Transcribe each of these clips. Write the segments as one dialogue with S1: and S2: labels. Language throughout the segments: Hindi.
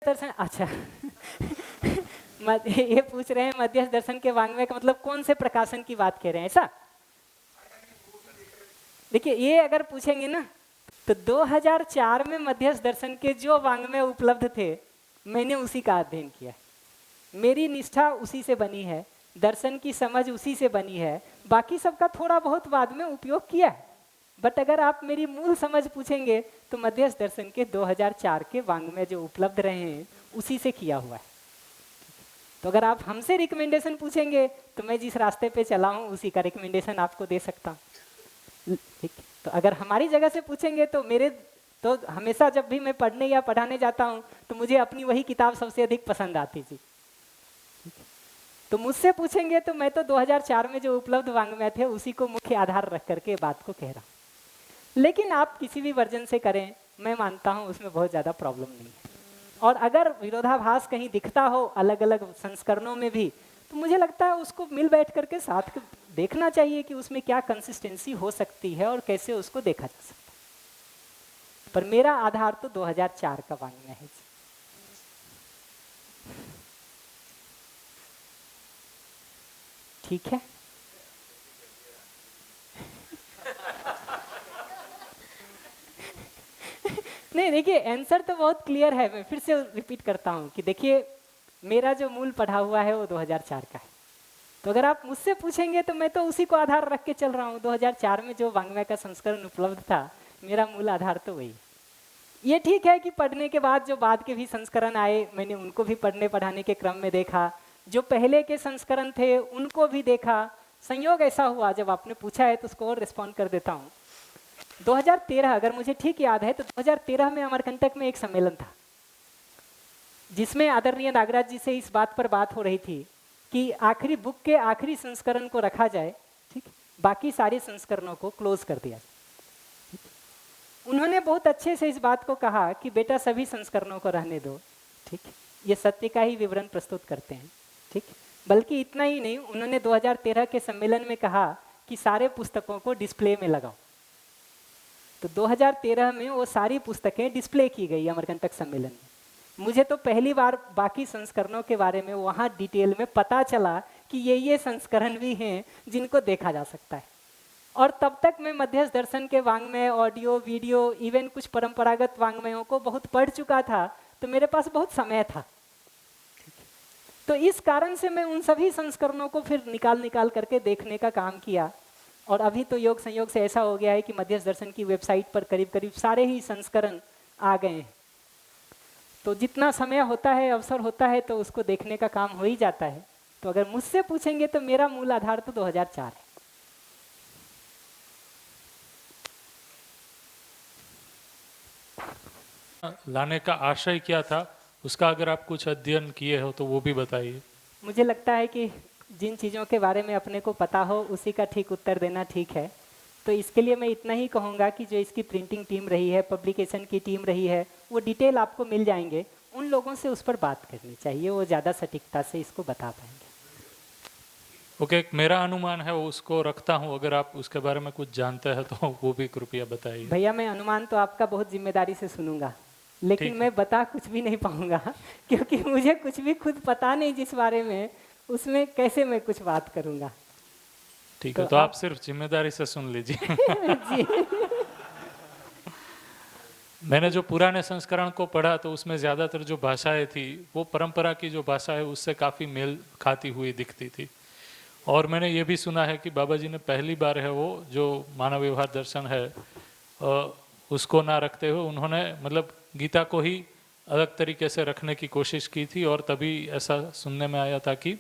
S1: दर्शन, अच्छा ये पूछ रहे हैं मध्यस्थ दर्शन के वाङ्मय का मतलब कौन से प्रकाशन की बात कह रहे हैं, ऐसा? देखिए ये अगर पूछेंगे ना तो 2004 में मध्यस्थ दर्शन के जो वाङ्मय उपलब्ध थे मैंने उसी का अध्ययन किया है, मेरी निष्ठा उसी से बनी है, दर्शन की समझ उसी से बनी है, बाकी सबका थोड़ा बहुत बाद में उपयोग किया है। बट अगर आप मेरी मूल समझ पूछेंगे तो मध्यस्थ दर्शन के 2004 के वाङ्मय जो उपलब्ध रहे हैं उसी से किया हुआ है। तो अगर आप हमसे रिकमेंडेशन पूछेंगे तो मैं जिस रास्ते पे चला हूँ उसी का रिकमेंडेशन आपको दे सकता हूँ, ठीक। तो अगर हमारी जगह से पूछेंगे तो मेरे तो हमेशा जब भी मैं पढ़ने या पढ़ाने जाता हूँ तो मुझे अपनी वही किताब सबसे अधिक पसंद आती थी। तो मुझसे पूछेंगे तो मैं तो 2004 में जो उपलब्ध वाङ्मय थे उसी को मुख्य आधार रख करके बात को कह रहा हूँ। लेकिन आप किसी भी वर्जन से करें मैं मानता हूँ उसमें बहुत ज़्यादा प्रॉब्लम नहीं है। और अगर विरोधाभास कहीं दिखता हो अलग अलग संस्करणों में भी तो मुझे लगता है उसको मिल बैठ करके साथ देखना चाहिए कि उसमें क्या कंसिस्टेंसी हो सकती है और कैसे उसको देखा जा सकता है। पर मेरा आधार तो 2004 का वाङ्मय है। ठीक है, नहीं देखिए आंसर तो बहुत क्लियर है, मैं फिर से रिपीट करता हूँ कि देखिए मेरा जो मूल पढ़ा हुआ है वो 2004 का है। तो अगर आप मुझसे पूछेंगे तो मैं तो उसी को आधार रख के चल रहा हूँ। 2004 में जो वाङ्मय का संस्करण उपलब्ध था मेरा मूल आधार तो वही। ये ठीक है कि पढ़ने के बाद जो बाद के भी संस्करण आए मैंने उनको भी पढ़ने पढ़ाने के क्रम में देखा, जो पहले के संस्करण थे उनको भी देखा। संयोग ऐसा हुआ जब आपने पूछा है तो उसको और रिस्पॉन्ड कर देता हूँ। 2013 अगर मुझे ठीक याद है तो 2013 में अमरकंटक में एक सम्मेलन था जिसमें आदरणीय नागराज जी से इस बात पर बात हो रही थी कि आखिरी बुक के आखिरी संस्करण को रखा जाए, ठीक, बाकी सारे संस्करणों को क्लोज कर दिया जाए। उन्होंने बहुत अच्छे से इस बात को कहा कि बेटा सभी संस्करणों को रहने दो, ठीक, ये सत्य का ही विवरण प्रस्तुत करते हैं, ठीक। बल्कि इतना ही नहीं, उन्होंने 2013 के सम्मेलन में कहा कि सारे पुस्तकों को डिस्प्ले में लगाओ। तो 2013 में वो सारी पुस्तकें डिस्प्ले की गई अमरकंटक सम्मेलन में। मुझे तो पहली बार बाकी संस्करणों के बारे में वहाँ डिटेल में पता चला कि ये संस्करण भी हैं जिनको देखा जा सकता है। और तब तक मैं मध्यस्थ दर्शन के वाङ्मय, ऑडियो, वीडियो, इवन कुछ परंपरागत वाङ्मयों को बहुत पढ़ चुका था, तो मेरे पास बहुत समय था। तो इस कारण से मैं उन सभी संस्करणों को फिर निकाल करके देखने का काम किया। और अभी तो योग संयोग से ऐसा हो गया है कि मध्यस्थ दर्शन की वेबसाइट पर करीब करीब सारे ही संस्करण आ गए हैं। तो जितना समय होता है, अवसर होता है, तो उसको देखने का काम हो ही जाता है। तो अगर मुझसे पूछेंगे तो मेरा मूल आधार तो 2004
S2: है। लाने का आशय क्या था उसका अगर आप कुछ अध्ययन किए हो तो वो भी बताइए।
S1: मुझे लगता है कि जिन चीज़ों के बारे में अपने को पता हो उसी का ठीक उत्तर देना ठीक है। तो इसके लिए मैं इतना ही कहूँगा कि जो इसकी प्रिंटिंग टीम रही है, पब्लिकेशन की टीम रही है, वो डिटेल आपको मिल जाएंगे, उन लोगों से उस पर बात करनी चाहिए, वो ज़्यादा सटीकता से इसको बता पाएंगे।
S2: ओके, मेरा अनुमान है वो उसको रखता हूँ, अगर आप उसके बारे में कुछ जानते हैं तो वो भी कृपया बताइए।
S1: भैया मैं अनुमान तो आपका बहुत जिम्मेदारी से सुनूंगा, लेकिन मैं बता कुछ भी नहीं पाऊंगा क्योंकि मुझे कुछ भी खुद पता नहीं जिस बारे में, उसमें कैसे मैं कुछ बात करूंगा।
S2: ठीक है, तो आप सिर्फ जिम्मेदारी से सुन लीजिए।
S1: जी।
S2: मैंने जो पुराने संस्करण को पढ़ा तो उसमें ज़्यादातर जो भाषाएं थी वो परंपरा की जो भाषा है उससे काफ़ी मेल खाती हुई दिखती थी। और मैंने ये भी सुना है कि बाबा जी ने पहली बार है वो जो मानव व्यवहार दर्शन है उसको ना रखते हुए उन्होंने मतलब गीता को ही अलग तरीके से रखने की कोशिश की थी। और तभी ऐसा सुनने में आया था कि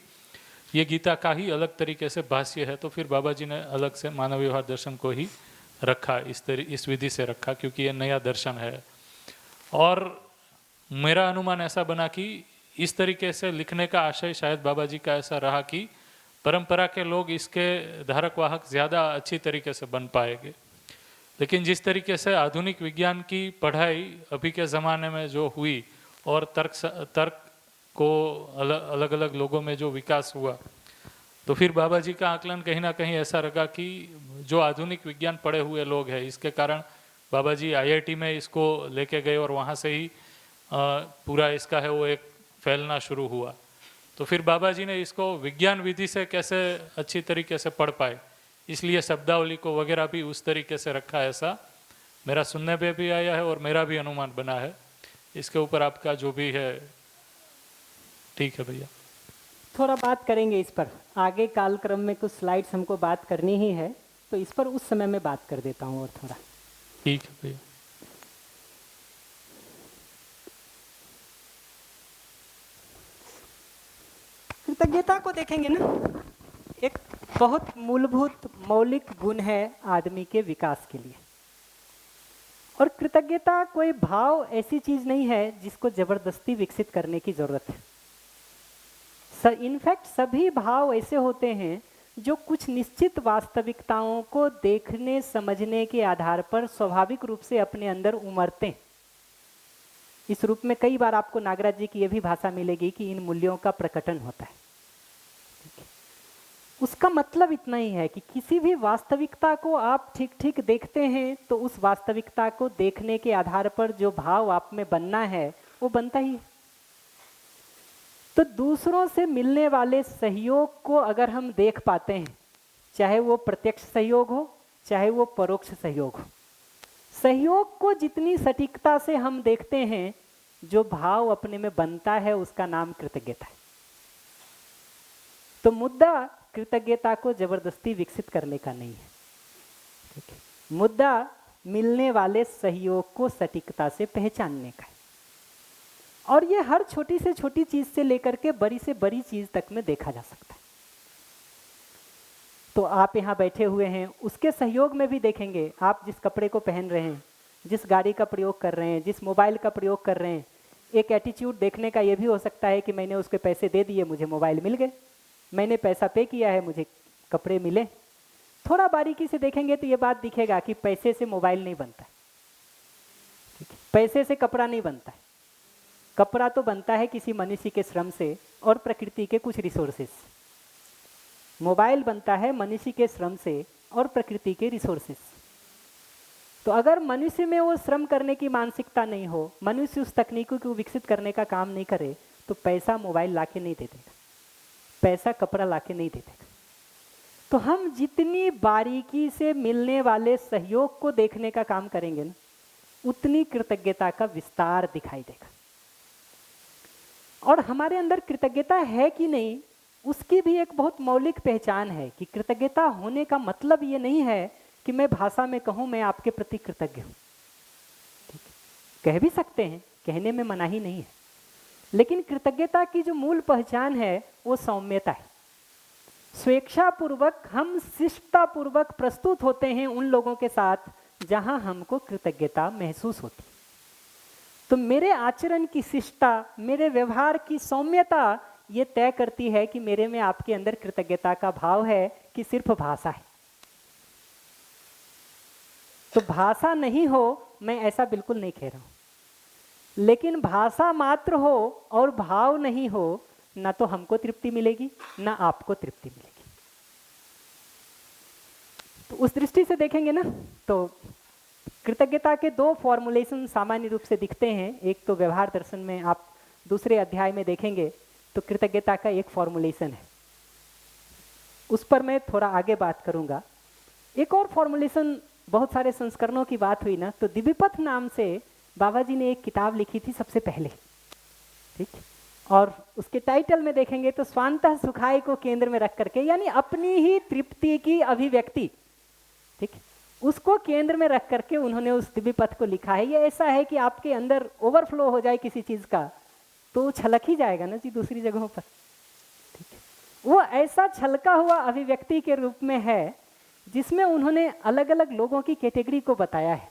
S2: ये गीता का ही अलग तरीके से भाष्य है, तो फिर बाबा जी ने अलग से मानव व्यवहार दर्शन को ही रखा, इस विधि से रखा क्योंकि ये नया दर्शन है। और मेरा अनुमान ऐसा बना कि इस तरीके से लिखने का आशय शायद बाबा जी का ऐसा रहा कि परंपरा के लोग इसके धारक वाहक ज़्यादा अच्छी तरीके से बन पाएंगे। लेकिन जिस तरीके से आधुनिक विज्ञान की पढ़ाई अभी के ज़माने में जो हुई और तर्क को अलग अलग लोगों में जो विकास हुआ, तो फिर बाबा जी का आकलन कहीं ना कहीं ऐसा लगा कि जो आधुनिक विज्ञान पढ़े हुए लोग हैं इसके कारण बाबा जी IIT में इसको लेके गए और वहाँ से ही पूरा इसका है वो एक फैलना शुरू हुआ। तो फिर बाबा जी ने इसको विज्ञान विधि से कैसे अच्छी तरीके से पढ़ पाए, इसलिए शब्दावली को वगैरह भी उस तरीके से रखा है, ऐसा मेरा सुनने पे भी आया है और मेरा भी अनुमान बना है। इसके ऊपर आपका जो भी है ठीक है भैया।
S1: थोड़ा बात करेंगे इस पर, आगे कालक्रम में कुछ स्लाइड्स हमको बात करनी ही है, तो इस पर उस समय में बात कर देता हूँ और थोड़ा।
S2: ठीक है भैया।
S1: कृतज्ञता को देखेंगे ना, एक बहुत मूलभूत मौलिक गुण है आदमी के विकास के लिए। और कृतज्ञता कोई भाव ऐसी चीज नहीं है जिसको जबरदस्ती विकसित करने की जरूरत है। इनफैक्ट सभी भाव ऐसे होते हैं जो कुछ निश्चित वास्तविकताओं को देखने समझने के आधार पर स्वाभाविक रूप से अपने अंदर उमड़ते हैं। इस रूप में कई बार आपको नागराज जी की यह भी भाषा मिलेगी कि इन मूल्यों का प्रकटन होता है। उसका मतलब इतना ही है कि किसी भी वास्तविकता को आप ठीक ठीक देखते हैं तो उस वास्तविकता को देखने के आधार पर जो भाव आप में बनना है वो बनता ही है। तो दूसरों से मिलने वाले सहयोग को अगर हम देख पाते हैं, चाहे वो प्रत्यक्ष सहयोग हो चाहे वो परोक्ष सहयोग हो, सहयोग को जितनी सटीकता से हम देखते हैं, जो भाव अपने में बनता है उसका नाम कृतज्ञता है। तो मुद्दा कृतज्ञता को जबरदस्ती विकसित करने का नहीं है, ठीक है। मुद्दा मिलने वाले सहयोग को सटीकता से पहचानने का है। और ये हर छोटी से छोटी चीज से लेकर के बड़ी से बड़ी चीज तक में देखा जा सकता है। तो आप यहाँ बैठे हुए हैं, उसके सहयोग में भी देखेंगे। आप जिस कपड़े को पहन रहे हैं, जिस गाड़ी का प्रयोग कर रहे हैं, जिस मोबाइल का प्रयोग कर रहे हैं, एक एटीट्यूड देखने का ये भी हो सकता है कि मैंने उसके पैसे दे दिए, मुझे मोबाइल मिल गए, मैंने पैसा पे किया है, मुझे कपड़े मिले। थोड़ा बारीकी से देखेंगे तो ये बात दिखेगा कि पैसे से मोबाइल नहीं बनता है, ठीक है? पैसे से कपड़ा नहीं बनता है। कपड़ा तो बनता है किसी मनुष्य के श्रम से और प्रकृति के कुछ रिसोर्सेस। मोबाइल बनता है मनुष्य के श्रम से और प्रकृति के रिसोर्सेस। तो अगर मनुष्य में वो श्रम करने की मानसिकता नहीं हो, मनुष्य उस तकनीकों को विकसित करने का काम नहीं करे, तो पैसा मोबाइल लाके नहीं दे देगा, पैसा कपड़ा लाके नहीं दे देगा। तो हम जितनी बारीकी से मिलने वाले सहयोग को देखने का काम करेंगे ना, उतनी कृतज्ञता का विस्तार दिखाई देगा। और हमारे अंदर कृतज्ञता है कि नहीं, उसकी भी एक बहुत मौलिक पहचान है कि कृतज्ञता होने का मतलब ये नहीं है कि मैं भाषा में कहूं मैं आपके प्रति कृतज्ञ हूं, ठीक है? कह भी सकते हैं, कहने में मनाही नहीं है, लेकिन कृतज्ञता की जो मूल पहचान है वो सौम्यता है। स्वेच्छापूर्वक हम शिष्टतापूर्वक प्रस्तुत होते हैं उन लोगों के साथ जहां हमको कृतज्ञता महसूस होती है। तो मेरे आचरण की शिष्टता, मेरे व्यवहार की सौम्यता ये तय करती है कि मेरे में आपके अंदर कृतज्ञता का भाव है कि सिर्फ भाषा है। तो भाषा नहीं हो, मैं ऐसा बिल्कुल नहीं कह रहा हूं, लेकिन भाषा मात्र हो और भाव नहीं हो, ना तो हमको तृप्ति मिलेगी ना आपको तृप्ति मिलेगी। तो उस दृष्टि से देखेंगे ना, तो कृतज्ञता के दो फॉर्मुलेशन सामान्य रूप से दिखते हैं। एक तो व्यवहार दर्शन में आप दूसरे अध्याय में देखेंगे तो कृतज्ञता का एक फॉर्मुलेशन है, उस पर मैं थोड़ा आगे बात करूंगा। एक और फॉर्मुलेशन, बहुत सारे संस्करणों की बात हुई ना, तो दिव्यपथ नाम से बाबा जी ने एक किताब लिखी थी सबसे पहले, ठीक। और उसके टाइटल में देखेंगे तो स्वांतः सुखाय को केंद्र में रख करके, यानी अपनी ही तृप्ति की अभिव्यक्ति, ठीक, उसको केंद्र में रख करके उन्होंने उस दिव्य पथ को लिखा है। ये ऐसा है कि आपके अंदर ओवरफ्लो हो जाए किसी चीज का तो छलक ही जाएगा ना जी दूसरी जगहों पर, ठीक है। वो ऐसा छलका हुआ अभिव्यक्ति के रूप में है जिसमें उन्होंने अलग अलग लोगों की कैटेगरी को बताया है।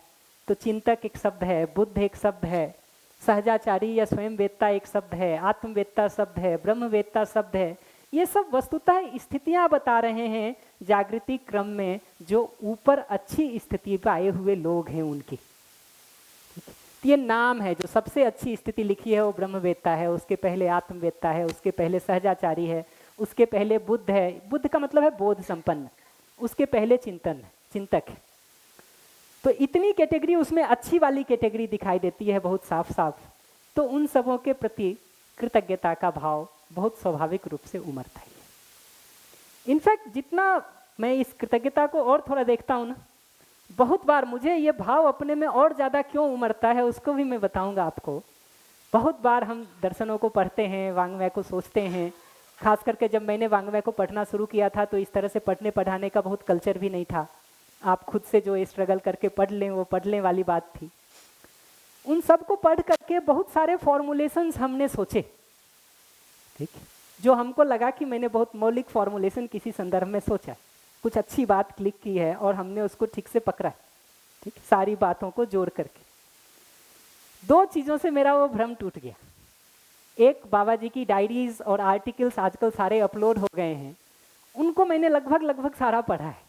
S1: तो चिंतक एक शब्द है, बुद्ध एक शब्द है, सहजाचारी या स्वयं वेत्ता एक शब्द है, आत्मवेत्ता शब्द है, ब्रह्मवेत्ता शब्द है। ये सब वस्तुतः स्थितियां बता रहे हैं जागृति क्रम में जो ऊपर अच्छी स्थिति पाए हुए लोग हैं उनकी, ठीक है। ये नाम है, जो सबसे अच्छी स्थिति लिखी है वो ब्रह्मवेत्ता है, उसके पहले आत्मवेत्ता है, उसके पहले सहजाचारी है, उसके पहले बुद्ध है, बुद्ध का मतलब है बोध संपन्न, उसके पहले चिंतक है। तो इतनी कैटेगरी उसमें अच्छी वाली कैटेगरी दिखाई देती है बहुत साफ साफ। तो उन सबों के प्रति कृतज्ञता का भाव बहुत स्वाभाविक रूप से उमड़ता है। इनफैक्ट जितना मैं इस कृतज्ञता को और थोड़ा देखता हूँ ना, बहुत बार मुझे ये भाव अपने में और ज़्यादा क्यों उमड़ता है उसको भी मैं बताऊंगा आपको। बहुत बार हम दर्शनों को पढ़ते हैं, वाङ्मय को सोचते हैं। खास करके जब मैंने वाङ्मय को पढ़ना शुरू किया था तो इस तरह से पढ़ने पढ़ाने का बहुत कल्चर भी नहीं था। आप खुद से जो स्ट्रगल करके पढ़ लें वो पढ़ने वाली बात थी। उन सब को पढ़ करके बहुत सारे फॉर्मुलेशंस हमने सोचे, ठीक, जो हमको लगा कि मैंने बहुत मौलिक फॉर्मुलेशन किसी संदर्भ में सोचा, कुछ अच्छी बात क्लिक की है और हमने उसको ठीक से पकड़ा, ठीक, सारी बातों को जोड़ करके। दो चीज़ों से मेरा वो भ्रम टूट गया। एक, बाबा जी की डायरीज और आर्टिकल्स आजकल सारे अपलोड हो गए हैं, उनको मैंने लगभग सारा पढ़ा है।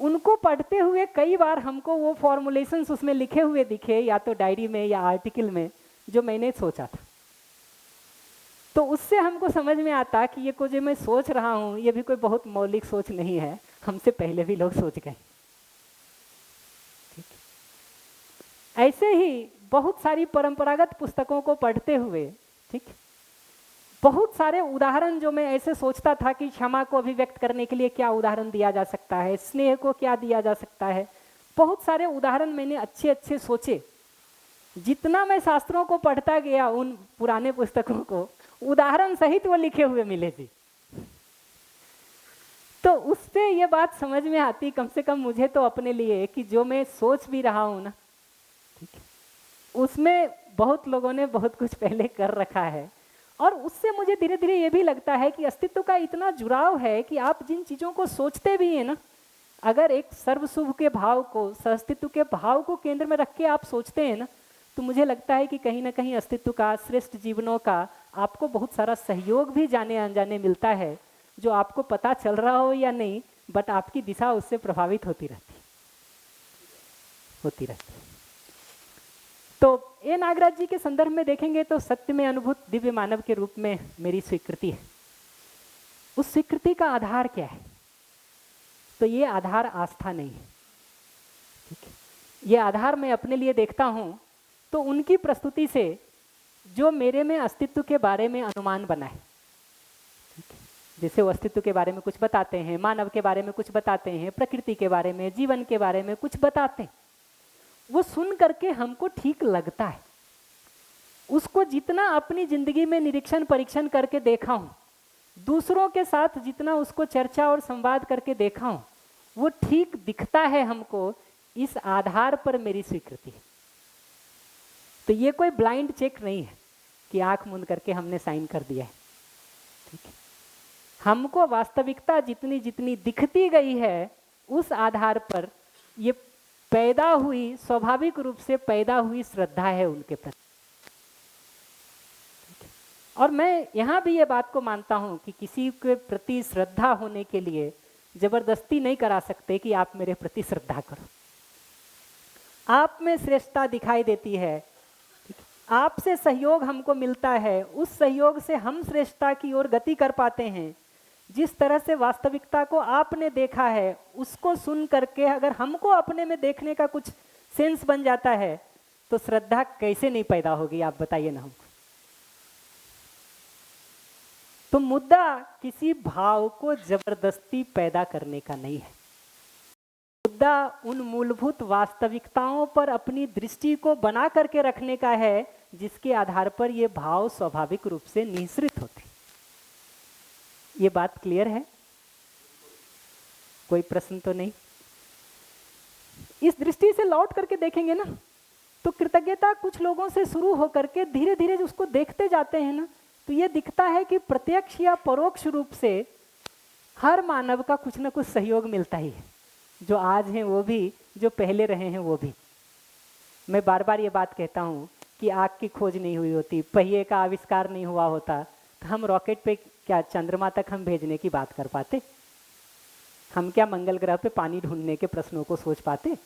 S1: उनको पढ़ते हुए कई बार हमको वो फॉर्मुलेशंस उसमें लिखे हुए दिखे, या तो डायरी में या आर्टिकल में, जो मैंने सोचा था। तो उससे हमको समझ में आता कि ये जो मैं सोच रहा हूँ ये भी कोई बहुत मौलिक सोच नहीं है, हमसे पहले भी लोग सोच गए। ठीक, ऐसे ही बहुत सारी परंपरागत पुस्तकों को पढ़ते हुए, ठीक, बहुत सारे उदाहरण जो मैं ऐसे सोचता था कि क्षमा को अभिव्यक्त करने के लिए क्या उदाहरण दिया जा सकता है, स्नेह को क्या दिया जा सकता है, बहुत सारे उदाहरण मैंने अच्छे अच्छे सोचे। जितना मैं शास्त्रों को पढ़ता गया, उन पुराने पुस्तकों को उदाहरण सहित वो लिखे हुए मिले थे। तो उससे ये बात समझ में आती, कम से कम मुझे तो अपने लिए, कि जो मैं सोच भी रहा हूँ ना, ठीक है, उसमें बहुत लोगों ने बहुत कुछ पहले कर रखा है। और उससे मुझे धीरे धीरे ये भी लगता है कि अस्तित्व का इतना जुड़ाव है कि आप जिन चीज़ों को सोचते भी हैं ना, अगर एक सर्वशुभ के भाव को, सहअस्तित्व के भाव को केंद्र में रख के आप सोचते हैं ना, तो मुझे लगता है कि कहीं ना कहीं अस्तित्व का, श्रेष्ठ जीवनों का आपको बहुत सारा सहयोग भी जाने अनजाने मिलता है, जो आपको पता चल रहा हो या नहीं, बट आपकी दिशा उससे प्रभावित होती रहती। तो ये नागराज जी के संदर्भ में देखेंगे तो सत्य में अनुभूत दिव्य मानव के रूप में मेरी स्वीकृति है। उस स्वीकृति का आधार क्या है? तो ये आधार आस्था नहीं है, ठीक है। ये आधार मैं अपने लिए देखता हूँ तो उनकी प्रस्तुति से जो मेरे में अस्तित्व के बारे में अनुमान बना है, ठीक है। जैसे वो अस्तित्व के बारे में कुछ बताते हैं, मानव के बारे में कुछ बताते हैं, प्रकृति के बारे में, जीवन के बारे में कुछ बताते हैं, वो सुन करके हमको ठीक लगता है। उसको जितना अपनी जिंदगी में निरीक्षण परीक्षण करके देखा हूँ, दूसरों के साथ जितना उसको चर्चा और संवाद करके देखा हूँ, वो ठीक दिखता है हमको। इस आधार पर मेरी स्वीकृति है। तो ये कोई ब्लाइंड चेक नहीं है कि आंख मूंद करके हमने साइन कर दिया है, ठीक है। हमको वास्तविकता जितनी जितनी दिखती गई है, उस आधार पर ये पैदा हुई, स्वाभाविक रूप से पैदा हुई श्रद्धा है उनके प्रति। और मैं यहाँ भी ये बात को मानता हूँ कि किसी के प्रति श्रद्धा होने के लिए जबरदस्ती नहीं करा सकते कि आप मेरे प्रति श्रद्धा करो। आप में श्रेष्ठता दिखाई देती है, आपसे सहयोग हमको मिलता है, उस सहयोग से हम श्रेष्ठता की ओर गति कर पाते हैं। जिस तरह से वास्तविकता को आपने देखा है, उसको सुन करके अगर हमको अपने में देखने का कुछ सेंस बन जाता है, तो श्रद्धा कैसे नहीं पैदा होगी, आप बताइए ना हमको। तो मुद्दा किसी भाव को जबरदस्ती पैदा करने का नहीं है। मुद्दा उन मूलभूत वास्तविकताओं पर अपनी दृष्टि को बना करके रखने का है, जिसके आधार पर ये भाव स्वाभाविक रूप से निःसृत होते। ये बात क्लियर है? कोई प्रश्न तो नहीं? इस दृष्टि से लौट करके देखेंगे ना, तो कृतज्ञता कुछ लोगों से शुरू होकर के धीरे धीरे उसको देखते जाते हैं ना, तो ये दिखता है कि प्रत्यक्ष या परोक्ष रूप से हर मानव का कुछ ना कुछ सहयोग मिलता ही है। जो आज हैं वो भी, जो पहले रहे हैं वो भी। मैं बार बार ये बात कहता हूँ कि आग की खोज नहीं हुई होती, पहिए का आविष्कार नहीं हुआ होता, तो हम रॉकेट पे क्या चंद्रमा तक हम भेजने की बात कर पाते? हम क्या मंगल ग्रह पे पानी ढूंढने के प्रश्नों को सोच पाते?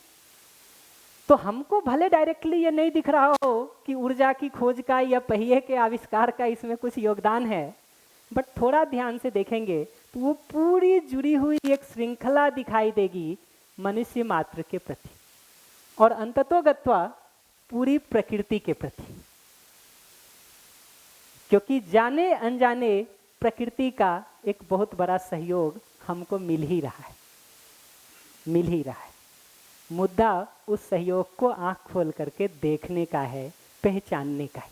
S1: तो हमको भले डायरेक्टली ये नहीं दिख रहा हो कि ऊर्जा की खोज का या पहिए के आविष्कार का इसमें कुछ योगदान है, बट थोड़ा ध्यान से देखेंगे तो वो पूरी जुड़ी हुई एक श्रृंखला दिखाई देगी मनुष्य मात्र के प्रति और अंततोगत्वा पूरी प्रकृति के प्रति। क्योंकि जाने अनजाने प्रकृति का एक बहुत बड़ा सहयोग हमको मिल ही रहा है, मिल ही रहा है। मुद्दा उस सहयोग को आंख खोल करके देखने का है, पहचानने का है।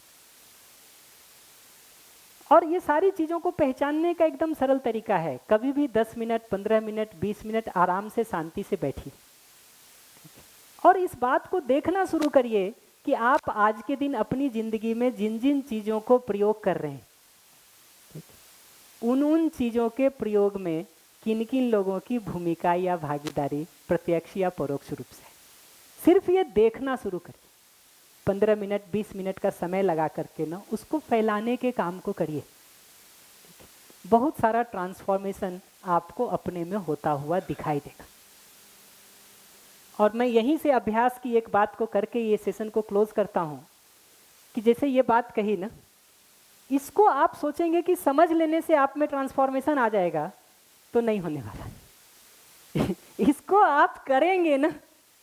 S1: और ये सारी चीज़ों को पहचानने का एकदम सरल तरीका है। कभी भी 10 मिनट, 15 मिनट, 20 मिनट आराम से शांति से बैठिए और इस बात को देखना शुरू करिए कि आप आज के दिन अपनी ज़िंदगी में जिन जिन चीज़ों को प्रयोग कर रहे हैं, उन चीज़ों के प्रयोग में किन किन लोगों की भूमिका या भागीदारी प्रत्यक्ष या परोक्ष रूप से। सिर्फ ये देखना शुरू करिए, 15 मिनट 20 मिनट का समय लगा करके ना उसको फैलाने के काम को करिए। बहुत सारा ट्रांसफॉर्मेशन आपको अपने में होता हुआ दिखाई देगा। और मैं यहीं से अभ्यास की एक बात को करके ये सेशन को क्लोज करता हूँ कि जैसे ये बात कही ना, इसको आप सोचेंगे कि समझ लेने से आप में ट्रांसफॉर्मेशन आ जाएगा, तो नहीं होने वाला। इसको आप करेंगे ना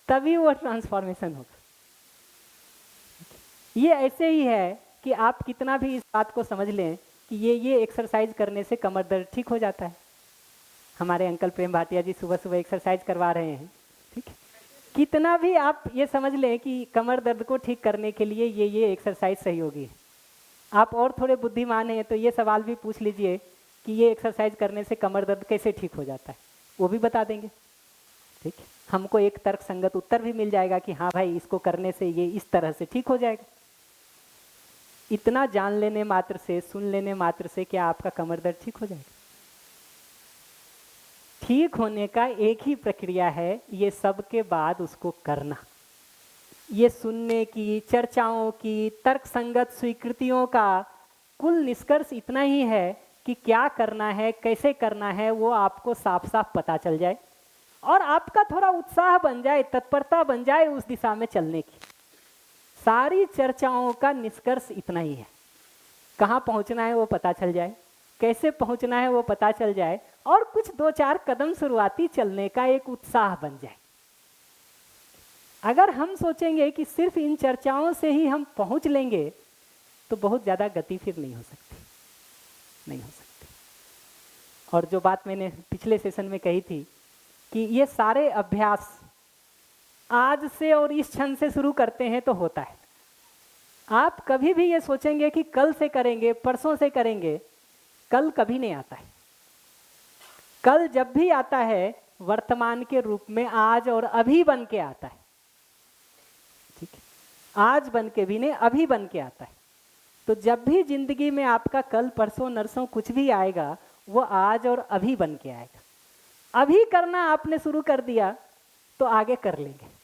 S1: तभी वो ट्रांसफॉर्मेशन होगा। ये ऐसे ही है कि आप कितना भी इस बात को समझ लें कि ये एक्सरसाइज करने से कमर दर्द ठीक हो जाता है। हमारे अंकल प्रेम भाटिया जी सुबह सुबह एक्सरसाइज करवा रहे हैं, ठीक है। कितना भी आप ये समझ लें कि कमर दर्द को ठीक करने के लिए ये एक्सरसाइज सही होगी। आप और थोड़े बुद्धिमान हैं तो ये सवाल भी पूछ लीजिए कि ये एक्सरसाइज करने से कमर दर्द कैसे ठीक हो जाता है, वो भी बता देंगे, ठीक है। हमको एक तर्क संगत उत्तर भी मिल जाएगा कि हाँ भाई इसको करने से ये इस तरह से ठीक हो जाएगा। इतना जान लेने मात्र से, सुन लेने मात्र से क्या आपका कमर दर्द ठीक हो जाएगा? ठीक होने का एक ही प्रक्रिया है, ये सब के बाद उसको करना। ये सुनने की, चर्चाओं की, तर्क संगत स्वीकृतियों का कुल निष्कर्ष इतना ही है कि क्या करना है, कैसे करना है, वो आपको साफ साफ पता चल जाए और आपका थोड़ा उत्साह बन जाए, तत्परता बन जाए उस दिशा में चलने की। सारी चर्चाओं का निष्कर्ष इतना ही है। कहाँ पहुँचना है वो पता चल जाए, कैसे पहुँचना है वो पता चल जाए और कुछ 2-4 कदम शुरुआती चलने का एक उत्साह बन जाए। अगर हम सोचेंगे कि सिर्फ इन चर्चाओं से ही हम पहुँच लेंगे तो बहुत ज़्यादा गति फिर नहीं हो सकती, नहीं हो सकती। और जो बात मैंने पिछले सेशन में कही थी कि ये सारे अभ्यास आज से और इस क्षण से शुरू करते हैं तो होता है। आप कभी भी ये सोचेंगे कि कल से करेंगे, परसों से करेंगे, कल कभी नहीं आता है। कल जब भी आता है वर्तमान के रूप में आज और अभी बन के आता है, ठीक है। आज बन के भी नहीं, अभी बन के आता है। तो जब भी जिंदगी में आपका कल परसों नरसों कुछ भी आएगा वो आज और अभी बन के आएगा। अभी करना आपने शुरू कर दिया तो आगे कर लेंगे।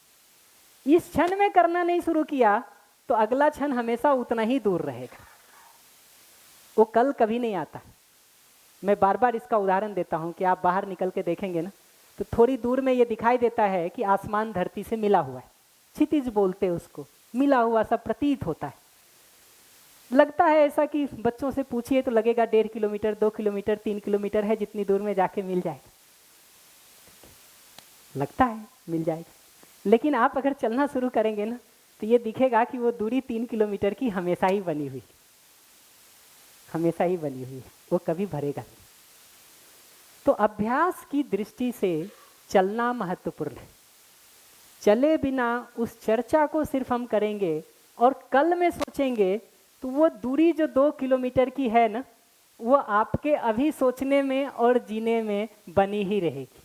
S1: इस क्षण में करना नहीं शुरू किया तो अगला क्षण हमेशा उतना ही दूर रहेगा, वो कल कभी नहीं आता। मैं बार बार इसका उदाहरण देता हूं कि आप बाहर निकल के देखेंगे ना तो थोड़ी दूर में ये दिखाई देता है कि आसमान धरती से मिला हुआ है, क्षितिज बोलते हैं उसको, मिला हुआ सा प्रतीत होता है। लगता है ऐसा कि बच्चों से पूछिए तो लगेगा 1.5 किलोमीटर, 2 किलोमीटर, 3 किलोमीटर है, जितनी दूर में जाके मिल जाएगा, लगता है मिल जाएगा। लेकिन आप अगर चलना शुरू करेंगे ना तो ये दिखेगा कि वो दूरी 3 किलोमीटर की हमेशा ही बनी हुई, हमेशा ही बनी हुई है, वो कभी भरेगा नहीं। तो अभ्यास की दृष्टि से चलना महत्वपूर्ण है। चले बिना उस चर्चा को सिर्फ हम करेंगे और कल में सोचेंगे तो वो दूरी जो 2 किलोमीटर की है ना, वो आपके अभी सोचने में और जीने में बनी ही रहेगी,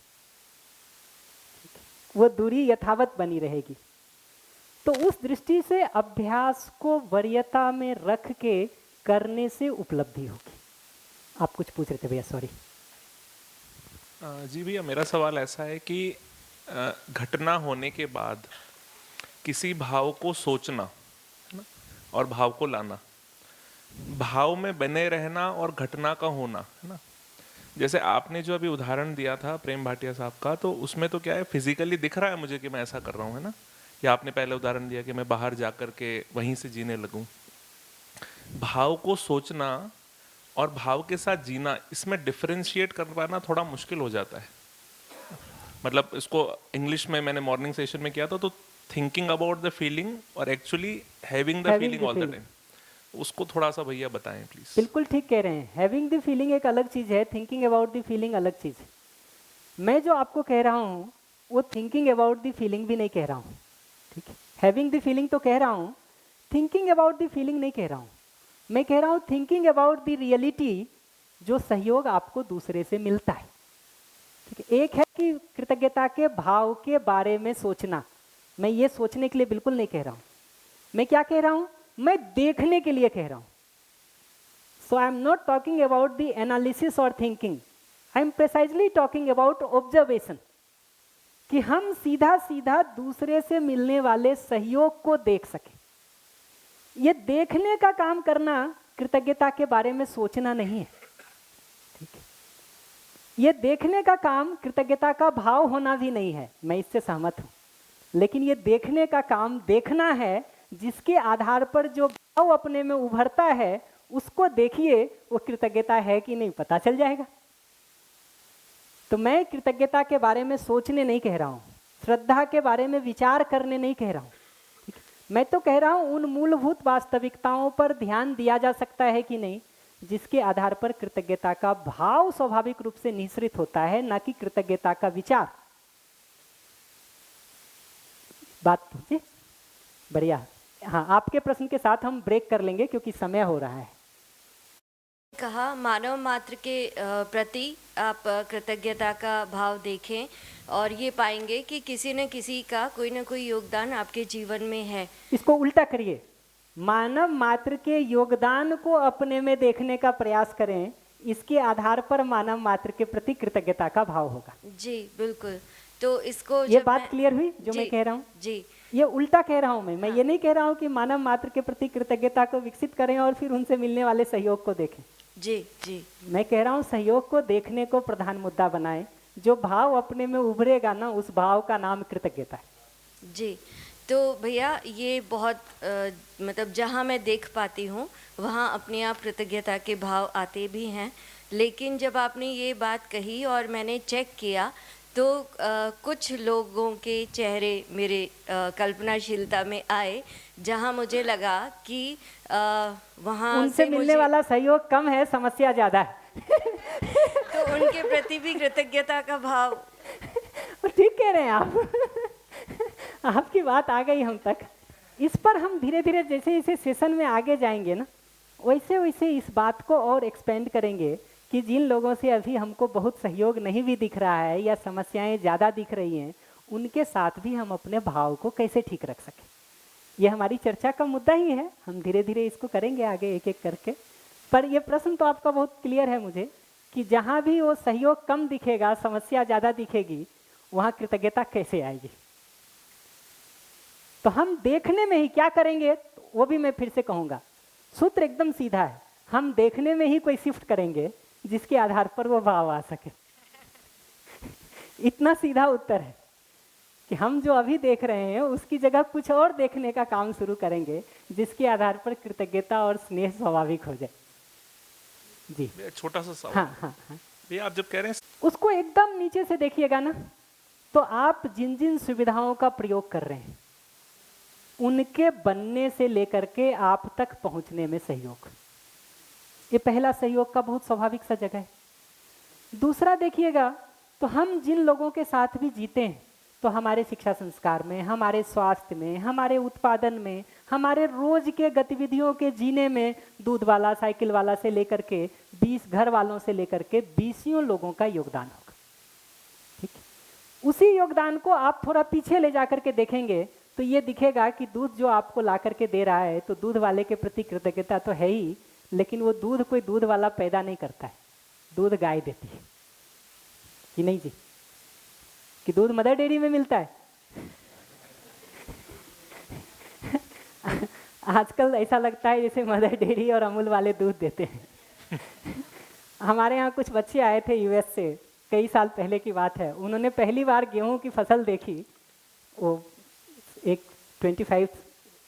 S1: वो दूरी यथावत बनी रहेगी। तो उस दृष्टि से अभ्यास को वरीयता में रख के करने से उपलब्धि होगी। आप कुछ पूछ रहे थे भैया, सॉरी।
S3: जी भैया, मेरा सवाल ऐसा है कि घटना होने के बाद किसी भाव को सोचना, है ना, और भाव को लाना, भाव में बने रहना और घटना का होना, है ना। जैसे आपने जो अभी उदाहरण दिया था प्रेम भाटिया साहब का, तो उसमें तो क्या है, फिजिकली दिख रहा है मुझे कि मैं ऐसा कर रहा हूँ, है ना। या आपने पहले उदाहरण दिया कि मैं बाहर जा कर के वहीं से जीने लगूं। भाव को सोचना और भाव के साथ जीना, इसमें डिफरेंशिएट कर पाना थोड़ा मुश्किल हो जाता है। मतलब इसको इंग्लिश में मैंने मॉर्निंग सेशन में किया था, तो थिंकिंग अबाउट द फीलिंग और actually having the feeling all the time. उसको थोड़ा सा भैया बताएं प्लीज।
S1: बिल्कुल ठीक कह रहे हैं। हैविंग द फीलिंग एक अलग चीज़ है, थिंकिंग अबाउट द फीलिंग अलग चीज़ है। मैं जो आपको कह रहा हूँ वो थिंकिंग अबाउट द फीलिंग भी नहीं कह रहा हूँ, ठीक है। हैविंग द फीलिंग तो कह रहा हूँ, थिंकिंग अबाउट द फीलिंग नहीं कह रहा हूँ। मैं कह रहा हूँ थिंकिंग अबाउट द रियलिटी, जो सहयोग आपको दूसरे से मिलता है, ठीक है। एक है कि कृतज्ञता के भाव के बारे में सोचना, मैं ये सोचने के लिए बिल्कुल नहीं कह रहा हूँ। मैं क्या कह रहा हूँ, मैं देखने के लिए कह रहा हूँ। So I am not talking about the analysis और thinking, I am precisely talking about observation, कि हम सीधा सीधा दूसरे से मिलने वाले सहयोग को देख सकें। ये देखने का काम करना कृतज्ञता के बारे में सोचना नहीं है, ठीक है। ये देखने का काम कृतज्ञता का भाव होना भी नहीं है, मैं इससे सहमत हूं। लेकिन ये देखने का काम देखना है, जिसके आधार पर जो भाव अपने में उभरता है उसको देखिए, वो कृतज्ञता है कि नहीं पता चल जाएगा। तो मैं कृतज्ञता के बारे में सोचने नहीं कह रहा हूँ, श्रद्धा के बारे में विचार करने नहीं कह रहा हूँ, ठीक है? मैं तो कह रहा हूँ उन मूलभूत वास्तविकताओं पर ध्यान दिया जा सकता है कि नहीं, जिसके आधार पर कृतज्ञता का भाव स्वाभाविक रूप से निःसृत होता है, ना कि कृतज्ञता का विचार। बात समझे? बढ़िया। हाँ, आपके प्रश्न के साथ हम ब्रेक कर लेंगे क्योंकि समय हो रहा है।
S4: कहा मानव मात्र के प्रति आप कृतज्ञता का भाव देखें और ये पाएंगे कि किसी न किसी का कोई ना कोई योगदान आपके जीवन में है।
S1: इसको उल्टा करिए, मानव मात्र के योगदान को अपने में देखने का प्रयास करें, इसके आधार पर मानव मात्र के प्रति कृतज्ञता का भाव होगा।
S4: जी बिल्कुल। तो इसको
S1: ये बात क्लियर हुई जो मैं कह रहा हूँ?
S4: जी,
S1: ये उल्टा कह रहा हूँ मैं ये नहीं कह रहा हूँ कि मानव मात्र के प्रति कृतज्ञता को विकसित करें और फिर उनसे मिलने वाले सहयोग को देखें।
S4: जी जी,
S1: मैं कह रहा हूँ सहयोग को देखने को प्रधान मुद्दा बनाएं, जो भाव अपने में उभरेगा ना, उस भाव का नाम कृतज्ञता है।
S4: जी। तो भैया ये बहुत मतलब जहाँ मैं देख पाती हूँ वहाँ अपने आप कृतज्ञता के भाव आते भी हैं, लेकिन जब आपने ये बात कही और मैंने चेक किया तो कुछ लोगों के चेहरे मेरे कल्पनाशीलता में आए, जहाँ मुझे लगा कि वहाँ
S1: उनसे मिलने वाला सहयोग कम है, समस्या ज़्यादा है।
S4: तो उनके प्रति भी कृतज्ञता का भाव।
S1: ठीक कह रहे हैं आप। आपकी बात आ गई हम तक। इस पर हम धीरे धीरे जैसे जैसे सेशन में आगे जाएंगे ना, वैसे वैसे इस बात को और एक्सपेंड करेंगे कि जिन लोगों से अभी हमको बहुत सहयोग नहीं भी दिख रहा है या समस्याएं ज़्यादा दिख रही हैं, उनके साथ भी हम अपने भाव को कैसे ठीक रख सकें। ये हमारी चर्चा का मुद्दा ही है, हम धीरे धीरे इसको करेंगे आगे एक एक करके। पर ये प्रश्न तो आपका बहुत क्लियर है मुझे कि जहाँ भी वो सहयोग कम दिखेगा, समस्या ज़्यादा दिखेगी, वहाँ कृतज्ञता कैसे आएगी। तो हम देखने में ही क्या करेंगे, वो भी मैं फिर से कहूँगा, सूत्र एकदम सीधा है। हम देखने में ही कोई शिफ्ट करेंगे जिसके आधार पर वो भाव आ सके। इतना सीधा उत्तर है कि हम जो अभी देख रहे हैं उसकी जगह कुछ और देखने का काम शुरू करेंगे, जिसके आधार पर कृतज्ञता और स्नेह स्वाभाविक हो जाए। जी
S3: छोटा सा सवाल।
S1: हाँ हाँ हाँ,
S3: भैया आप जब कह रहे हैं
S1: उसको एकदम नीचे से देखिएगा ना, तो आप जिन जिन सुविधाओं का प्रयोग कर रहे हैं उनके बनने से लेकर के आप तक पहुंचने में सहयोग, ये पहला सहयोग का बहुत स्वाभाविक सा जगह है। दूसरा देखिएगा, तो हम जिन लोगों के साथ भी जीते हैं, तो हमारे शिक्षा संस्कार में, हमारे स्वास्थ्य में, हमारे उत्पादन में, हमारे रोज के गतिविधियों के जीने में, दूध वाला, साइकिल वाला से लेकर के 20 घर वालों से लेकर के 20 लोगों का योगदान होगा, ठीक है। उसी योगदान को आप थोड़ा पीछे ले जाकर के देखेंगे तो ये दिखेगा कि दूध जो आपको ला करके दे रहा है, तो दूध वाले के प्रति कृतज्ञता तो है ही, लेकिन वो दूध कोई दूध वाला पैदा नहीं करता है, दूध गाय देती है कि नहीं जी? कि दूध मदर डेयरी में मिलता है। आजकल ऐसा लगता है जैसे मदर डेयरी और अमूल वाले दूध देते हैं। हमारे यहाँ कुछ बच्चे आए थे यूएस से, कई साल पहले की बात है। उन्होंने पहली बार गेहूं की फसल देखी। वो एक 25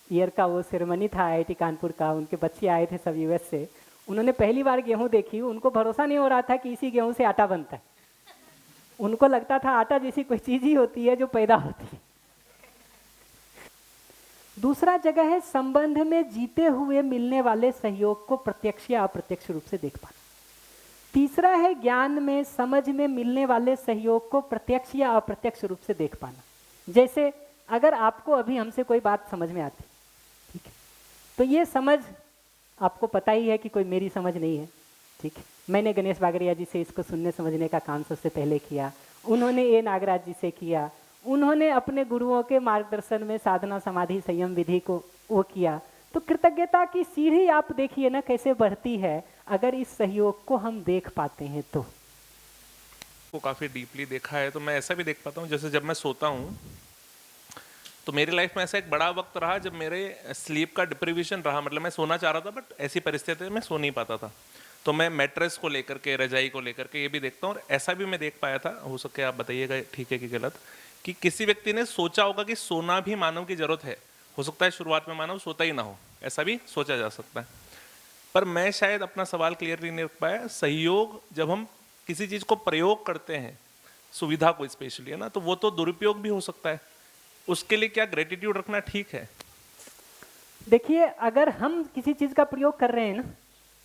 S1: ईयर का वो सेरेमनी था IIT कानपुर का, उनके बच्चे आए थे सब यूएस से। उन्होंने पहली बार गेहूं देखी, उनको भरोसा नहीं हो रहा था कि इसी गेहूं से आटा बनता है। उनको लगता था आटा जैसी कोई चीज़ ही होती है जो पैदा होती है। दूसरा जगह है संबंध में जीते हुए मिलने वाले सहयोग को प्रत्यक्ष या अप्रत्यक्ष रूप से देख पाना। तीसरा है ज्ञान में समझ में मिलने वाले सहयोग को प्रत्यक्ष या अप्रत्यक्ष रूप से देख पाना। जैसे अगर आपको अभी हमसे कोई बात समझ में आती, ठीक है, तो ये समझ आपको पता ही है कि कोई मेरी समझ नहीं है, ठीक है। मैंने गणेश बागड़िया जी से इसको सुनने समझने का काम सबसे पहले किया, उन्होंने ए नागराज जी से किया, उन्होंने अपने गुरुओं के मार्गदर्शन में साधना समाधि संयम विधि को वो किया। तो कृतज्ञता की सीढ़ी आप देखिए ना कैसे बढ़ती है अगर इस सहयोग को हम देख पाते हैं तो।
S3: को काफ़ी डीपली देखा है, तो मैं ऐसा भी देख पाता हूँ, जैसे जब मैं सोता हूँ तो मेरी लाइफ में ऐसा एक बड़ा वक्त रहा जब मेरे स्लीप का डिप्रीवेशन रहा, मतलब मैं सोना चाह रहा था बट ऐसी परिस्थिति में सो नहीं पाता था। तो मैं मैट्रेस को लेकर के, रजाई को लेकर के ये भी देखता हूँ। और ऐसा भी मैं देख पाया था, हो सके आप बताइएगा ठीक है कि गलत, कि किसी व्यक्ति ने सोचा होगा कि सोना भी मानव की जरूरत है। हो सकता है शुरुआत में मानव सोता ही ना हो, ऐसा भी सोचा जा सकता है। पर मैं शायद अपना सवाल क्लियरली नहीं रख पाया। सहयोग जब हम किसी चीज़ को प्रयोग करते हैं, सुविधा को स्पेशली, है ना, तो वो तो दुरुपयोग भी हो सकता है। उसके लिए क्या ग्रेटिट्यूड रखना ठीक है?
S1: देखिए, अगर हम किसी चीज़ का प्रयोग कर रहे हैं ना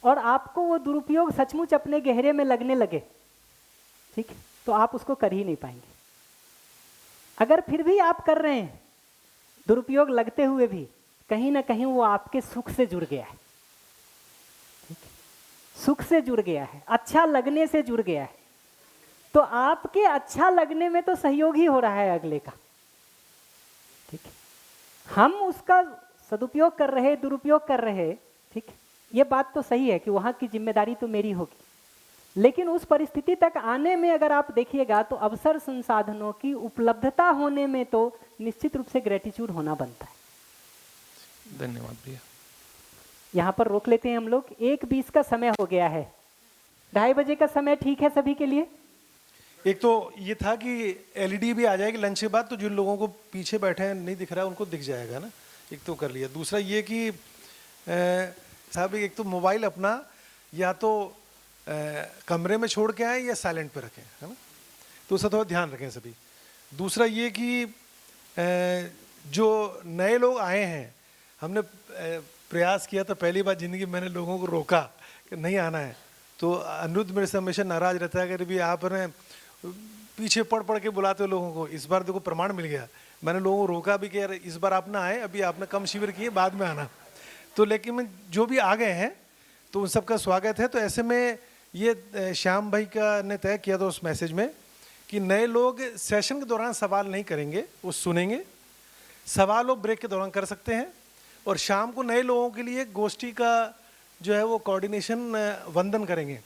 S1: और आपको वो दुरुपयोग सचमुच अपने गहरे में लगने लगे, ठीक, तो आप उसको कर ही नहीं पाएंगे। अगर फिर भी आप कर रहे हैं दुरुपयोग लगते हुए भी, कहीं ना कहीं वो आपके सुख से जुड़ गया है, ठीक? सुख से जुड़ गया है, अच्छा लगने से जुड़ गया है। तो आपके अच्छा लगने में तो सहयोग ही हो रहा है अगले का, ठीक? हम उसका सदुपयोग कर रहे, दुरुपयोग कर रहे, ठीक? ये बात तो सही है कि वहाँ की जिम्मेदारी तो मेरी होगी, लेकिन उस परिस्थिति तक आने में अगर आप देखिएगा तो अवसर संसाधनों की उपलब्धता होने में तो निश्चित रूप से ग्रेटिट्यूड होना बनता है।
S3: धन्यवाद भैया।
S1: यहाँ पर रोक लेते हैं हम लोग। 1:20 का समय हो गया है, 2:30 बजे का समय ठीक है सभी के लिए?
S5: एक तो ये था कि एलईडी भी आ जाएगी लंच के बाद, तो जिन लोगों को पीछे बैठे हैं नहीं दिख रहा है उनको दिख जाएगा ना, एक तो कर लिया। दूसरा ये कि साहब एक तो मोबाइल अपना या तो कमरे में छोड़ के आए या साइलेंट पे रखें, है ना, तो उसका थोड़ा ध्यान रखें सभी। दूसरा ये कि जो नए लोग आए हैं, हमने प्रयास किया था, पहली बार ज़िंदगी मैंने लोगों को रोका कि नहीं आना है, तो अनिरुद्ध मेरे से हमेशा नाराज़ रहता है कि भी आपने पीछे पढ़ के बुलाते हो लोगों को। इस बार देखो प्रमाण मिल गया, मैंने लोगों को रोका भी कि यार इस बार आप ना आए, अभी आपने कम शिविर किए, बाद में आना। तो लेकिन जो भी आ गए हैं तो उन सबका स्वागत है। तो ऐसे में ये श्याम भाई का ने तय किया था उस मैसेज में कि नए लोग सेशन के दौरान सवाल नहीं करेंगे, वो सुनेंगे। सवाल वो ब्रेक के दौरान कर सकते हैं। और शाम को नए लोगों के लिए गोष्ठी का जो है वो कोऑर्डिनेशन वंदन करेंगे,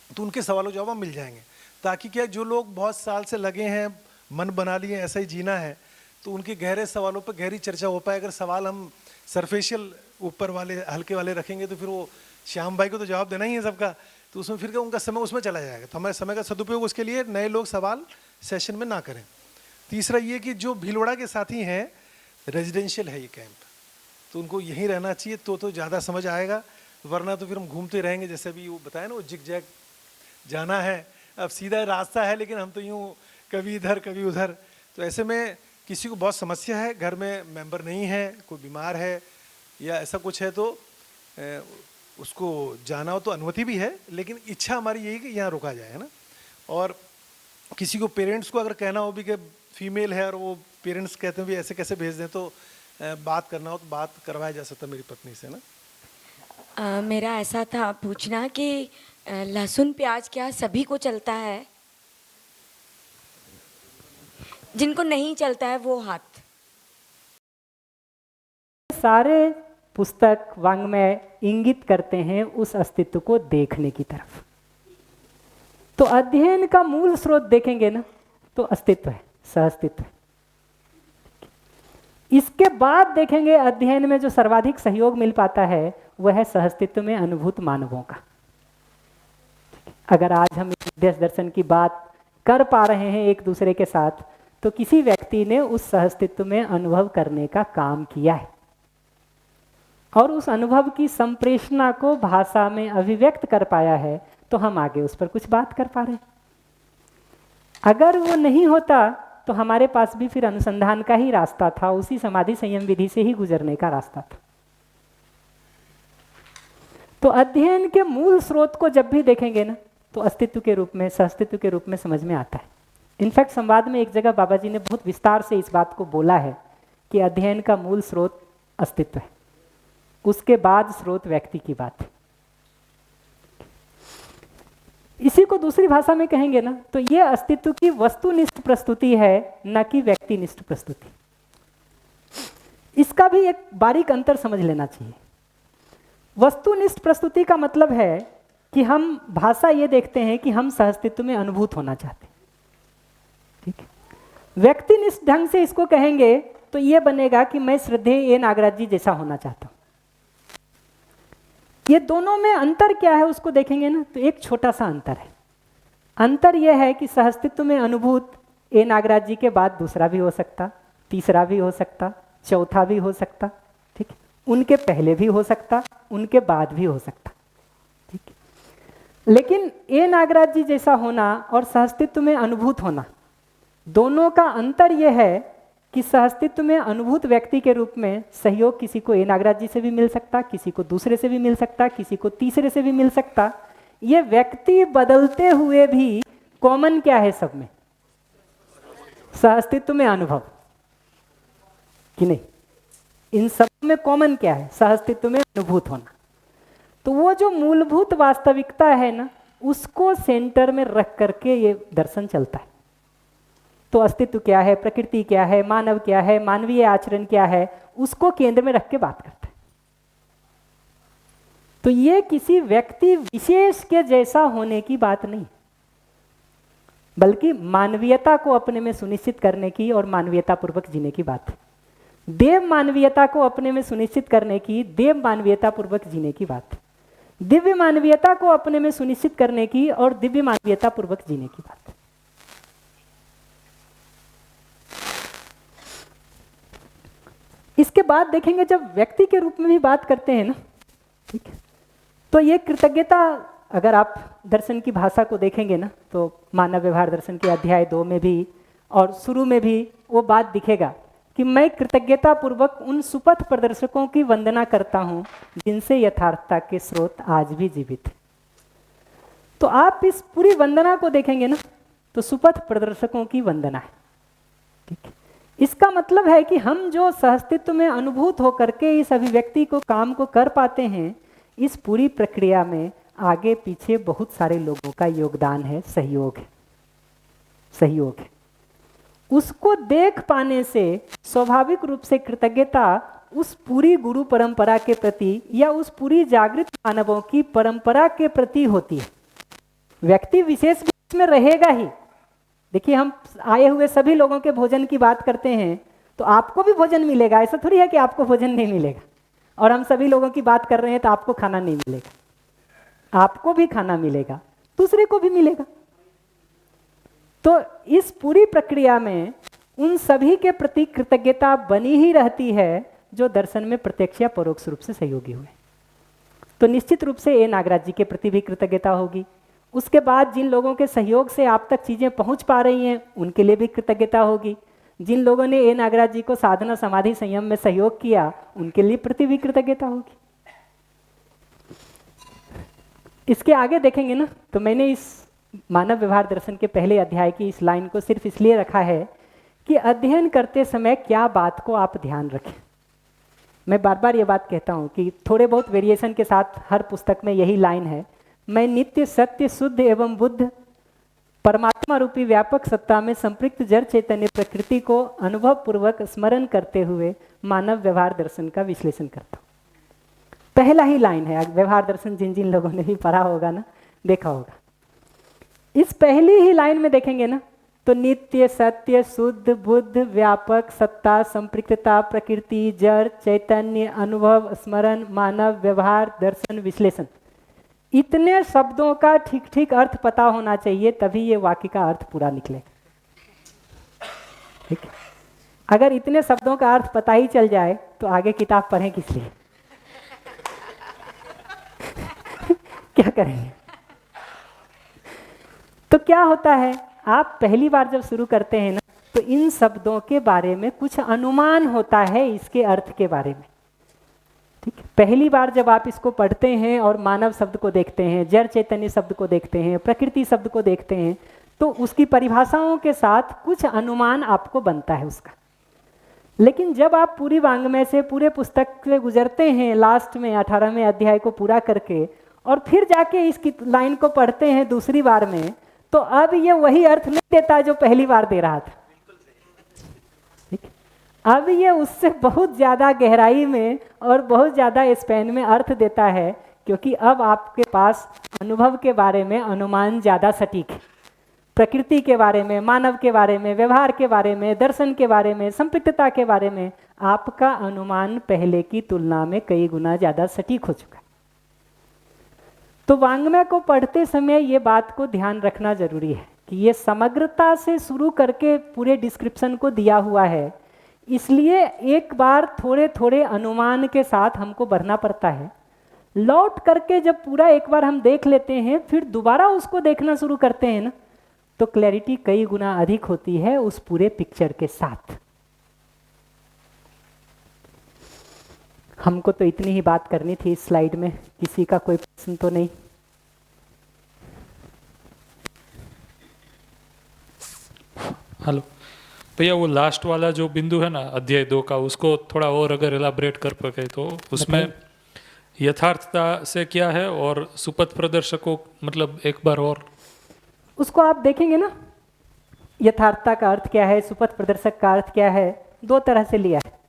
S5: तो उनके सवालों जवाब मिल जाएंगे, ताकि क्या जो लोग बहुत साल से लगे हैं, मन बना लिए ऐसा ही जीना है, तो उनके गहरे सवालों पर गहरी चर्चा हो पाए। अगर सवाल हम सरफेशियल ऊपर वाले हल्के वाले रखेंगे तो फिर वो श्याम भाई को तो जवाब देना ही है सबका, तो उसमें फिर उनका समय उसमें चला जाएगा। तो हमारे समय का सदुपयोग उसके लिए नए लोग सवाल सेशन में ना करें। तीसरा ये कि जो भीलवाड़ा के साथी हैं, रेजिडेंशियल है ये कैंप, तो उनको यहीं रहना चाहिए तो ज़्यादा समझ आएगा, वरना तो फिर हम घूमते रहेंगे। जैसे अभी वो बताया ना, वो जिग जैग जाना है, अब सीधा रास्ता है लेकिन हम तो यूँ कभी इधर कभी उधर। तो ऐसे में किसी को बहुत समस्या है, घर में मेंबर नहीं है, कोई बीमार है या ऐसा कुछ है, तो उसको जाना हो तो अनुमति भी है, लेकिन इच्छा हमारी यही कि यहाँ रुका जाए, है ना। और किसी को पेरेंट्स को अगर कहना हो भी कि फीमेल है और वो पेरेंट्स कहते हैं भी ऐसे कैसे भेज दें, तो बात करना हो तो बात करवाया जा सकता मेरी पत्नी से ना।
S4: मेरा ऐसा था पूछना कि लहसुन प्याज क्या सभी को चलता है? जिनको नहीं चलता है वो हाथ।
S1: सारे पुस्तक वाङ्मय इंगित करते हैं उस अस्तित्व को देखने की तरफ। तो अध्ययन का मूल स्रोत देखेंगे ना तो अस्तित्व है, सहअस्तित्व है। इसके बाद देखेंगे अध्ययन में जो सर्वाधिक सहयोग मिल पाता है वह है सहअस्तित्व में अनुभूत मानवों का। अगर आज हम देश दर्शन की बात कर पा रहे हैं एक दूसरे के साथ, तो किसी व्यक्ति ने उस सहअस्तित्व में अनुभव करने का काम किया है और उस अनुभव की संप्रेषणा को भाषा में अभिव्यक्त कर पाया है, तो हम आगे उस पर कुछ बात कर पा रहे हैं। अगर वो नहीं होता तो हमारे पास भी फिर अनुसंधान का ही रास्ता था, उसी समाधि संयम विधि से ही गुजरने का रास्ता था। तो अध्ययन के मूल स्रोत को जब भी देखेंगे ना, तो अस्तित्व के रूप में, सहअस्तित्व के रूप में समझ में आता है। इनफैक्ट संवाद में एक जगह बाबा जी ने बहुत विस्तार से इस बात को बोला है कि अध्ययन का मूल स्रोत अस्तित्व है, उसके बाद स्रोत व्यक्ति की बात है। इसी को दूसरी भाषा में कहेंगे ना, तो ये अस्तित्व की वस्तुनिष्ठ प्रस्तुति है, न कि व्यक्तिनिष्ठ प्रस्तुति। इसका भी एक बारीक अंतर समझ लेना चाहिए। वस्तुनिष्ठ प्रस्तुति का मतलब है कि हम भाषा ये देखते हैं कि हम सहअस्तित्व में अनुभूत होना चाहते हैं, ठीक है। व्यक्तिनिष्ठ ढंग से इसको कहेंगे तो ये बनेगा कि मैं श्रद्धेय ए नागराज जी जैसा होना चाहता हूं। ये दोनों में अंतर क्या है उसको देखेंगे ना, तो एक छोटा सा अंतर है। अंतर यह है कि सहअस्तित्व में अनुभूत ए नागराज जी के बाद दूसरा भी हो सकता, तीसरा भी हो सकता, चौथा भी हो सकता, ठीक है। उनके पहले भी हो सकता, उनके बाद भी हो सकता, ठीक है। लेकिन ए नागराज जी जैसा होना और सहअस्तित्व में अनुभूत होना, दोनों का अंतर यह है कि सहअस्तित्व में अनुभूत व्यक्ति के रूप में सहयोग किसी को ए नागराज जी से भी मिल सकता, किसी को दूसरे से भी मिल सकता, किसी को तीसरे से भी मिल सकता। ये व्यक्ति बदलते हुए भी कॉमन क्या है सब में? सहअस्तित्व में अनुभव, कि नहीं? इन सब में कॉमन क्या है? सहअस्तित्व में अनुभूत होना। तो वो जो मूलभूत वास्तविकता है ना, उसको सेंटर में रख करके ये दर्शन चलता है। तो अस्तित्व क्या है, प्रकृति क्या है, मानव क्या है, मानवीय आचरण क्या है, उसको केंद्र में रख के बात करता है। तो ये किसी व्यक्ति विशेष के जैसा होने की बात नहीं, बल्कि मानवीयता को अपने में सुनिश्चित करने की और मानवीयता पूर्वक जीने की बात है। देव मानवीयता को अपने में सुनिश्चित करने की, देव मानवीयता पूर्वक जीने की बात है। दिव्य मानवीयता को अपने में सुनिश्चित करने की और दिव्य मानवीयता पूर्वक जीने की बात है। इसके बाद देखेंगे जब व्यक्ति के रूप में भी बात करते हैं ना, ठीक है, तो ये कृतज्ञता, अगर आप दर्शन की भाषा को देखेंगे ना, तो मानव व्यवहार दर्शन के अध्याय 2 में भी और शुरू में भी वो बात दिखेगा कि मैं कृतज्ञता पूर्वक उन सुपथ प्रदर्शकों की वंदना करता हूं जिनसे यथार्थता के स्रोत आज भी जीवित हैं। तो आप इस पूरी वंदना को देखेंगे ना, तो सुपथ प्रदर्शकों की वंदना है, ठीक है। इसका मतलब है कि हम जो सहअस्तित्व में अनुभूत होकर के इस अभिव्यक्ति को, काम को कर पाते हैं, इस पूरी प्रक्रिया में आगे पीछे बहुत सारे लोगों का योगदान है, सहयोग है, सहयोग है। उसको देख पाने से स्वाभाविक रूप से कृतज्ञता उस पूरी गुरु परंपरा के प्रति या उस पूरी जागृत मानवों की परंपरा के प्रति होती है। व्यक्ति विशेष भी इसमें रहेगा ही। देखिए, हम आए हुए सभी लोगों के भोजन की बात करते हैं, तो आपको भी भोजन मिलेगा, ऐसा थोड़ी है कि आपको भोजन नहीं मिलेगा। और हम सभी लोगों की बात कर रहे हैं तो आपको खाना नहीं मिलेगा, आपको भी खाना मिलेगा, दूसरे को भी मिलेगा। तो इस पूरी प्रक्रिया में उन सभी के प्रति कृतज्ञता बनी ही रहती है जो दर्शन में प्रत्यक्ष या परोक्ष रूप से सहयोगी हुए। तो निश्चित रूप से ए नागराज जी के प्रति भी कृतज्ञता होगी। उसके बाद जिन लोगों के सहयोग से आप तक चीज़ें पहुंच पा रही हैं, उनके लिए भी कृतज्ञता होगी। जिन लोगों ने ए नागराज जी को साधना समाधि संयम में सहयोग किया, उनके लिए प्रति भी कृतज्ञता होगी। इसके आगे देखेंगे ना, तो मैंने इस मानव व्यवहार दर्शन के पहले अध्याय की इस लाइन को सिर्फ इसलिए रखा है कि अध्ययन करते समय क्या बात को आप ध्यान रखें। मैं बार बार ये बात कहता हूँ कि थोड़े बहुत वेरिएशन के साथ हर पुस्तक में यही लाइन है, मैं नित्य सत्य शुद्ध एवं बुद्ध परमात्मा रूपी व्यापक सत्ता में संपृक्त जड़ चैतन्य प्रकृति को अनुभव पूर्वक स्मरण करते हुए मानव व्यवहार दर्शन का विश्लेषण करता हूँ। पहला ही लाइन है, व्यवहार दर्शन जिन जिन लोगों ने भी पढ़ा होगा ना, देखा होगा, इस पहली ही लाइन में देखेंगे ना, तो नित्य सत्य शुद्ध बुद्ध व्यापक सत्ता संपृक्तता प्रकृति जड़ चैतन्य अनुभव स्मरण मानव व्यवहार दर्शन विश्लेषण, इतने शब्दों का ठीक ठीक अर्थ पता होना चाहिए, तभी ये वाक्य का अर्थ पूरा निकले। ठीक है, अगर इतने शब्दों का अर्थ पता ही चल जाए तो आगे किताब पढ़ें किस लिए? क्या करेंगे? तो क्या होता है, आप पहली बार जब शुरू करते हैं ना, तो इन शब्दों के बारे में कुछ अनुमान होता है इसके अर्थ के बारे में। ठीक है, पहली बार जब आप इसको पढ़ते हैं और मानव शब्द को देखते हैं, जड़ चैतन्य शब्द को देखते हैं, प्रकृति शब्द को देखते हैं, तो उसकी परिभाषाओं के साथ कुछ अनुमान आपको बनता है उसका। लेकिन जब आप पूरी वांग्मय से, पूरे पुस्तक से गुजरते हैं, लास्ट में 18वें अध्याय को पूरा करके, और फिर जाके इसकी लाइन को पढ़ते हैं दूसरी बार में, तो अब ये वही अर्थ नहीं देता जो पहली बार दे रहा था। ठीक, अब ये उससे बहुत ज़्यादा गहराई में और बहुत ज़्यादा स्पैन में अर्थ देता है, क्योंकि अब आपके पास अनुभव के बारे में अनुमान ज़्यादा सटीक है। प्रकृति के बारे में, मानव के बारे में, व्यवहार के बारे में, दर्शन के बारे में, संपृक्तता के बारे में आपका अनुमान पहले की तुलना में कई गुना ज़्यादा सटीक हो चुका है। तो वांग्मय को पढ़ते समय ये बात को ध्यान रखना जरूरी है कि ये समग्रता से शुरू करके पूरे डिस्क्रिप्शन को दिया हुआ है, इसलिए एक बार थोड़े थोड़े अनुमान के साथ हमको बढ़ना पड़ता है। लौट करके जब पूरा एक बार हम देख लेते हैं, फिर दोबारा उसको देखना शुरू करते हैं ना, तो क्लैरिटी कई गुना अधिक होती है उस पूरे पिक्चर के साथ। हमको तो इतनी ही बात करनी थी इस स्लाइड में। किसी का कोई प्रश्न तो नहीं?
S2: हेलो भैया, वो लास्ट वाला जो बिंदु है ना अध्याय 2 का, उसको थोड़ा और अगर एलाबरेट कर पाए तो उसमें यथार्थता से क्या है और सुपथ प्रदर्शकों, मतलब एक बार और
S1: उसको आप देखेंगे ना, यथार्थता का अर्थ क्या है, सुपथ प्रदर्शक का अर्थ क्या है, दो तरह से लिया है।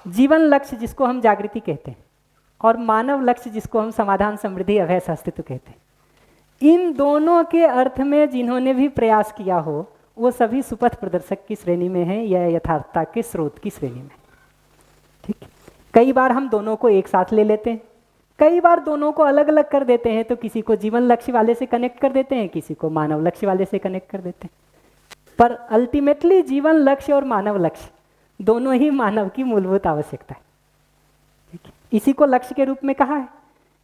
S1: जीवन लक्ष्य जिसको हम जागृति कहते हैं, और मानव लक्ष्य जिसको हम समाधान, समृद्धि, अभय, अस्तित्व कहते हैं। इन दोनों के अर्थ में जिन्होंने भी प्रयास किया हो वो सभी सुपथ प्रदर्शक की श्रेणी में हैं या यथार्थता के स्रोत की श्रेणी में। ठीक, कई बार हम दोनों को एक साथ ले लेते हैं, कई बार दोनों को अलग अलग कर देते हैं। तो किसी को जीवन लक्ष्य वाले से कनेक्ट कर देते हैं, किसी को मानव लक्ष्य वाले से कनेक्ट कर देते हैं। पर अल्टीमेटली जीवन लक्ष्य और मानव लक्ष्य दोनों ही मानव की मूलभूत आवश्यकता है। ठीक है, इसी को लक्ष्य के रूप में कहा है।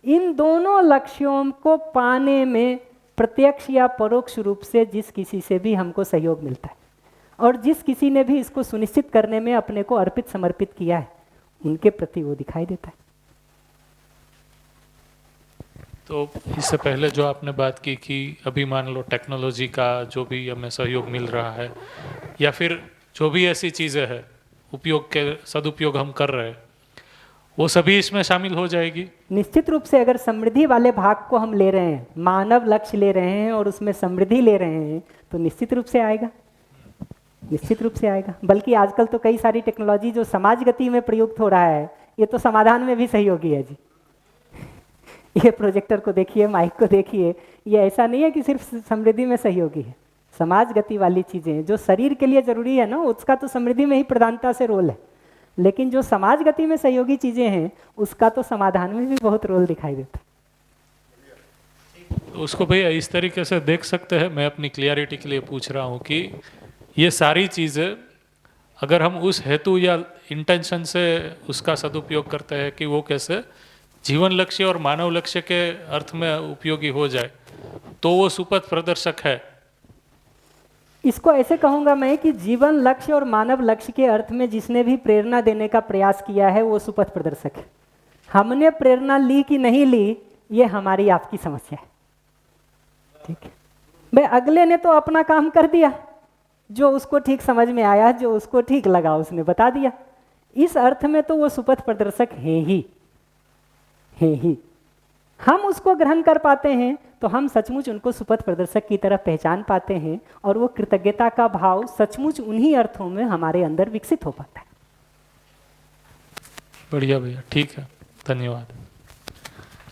S1: इन दोनों लक्ष्यों को पाने में प्रत्यक्ष या परोक्ष रूप से जिस किसी से भी हमको सहयोग मिलता है, और जिस किसी ने भी इसको सुनिश्चित करने में अपने को अर्पित समर्पित किया है, उनके प्रति वो दिखाई देता है।
S2: तो इससे पहले जो आपने बात की कि अभी मान लो टेक्नोलॉजी का जो भी हमें सहयोग मिल रहा है, या फिर जो भी ऐसी चीज़ें हैं उपयोग के सदुपयोग हम कर रहे हैं, वो सभी इसमें शामिल हो जाएगी।
S1: निश्चित रूप से अगर समृद्धि वाले भाग को हम ले रहे हैं, मानव लक्ष्य ले रहे हैं और उसमें समृद्धि ले रहे हैं, तो निश्चित रूप से आएगा, निश्चित रूप से आएगा। बल्कि आजकल तो कई सारी टेक्नोलॉजी जो समाज गति में प्रयुक्त हो रहा है, ये तो समाधान में भी सहयोगी है जी। ये प्रोजेक्टर को देखिए, माइक को देखिए, ये ऐसा नहीं है कि सिर्फ समृद्धि में सहयोगी है। समाज गति वाली चीज़ें जो शरीर के लिए जरूरी है ना, उसका तो समृद्धि में ही प्रधानता से रोल है, लेकिन जो समाज गति में सहयोगी चीज़ें हैं उसका तो समाधान में भी बहुत रोल दिखाई देता है।
S2: उसको भैया इस तरीके से देख सकते हैं, मैं अपनी क्लियरिटी के लिए पूछ रहा हूँ कि ये सारी चीज़ें अगर हम उस हेतु या इंटेंशन से उसका सदुपयोग करते हैं कि वो कैसे जीवन लक्ष्य और मानव लक्ष्य के अर्थ में उपयोगी हो जाए, तो वो सुपथ प्रदर्शक है।
S1: इसको ऐसे कहूँगा मैं कि जीवन लक्ष्य और मानव लक्ष्य के अर्थ में जिसने भी प्रेरणा देने का प्रयास किया है वो सुपथ प्रदर्शक है। हमने प्रेरणा ली कि नहीं ली, ये हमारी आपकी समस्या है। ठीक है भाई, अगले ने तो अपना काम कर दिया, जो उसको ठीक समझ में आया, जो उसको ठीक लगा उसने बता दिया। इस अर्थ में तो वो सुपथ प्रदर्शक है ही, है ही। हम उसको ग्रहण कर पाते हैं तो हम सचमुच उनको सुपथ प्रदर्शक की तरह पहचान पाते हैं, और वो कृतज्ञता का भाव सचमुच उन्हीं अर्थों में हमारे अंदर विकसित हो पाता है।
S2: बढ़िया भैया, ठीक है, धन्यवाद।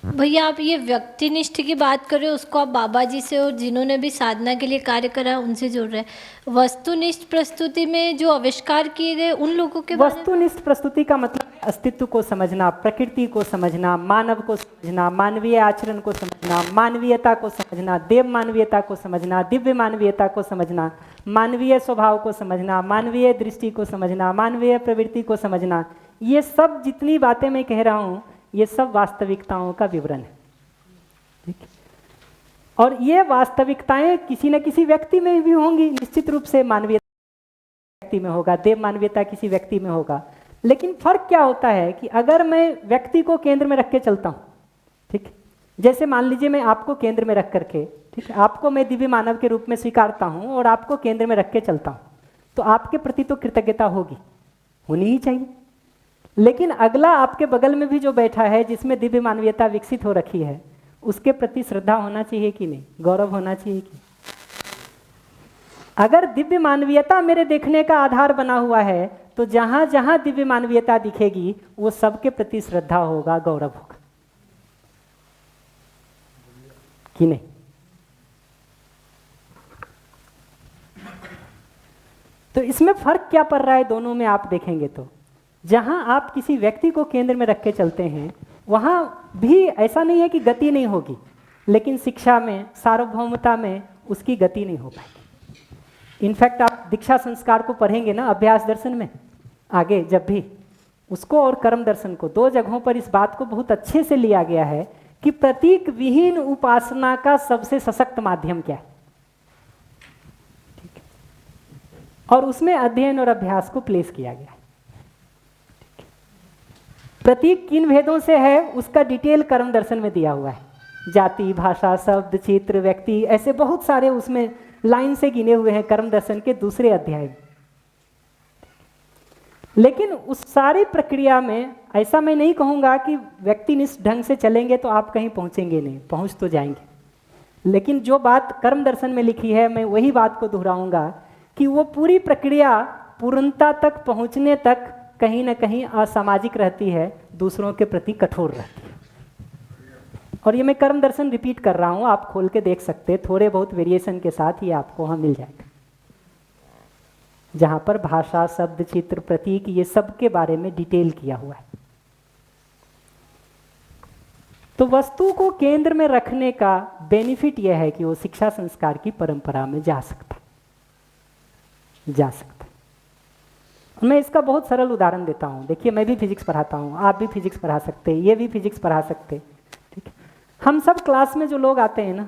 S6: भैया आप ये व्यक्तिनिष्ठ की बात कर रहे हो, उसको आप बाबा जी से और जिन्होंने भी साधना के लिए कार्य करा उनसे जोड़ रहे हैं। वस्तुनिष्ठ प्रस्तुति में जो आविष्कार किए गए उन लोगों के बारे में?
S1: वस्तुनिष्ठ प्रस्तुति का मतलब अस्तित्व को समझना, प्रकृति को समझना, मानव को समझना, मानवीय आचरण को समझना, मानवीयता को समझना, देव मानवीयता को समझना, दिव्य मानवीयता को समझना, मानवीय स्वभाव को समझना, मानवीय दृष्टि को समझना, मानवीय प्रवृत्ति को समझना। ये सब जितनी बातें मैं कह रहा हूँ ये सब वास्तविकताओं का विवरण है। ठीक है, और ये वास्तविकताएं किसी न किसी व्यक्ति में भी होंगी, निश्चित रूप से मानवीय व्यक्ति में होगा, देव मानवीयता किसी व्यक्ति में होगा। लेकिन फर्क क्या होता है कि अगर मैं व्यक्ति को केंद्र में रख के चलता हूँ, ठीक, जैसे मान लीजिए मैं आपको केंद्र में रख करके, ठीक है, आपको मैं दिव्य मानव के रूप में स्वीकारता हूँ और आपको केंद्र में रख के चलता हूँ, तो आपके प्रति तो कृतज्ञता होगी, होनी ही चाहिए। लेकिन अगला आपके बगल में भी जो बैठा है जिसमें दिव्य मानवीयता विकसित हो रखी है, उसके प्रति श्रद्धा होना चाहिए कि नहीं, गौरव होना चाहिए कि? अगर दिव्य मानवीयता मेरे देखने का आधार बना हुआ है तो जहां जहां दिव्य मानवीयता दिखेगी वो सबके प्रति श्रद्धा होगा, गौरव होगा कि नहीं? तो इसमें फर्क क्या पड़ रहा है दोनों में आप देखेंगे तो, जहां आप किसी व्यक्ति को केंद्र में रख के चलते हैं वहां भी ऐसा नहीं है कि गति नहीं होगी, लेकिन शिक्षा में, सार्वभौमता में उसकी गति नहीं हो पाएगी। इनफैक्ट आप दीक्षा संस्कार को पढ़ेंगे ना अभ्यास दर्शन में आगे, जब भी उसको और कर्म दर्शन को, दो जगहों पर इस बात को बहुत अच्छे से लिया गया है कि प्रतीक विहीन उपासना का सबसे सशक्त माध्यम क्या है, ठीक है? और उसमें अध्ययन और अभ्यास को प्लेस किया गया है। प्रतीक किन भेदों से है उसका डिटेल कर्म दर्शन में दिया हुआ है, जाति, भाषा, शब्द, चित्र, व्यक्ति, ऐसे बहुत सारे उसमें लाइन से गिने हुए हैं कर्म दर्शन के दूसरे अध्याय में। लेकिन उस सारी प्रक्रिया में ऐसा मैं नहीं कहूँगा कि व्यक्तिनिष्ठ ढंग से चलेंगे तो आप कहीं पहुँचेंगे नहीं, पहुँच तो जाएंगे, लेकिन जो बात कर्म दर्शन में लिखी है मैं वही बात को दोहराऊंगा कि वो पूरी प्रक्रिया पूर्णता तक पहुँचने तक कहीं ना कहीं असामाजिक रहती है, दूसरों के प्रति कठोर रहती है। और ये मैं कर्म दर्शन रिपीट कर रहा हूँ, आप खोल के देख सकते हैं, थोड़े बहुत वेरिएशन के साथ ये आपको वहाँ मिल जाएगा, जहाँ पर भाषा, शब्द, चित्र, प्रतीक, ये सब के बारे में डिटेल किया हुआ है। तो वस्तु को केंद्र में रखने का बेनिफिट यह है कि वो शिक्षा संस्कार की परंपरा में जा सकता है। मैं इसका बहुत सरल उदाहरण देता हूँ। देखिए, मैं भी फिजिक्स पढ़ाता हूँ, आप भी फिजिक्स पढ़ा सकते हैं, ये भी फिजिक्स पढ़ा सकते हैं, ठीक है? हम सब क्लास में जो लोग आते हैं ना,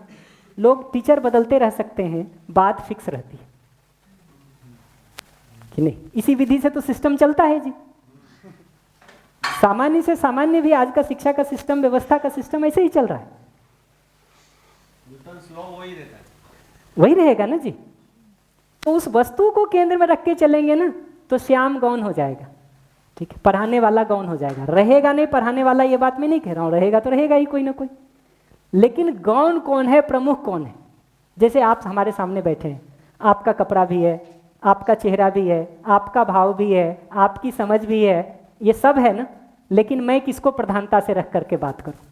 S1: लोग टीचर बदलते रह सकते हैं, बात फिक्स रहती है कि नहीं? इसी विधि से तो सिस्टम चलता है जी। सामान्य से सामान्य भी आज का शिक्षा का सिस्टम, व्यवस्था का सिस्टम ऐसे ही चल रहा है, वही रहेगा ना जी। तो उस वस्तु को केंद्र में रख के चलेंगे ना तो श्याम गौण हो जाएगा, ठीक है? पढ़ाने वाला गौण हो जाएगा, रहेगा नहीं पढ़ाने वाला, ये बात मैं नहीं कह रहा हूँ, रहेगा तो रहेगा ही कोई ना कोई, लेकिन गौण कौन है, प्रमुख कौन है? जैसे आप हमारे सामने बैठे हैं, आपका कपड़ा भी है, आपका चेहरा भी है, आपका भाव भी है, आपकी समझ भी है, ये सब है ना, लेकिन मैं किसको प्रधानता से रख करके बात करूं?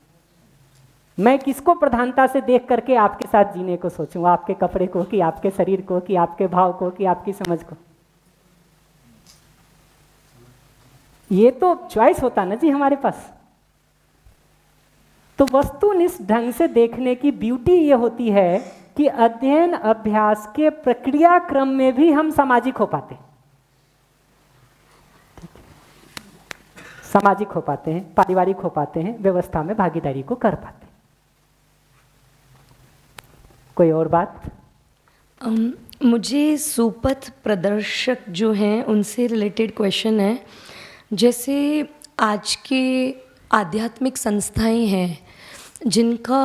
S1: मैं किसको प्रधानता से देख करके आपके साथ जीने को सोचूं? आपके कपड़े को, कि आपके शरीर को, कि आपके भाव को, कि आपकी समझ को? ये तो चॉइस होता ना जी हमारे पास। तो वस्तुनिष्ठ ढंग से देखने की ब्यूटी ये होती है कि अध्ययन अभ्यास के प्रक्रिया क्रम में भी हम सामाजिक हो पाते हैं, सामाजिक हो पाते हैं, पारिवारिक हो पाते हैं, व्यवस्था में भागीदारी को कर पाते हैं। कोई और बात?
S7: मुझे सुपथ प्रदर्शक जो हैं उनसे रिलेटेड क्वेश्चन है। जैसे आज के आध्यात्मिक संस्थाएं हैं जिनका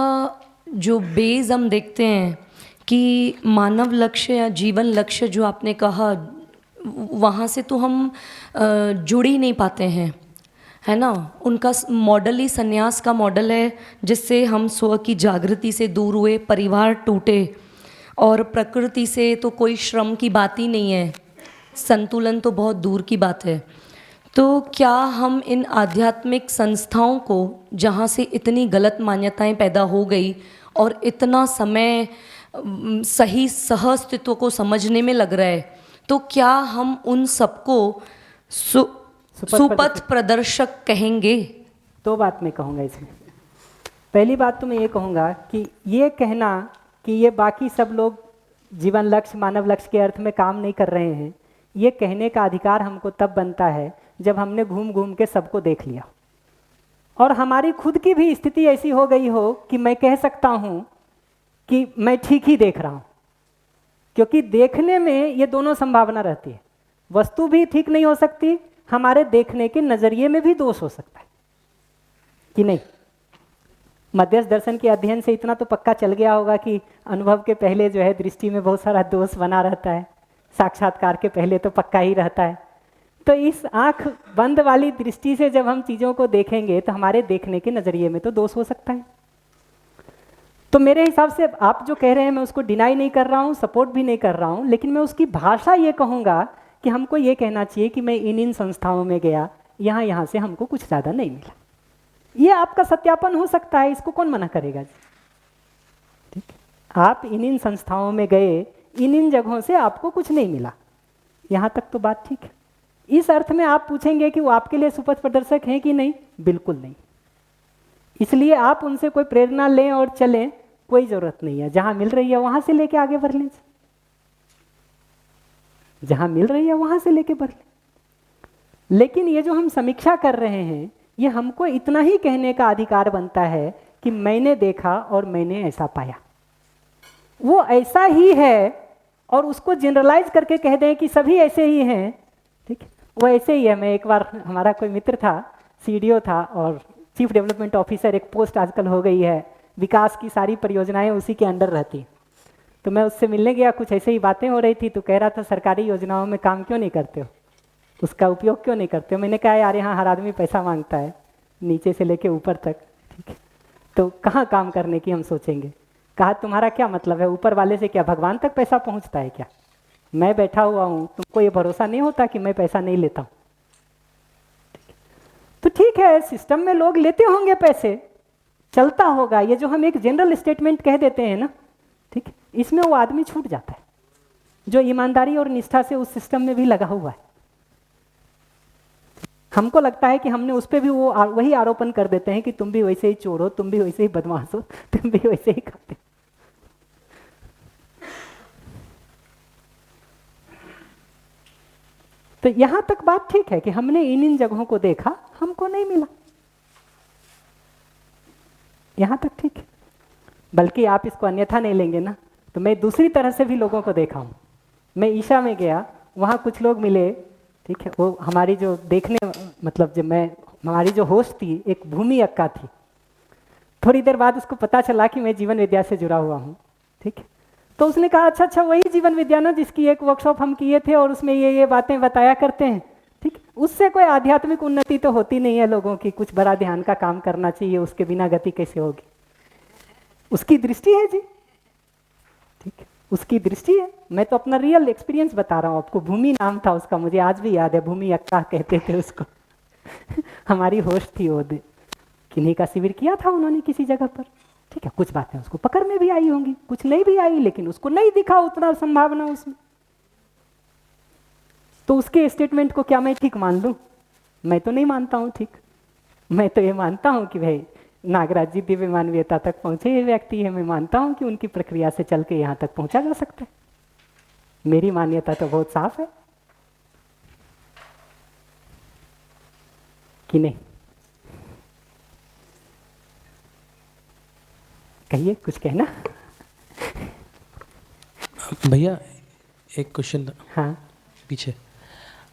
S7: जो बेस हम देखते हैं कि मानव लक्ष्य या जीवन लक्ष्य जो आपने कहा, वहाँ से तो हम जुड़ ही नहीं पाते हैं, है ना? उनका मॉडल ही संन्यास का मॉडल है, जिससे हम स्व की जागृति से दूर हुए, परिवार टूटे, और प्रकृति से तो कोई श्रम की बात ही नहीं है, संतुलन तो बहुत दूर की बात है। तो क्या हम इन आध्यात्मिक संस्थाओं को, जहाँ से इतनी गलत मान्यताएं पैदा हो गई और इतना समय सही सह अस्तित्व को समझने में लग रहा है, तो क्या हम उन सबको सुपथ प्रदर्शक कहेंगे?
S1: दो बात मैं कहूँगा इसमें। पहली बात तो मैं ये कहूँगा कि ये कहना कि ये बाकी सब लोग जीवन लक्ष्य, मानव लक्ष्य के अर्थ में काम नहीं कर रहे हैं, ये कहने का अधिकार हमको तब बनता है जब हमने घूम घूम के सबको देख लिया और हमारी खुद की भी स्थिति ऐसी हो गई हो कि मैं कह सकता हूँ कि मैं ठीक ही देख रहा हूँ। क्योंकि देखने में ये दोनों संभावना रहती है, वस्तु भी ठीक नहीं हो सकती, हमारे देखने के नजरिए में भी दोष हो सकता है कि नहीं। मध्यस्थ दर्शन के अध्ययन से इतना तो पक्का चल गया होगा कि अनुभव के पहले जो है दृष्टि में बहुत सारा दोष बना रहता है, साक्षात्कार के पहले तो पक्का ही रहता है। तो इस आंख बंद वाली दृष्टि से जब हम चीज़ों को देखेंगे तो हमारे देखने के नज़रिए में तो दोष हो सकता है। तो मेरे हिसाब से आप जो कह रहे हैं मैं उसको डिनाई नहीं कर रहा हूँ, सपोर्ट भी नहीं कर रहा हूँ, लेकिन मैं उसकी भाषा ये कहूँगा कि हमको ये कहना चाहिए कि मैं इन संस्थाओं में गया, यहाँ से हमको कुछ ज़्यादा नहीं मिला। ये आपका सत्यापन हो सकता है, इसको कौन मना करेगा जी। ठीक, आप इन संस्थाओं में गए, इन जगहों से आपको कुछ नहीं मिला, यहाँ तक तो बात ठीक है। इस अर्थ में आप पूछेंगे कि वो आपके लिए सुपथ प्रदर्शक हैं कि नहीं, बिल्कुल नहीं। इसलिए आप उनसे कोई प्रेरणा लें और चलें, कोई जरूरत नहीं है। जहां मिल रही है वहां से लेके आगे बढ़ लें, जहां मिल रही है वहां से लेके बढ़ लें। लेकिन ये जो हम समीक्षा कर रहे हैं, ये हमको इतना ही कहने का अधिकार बनता है कि मैंने देखा और मैंने ऐसा पाया। वो ऐसा ही है और उसको जनरलाइज करके कह दें कि सभी ऐसे ही हैं, ठीक है, वो ऐसे ही है। मैं एक बार, हमारा कोई मित्र था, सीडीओ था और चीफ डेवलपमेंट ऑफिसर, एक पोस्ट आजकल हो गई है, विकास की सारी परियोजनाएं उसी के अंडर रहती। तो मैं उससे मिलने गया, कुछ ऐसे ही बातें हो रही थी, तो कह रहा था सरकारी योजनाओं में काम क्यों नहीं करते हो, उसका उपयोग क्यों नहीं करते हो। मैंने कहा यार यहाँ हर आदमी पैसा मांगता है, नीचे से लेके ऊपर तक, ठीक है, तो कहाँ काम करने की हम सोचेंगे। कहा तुम्हारा क्या मतलब है, ऊपर वाले से क्या भगवान तक पैसा पहुँचता है क्या? मैं बैठा हुआ हूँ, तुमको ये भरोसा नहीं होता कि मैं पैसा नहीं लेता हूँ। तो ठीक है, सिस्टम में लोग लेते होंगे पैसे, चलता होगा। ये जो हम एक जनरल स्टेटमेंट कह देते हैं ना, ठीक, इसमें वो आदमी छूट जाता है जो ईमानदारी और निष्ठा से उस सिस्टम में भी लगा हुआ है। हमको लगता है कि हमने उस पर भी वो वही आरोपण कर देते हैं कि तुम भी वैसे ही चोर हो, तुम भी वैसे ही बदमाश हो, तुम भी वैसे ही खाते। तो यहां तक बात ठीक है कि हमने इन जगहों को देखा, हमको नहीं मिला, यहां तक ठीक है। बल्कि आप इसको अन्यथा नहीं लेंगे ना, तो मैं दूसरी तरह से भी लोगों को देखा हूं। मैं ईशा में गया, वहां कुछ लोग मिले, ठीक है, वो हमारी जो देखने, मतलब जब मैं, हमारी जो होस्ट थी एक भूमि अक्का थी। थोड़ी देर बाद उसको पता चला कि मैं जीवन विद्या से जुड़ा हुआ हूँ, ठीक है। तो उसने कहा अच्छा वही जीवन विद्या ना जिसकी एक वर्कशॉप हम किए थे और उसमें ये बातें बताया करते हैं, ठीक। उससे कोई आध्यात्मिक उन्नति तो होती नहीं है लोगों की, कुछ बड़ा ध्यान का काम करना चाहिए, उसके बिना गति कैसे होगी। उसकी दृष्टि है जी, ठीक है, उसकी दृष्टि है। मैं तो अपना रियल एक्सपीरियंस बता रहा हूँ आपको। भूमि नाम था उसका, मुझे आज भी याद है, भूमि अक्का कहते थे उसको। हमारी होस्ट थी वो, किन्हीं का शिविर किया था उन्होंने किसी जगह पर, ठीक है। कुछ बातें उसको पकड़ में भी आई होंगी, कुछ नहीं भी आई, लेकिन उसको नहीं दिखा उतना संभावना उसमें। तो उसके स्टेटमेंट को क्या मैं ठीक मान लूं? मैं तो नहीं मानता हूं ठीक। मैं तो ये मानता हूं कि भाई नागराज जी दिव्य मानवीयता तक पहुंचे ये व्यक्ति है। मैं मानता हूं कि उनकी प्रक्रिया से चल के यहां तक पहुंचा जा सकता है। मेरी मान्यता तो बहुत साफ है कि नहीं? कहिए, कुछ कहना।
S8: भैया एक क्वेश्चन था।
S1: हाँ
S8: पीछे।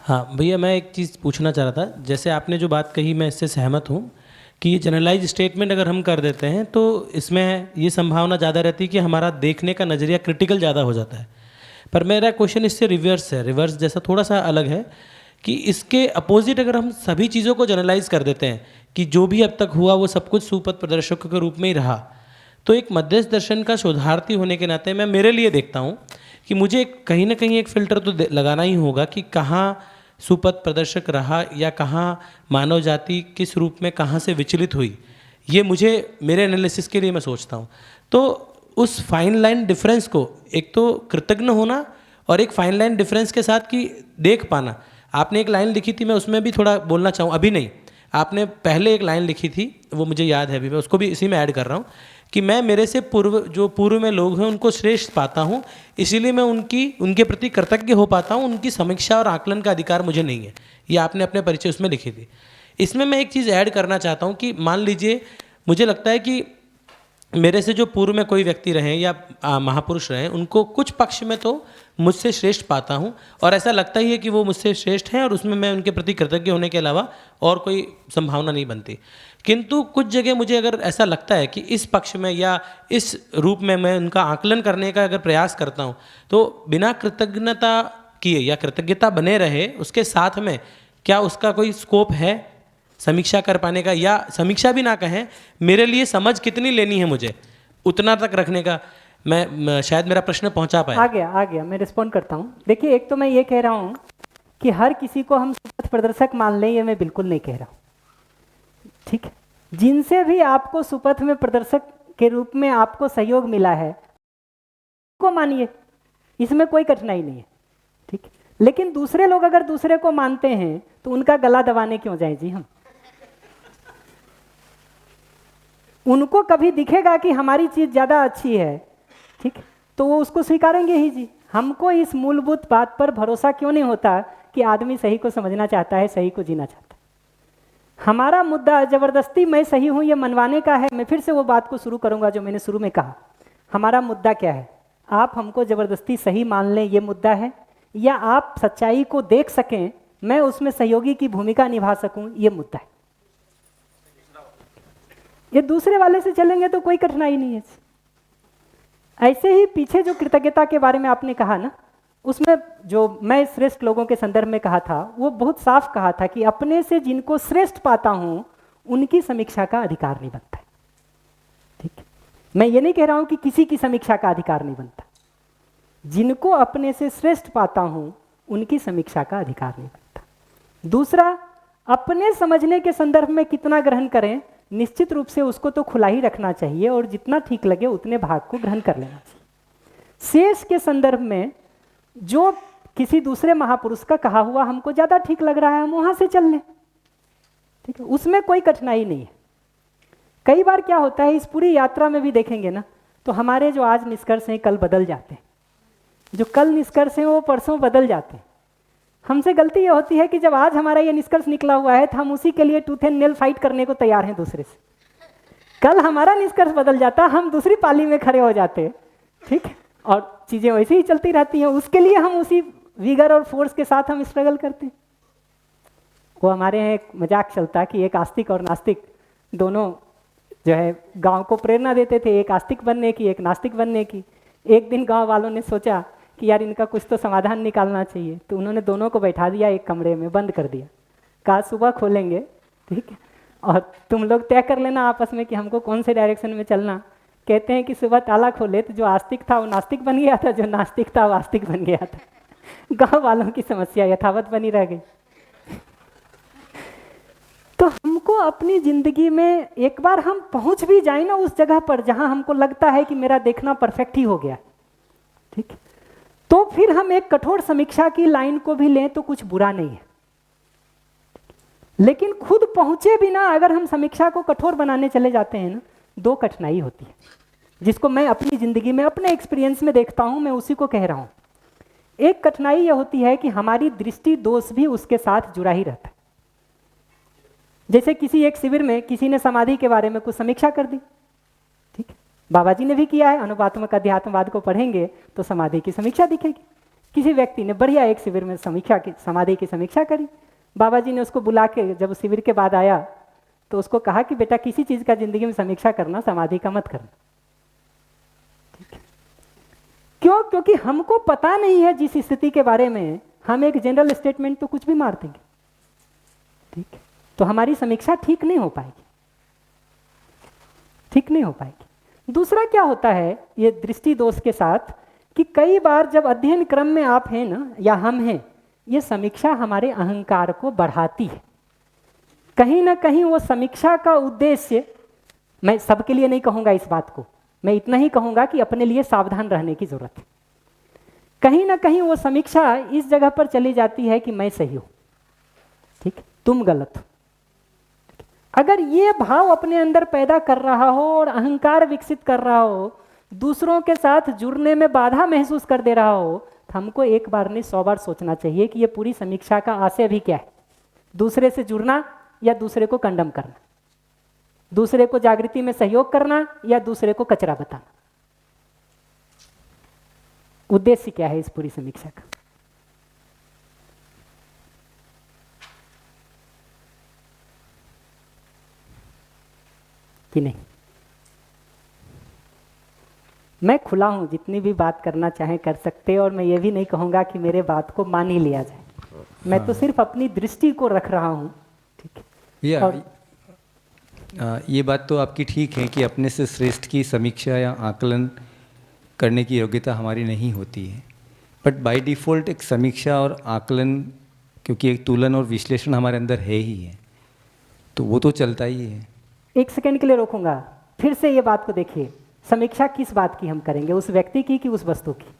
S8: हाँ भैया, मैं एक चीज़ पूछना चाह रहा था। जैसे आपने जो बात कही मैं इससे सहमत हूँ कि ये जनरलाइज स्टेटमेंट अगर हम कर देते हैं तो इसमें ये संभावना ज़्यादा रहती है कि हमारा देखने का नज़रिया क्रिटिकल ज़्यादा हो जाता है। पर मेरा क्वेश्चन इससे रिवर्स है, रिवर्स जैसा थोड़ा सा अलग है कि इसके अपोजिट अगर हम सभी चीज़ों को जनरलाइज कर देते हैं कि जो भी अब तक हुआ वो सब कुछ सुपथ प्रदर्शकों के रूप में ही रहा, तो एक मध्यस्थ दर्शन का शोधार्थी होने के नाते मैं मेरे लिए देखता हूँ कि मुझे कहीं ना कहीं एक फ़िल्टर तो लगाना ही होगा कि कहाँ सुपथ प्रदर्शक रहा या कहाँ मानव जाति किस रूप में कहाँ से विचलित हुई। ये मुझे मेरे एनालिसिस के लिए मैं सोचता हूँ। तो उस फाइन लाइन डिफरेंस को एक तो कृतज्ञ होना और एक फाइन लाइन डिफरेंस के साथ कि देख पाना। आपने एक लाइन लिखी थी, मैं उसमें भी थोड़ा बोलना चाहूँ, अभी नहीं, आपने पहले एक लाइन लिखी थी, वो मुझे याद है अभी, मैं उसको भी इसी में ऐड कर रहा हूँ कि मैं मेरे से पूर्व में लोग हैं उनको श्रेष्ठ पाता हूँ, इसीलिए मैं उनके प्रति कृतज्ञ हो पाता हूँ। उनकी समीक्षा और आकलन का अधिकार मुझे नहीं है। ये आपने अपने परिचय उसमें लिखी थी। इसमें मैं एक चीज़ ऐड करना चाहता हूँ कि मान लीजिए मुझे लगता है कि मेरे से जो पूर्व में कोई व्यक्ति रहे या महापुरुष रहे, उनको कुछ पक्ष में तो मुझसे श्रेष्ठ पाता हूँ और ऐसा लगता ही है कि वो मुझसे श्रेष्ठ हैं और उसमें मैं उनके प्रति कृतज्ञ होने के अलावा और कोई संभावना नहीं बनती। किंतु कुछ जगह मुझे अगर ऐसा लगता है कि इस पक्ष में या इस रूप में मैं उनका आकलन करने का अगर प्रयास करता हूँ तो बिना कृतज्ञता किए या कृतज्ञता बने रहे उसके साथ में क्या उसका कोई स्कोप है समीक्षा कर पाने का, या समीक्षा भी ना कहें, मेरे लिए समझ कितनी लेनी है मुझे उतना तक रखने का। मैं शायद मेरा प्रश्न पहुंचा पाया।
S1: आ गया मैं रिस्पॉन्ड करता हूँ। देखिए, एक तो मैं ये कह रहा हूँ कि हर किसी को हम सुपथ प्रदर्शक मान लें, ये मैं बिल्कुल नहीं कह रहा हूँ। ठीक है, जिनसे भी आपको सुपथ में प्रदर्शक के रूप में आपको सहयोग मिला है को मानिए, इसमें कोई कठिनाई नहीं है। ठीक, लेकिन दूसरे लोग अगर दूसरे को मानते हैं तो उनका गला दबाने क्यों जाए जी हम? उनको कभी दिखेगा कि हमारी चीज ज्यादा अच्छी है, ठीक, तो वो उसको स्वीकारेंगे ही जी। हमको इस मूलभूत बात पर भरोसा क्यों नहीं होता कि आदमी सही को समझना चाहता है, सही को जीना चाहता है। हमारा मुद्दा जबरदस्ती मैं सही हूं ये मनवाने का है। मैं फिर से वो बात को शुरू करूंगा जो मैंने शुरू में कहा। हमारा मुद्दा क्या है? आप हमको जबरदस्ती सही मान लें, ये मुद्दा है, या आप सच्चाई को देख सकें, मैं उसमें सहयोगी की भूमिका निभा सकूं, ये मुद्दा है। ये दूसरे वाले से चलेंगे तो कोई कठिनाई नहीं है। ऐसे ही पीछे जो कृतज्ञता के बारे में आपने कहा ना, उसमें जो मैं श्रेष्ठ लोगों के संदर्भ में कहा था वो बहुत साफ कहा था कि अपने से जिनको श्रेष्ठ पाता हूं उनकी समीक्षा का अधिकार नहीं बनता है। ठीक, मैं ये नहीं कह रहा हूं कि किसी की समीक्षा का अधिकार नहीं बनता। जिनको अपने से श्रेष्ठ पाता हूं उनकी समीक्षा का अधिकार नहीं बनता। दूसरा, अपने समझने के संदर्भ में कितना ग्रहण करें, निश्चित रूप से उसको तो खुला ही रखना चाहिए और जितना ठीक लगे उतने भाग को ग्रहण कर लेना चाहिए। शेष के संदर्भ में जो किसी दूसरे महापुरुष का कहा हुआ हमको ज़्यादा ठीक लग रहा है, हम वहाँ से चल लें। ठीक है, उसमें कोई कठिनाई नहीं है। कई बार क्या होता है, इस पूरी यात्रा में भी देखेंगे ना, तो हमारे जो आज निष्कर्ष हैं कल बदल जाते हैं, जो कल निष्कर्ष हैं वो परसों बदल जाते हैं। हमसे गलती ये होती है कि जब आज हमारा ये निष्कर्ष निकला हुआ है तो हम उसी के लिए टूथ एंड नेल फाइट करने को तैयार हैं दूसरे से। कल हमारा निष्कर्ष बदल जाता, हम दूसरी पाली में खड़े हो जाते। ठीक, और चीज़ें वैसे ही चलती रहती हैं। उसके लिए हम उसी विगर और फोर्स के साथ हम स्ट्रगल करते हैं। वो हमारे यहाँ एक मजाक चलता कि एक आस्तिक और नास्तिक दोनों जो है गांव को प्रेरणा देते थे, एक आस्तिक बनने की, एक नास्तिक बनने की। एक दिन गांव वालों ने सोचा कि यार इनका कुछ तो समाधान निकालना चाहिए, तो उन्होंने दोनों को बैठा दिया एक कमरे में, बंद कर दिया, कहा सुबह खोलेंगे, ठीक है, और तुम लोग तय कर लेना आपस में कि हमको कौन से डायरेक्शन में चलना। कहते हैं कि सुबह ताला खोले तो जो आस्तिक था वो नास्तिक बन गया था, जो नास्तिक था वो आस्तिक बन गया था। गांव वालों की समस्या यथावत बनी रह गई। तो हमको अपनी जिंदगी में एक बार हम पहुंच भी जाए ना उस जगह पर जहां हमको लगता है कि मेरा देखना परफेक्ट ही हो गया, ठीक, तो फिर हम एक कठोर समीक्षा की लाइन को भी लें तो कुछ बुरा नहीं है। लेकिन खुद पहुंचे बिना अगर हम समीक्षा को कठोर बनाने चले जाते हैं ना, दो कठिनाई होती है, जिसको मैं अपनी जिंदगी में अपने एक्सपीरियंस में देखता हूं, मैं उसी को कह रहा हूं। एक कठिनाई यह होती है कि हमारी दृष्टि दोष भी उसके साथ जुड़ा ही रहता है। जैसे किसी एक शिविर में किसी ने समाधि के बारे में कुछ समीक्षा कर दी, ठीक है, बाबा जी ने भी किया है, अनुपात्मक अध्यात्मवाद को पढ़ेंगे तो समाधि की समीक्षा दिखेगी। किसी व्यक्ति ने बढ़िया एक शिविर में समाधि की समीक्षा करी, बाबा जी ने उसको बुला के जब शिविर के बाद आया तो उसको कहा कि बेटा किसी चीज का जिंदगी में समीक्षा करना, समाधि का मत करना, ठीक है। क्यों? क्योंकि हमको पता नहीं है जिस स्थिति के बारे में, हम एक जनरल स्टेटमेंट तो कुछ भी मार देंगे, ठीक है, तो हमारी समीक्षा ठीक नहीं हो पाएगी, ठीक नहीं हो पाएगी। दूसरा क्या होता है ये दृष्टि दोष के साथ कि कई बार जब अध्ययन क्रम में आप हैं ना या हम हैं, ये समीक्षा हमारे अहंकार को बढ़ाती है। कहीं ना कहीं वो समीक्षा का उद्देश्य, मैं सबके लिए नहीं कहूंगा इस बात को, मैं इतना ही कहूंगा कि अपने लिए सावधान रहने की जरूरत है। कहीं ना कहीं वो समीक्षा इस जगह पर चली जाती है कि मैं सही हूं, ठीक, तुम गलत हो। अगर ये भाव अपने अंदर पैदा कर रहा हो और अहंकार विकसित कर रहा हो, दूसरों के साथ जुड़ने में बाधा महसूस कर दे रहा हो, तो हमको एक बार नहीं 100 बार सोचना चाहिए कि ये पूरी समीक्षा का आशय भी क्या है, दूसरे से जुड़ना या दूसरे को कंडम करना। दूसरे को जागृति में सहयोग करना या दूसरे को कचरा बताना? उद्देश्य क्या है इस पूरी समीक्षा का? कि नहीं? मैं खुला हूं, जितनी भी बात करना चाहें कर सकते, और मैं ये भी नहीं कहूंगा कि मेरे बात को मान ही लिया जाए। मैं तो सिर्फ अपनी दृष्टि को रख रहा हूं। ठीक है
S9: भैया, ये बात तो आपकी ठीक है कि अपने से श्रेष्ठ की समीक्षा या आकलन करने की योग्यता हमारी नहीं होती है, बट बाय डिफ़ॉल्ट एक समीक्षा और आकलन, क्योंकि एक तुलन और विश्लेषण हमारे अंदर है ही है, तो वो तो चलता ही है।
S1: एक सेकंड के लिए रोकूंगा, फिर से ये बात को देखिए। समीक्षा किस बात की हम करेंगे, उस व्यक्ति की कि उस वस्तु की?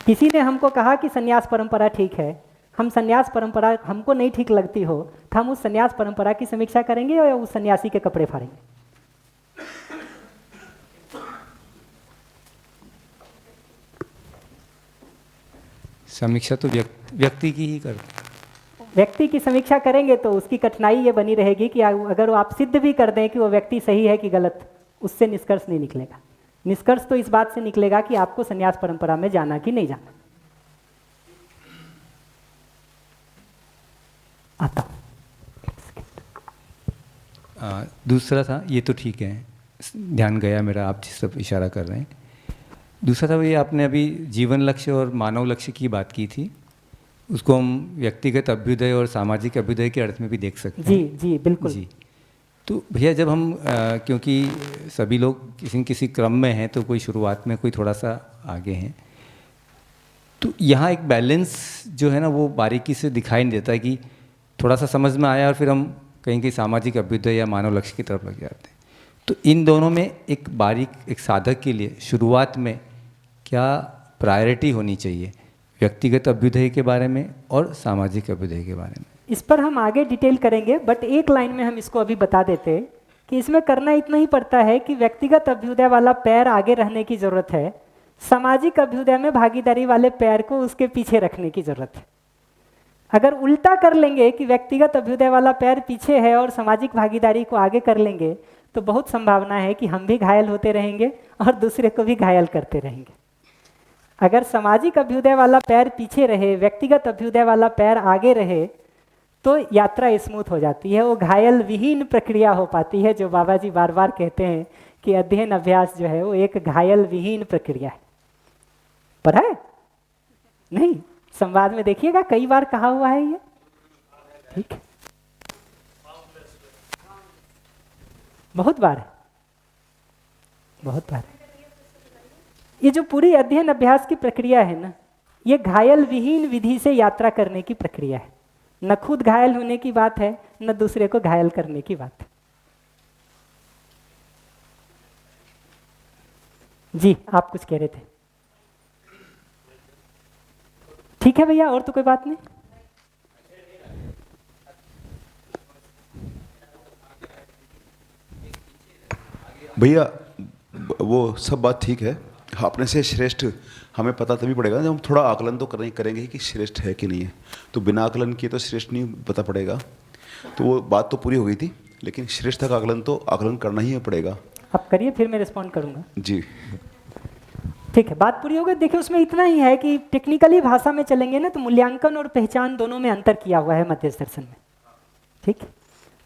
S1: किसी ने हमको कहा कि संन्यास परंपरा ठीक है, हम संन्यास परंपरा हमको नहीं ठीक लगती हो, तो हम उस संन्यास परंपरा की समीक्षा करेंगे या उस सन्यासी के कपड़े फाड़ेंगे?
S9: समीक्षा तो व्यक्ति की ही करते।
S1: व्यक्ति की समीक्षा करेंगे तो उसकी कठिनाई ये बनी रहेगी कि अगर आप सिद्ध भी कर दें कि वो व्यक्ति सही है कि गलत, उससे निष्कर्ष नहीं निकलेगा। निष्कर्ष तो इस बात से निकलेगा कि आपको संन्यास परंपरा में जाना कि नहीं जाना। आता
S9: दूसरा था, ये तो ठीक है, ध्यान गया मेरा, आप जिस तरफ इशारा कर रहे हैं। दूसरा था भैया, आपने अभी जीवन लक्ष्य और मानव लक्ष्य की बात की थी, उसको हम व्यक्तिगत अभ्युदय और सामाजिक अभ्युदय के अर्थ में भी देख सकते हैं।
S1: जी जी बिल्कुल
S9: जी। तो भैया जब हम क्योंकि सभी लोग किसी न किसी क्रम में हैं, तो कोई शुरुआत में, कोई थोड़ा सा आगे हैं, तो यहाँ एक बैलेंस जो है ना वो बारीकी से दिखाई नहीं देता है कि थोड़ा सा समझ में आया और फिर हम कहीं कहीं सामाजिक अभ्युदय या मानव लक्ष्य की तरफ लग जाते हैं। तो इन दोनों में एक एक साधक के लिए शुरुआत में क्या प्रायोरिटी होनी चाहिए, व्यक्तिगत अभ्युदय के बारे में और सामाजिक अभ्युदय के बारे में?
S1: इस पर हम आगे डिटेल करेंगे, बट एक लाइन में हम इसको अभी बता देते कि इसमें करना इतना ही पड़ता है कि व्यक्तिगत अभ्युदय वाला पैर आगे रहने की जरूरत है, सामाजिक अभ्युदय में भागीदारी वाले पैर को उसके पीछे रखने की जरूरत है। अगर उल्टा कर लेंगे कि व्यक्तिगत अभ्युदय वाला पैर पीछे है और सामाजिक भागीदारी को आगे कर लेंगे, तो बहुत संभावना है कि हम भी घायल होते रहेंगे और दूसरे को भी घायल करते रहेंगे। अगर सामाजिक अभ्युदय वाला पैर पीछे रहे, व्यक्तिगत अभ्युदय वाला पैर आगे रहे, तो यात्रा स्मूथ हो जाती है, वो घायल विहीन प्रक्रिया हो पाती है, जो बाबा जी बार बार कहते हैं कि अध्ययन अभ्यास जो है वो एक घायल विहीन प्रक्रिया है। पढ़ा है? नहीं, संवाद में देखिएगा कई बार कहा हुआ है ये। ठीक है, बहुत बार है, बहुत बार है। ये जो पूरी अध्ययन अभ्यास की प्रक्रिया है ना, ये घायल विहीन विधि से यात्रा करने की प्रक्रिया है। न खुद घायल होने की बात है, न दूसरे को घायल करने की बात है। जी, आप कुछ कह रहे थे? ठीक है भैया, और तो कोई बात नहीं।
S10: भैया वो सब बात ठीक है, अपने से श्रेष्ठ हमें पता तभी पड़ेगा जब हम थोड़ा आकलन तो करेंगे ही कि श्रेष्ठ है कि नहीं है। तो बिना आकलन किए तो श्रेष्ठ नहीं पता पड़ेगा। तो वो बात तो पूरी हो गई थी, लेकिन श्रेष्ठ का आकलन तो आकलन करना ही पड़ेगा।
S1: आप करिए, फिर मैं रिस्पॉन्ड करूंगा।
S10: जी
S1: ठीक है, बात पूरी हो गई। देखिए उसमें इतना ही है कि टेक्निकली भाषा में चलेंगे ना, तो मूल्यांकन और पहचान दोनों में अंतर किया हुआ है मध्यस्थ दर्शन में। ठीक,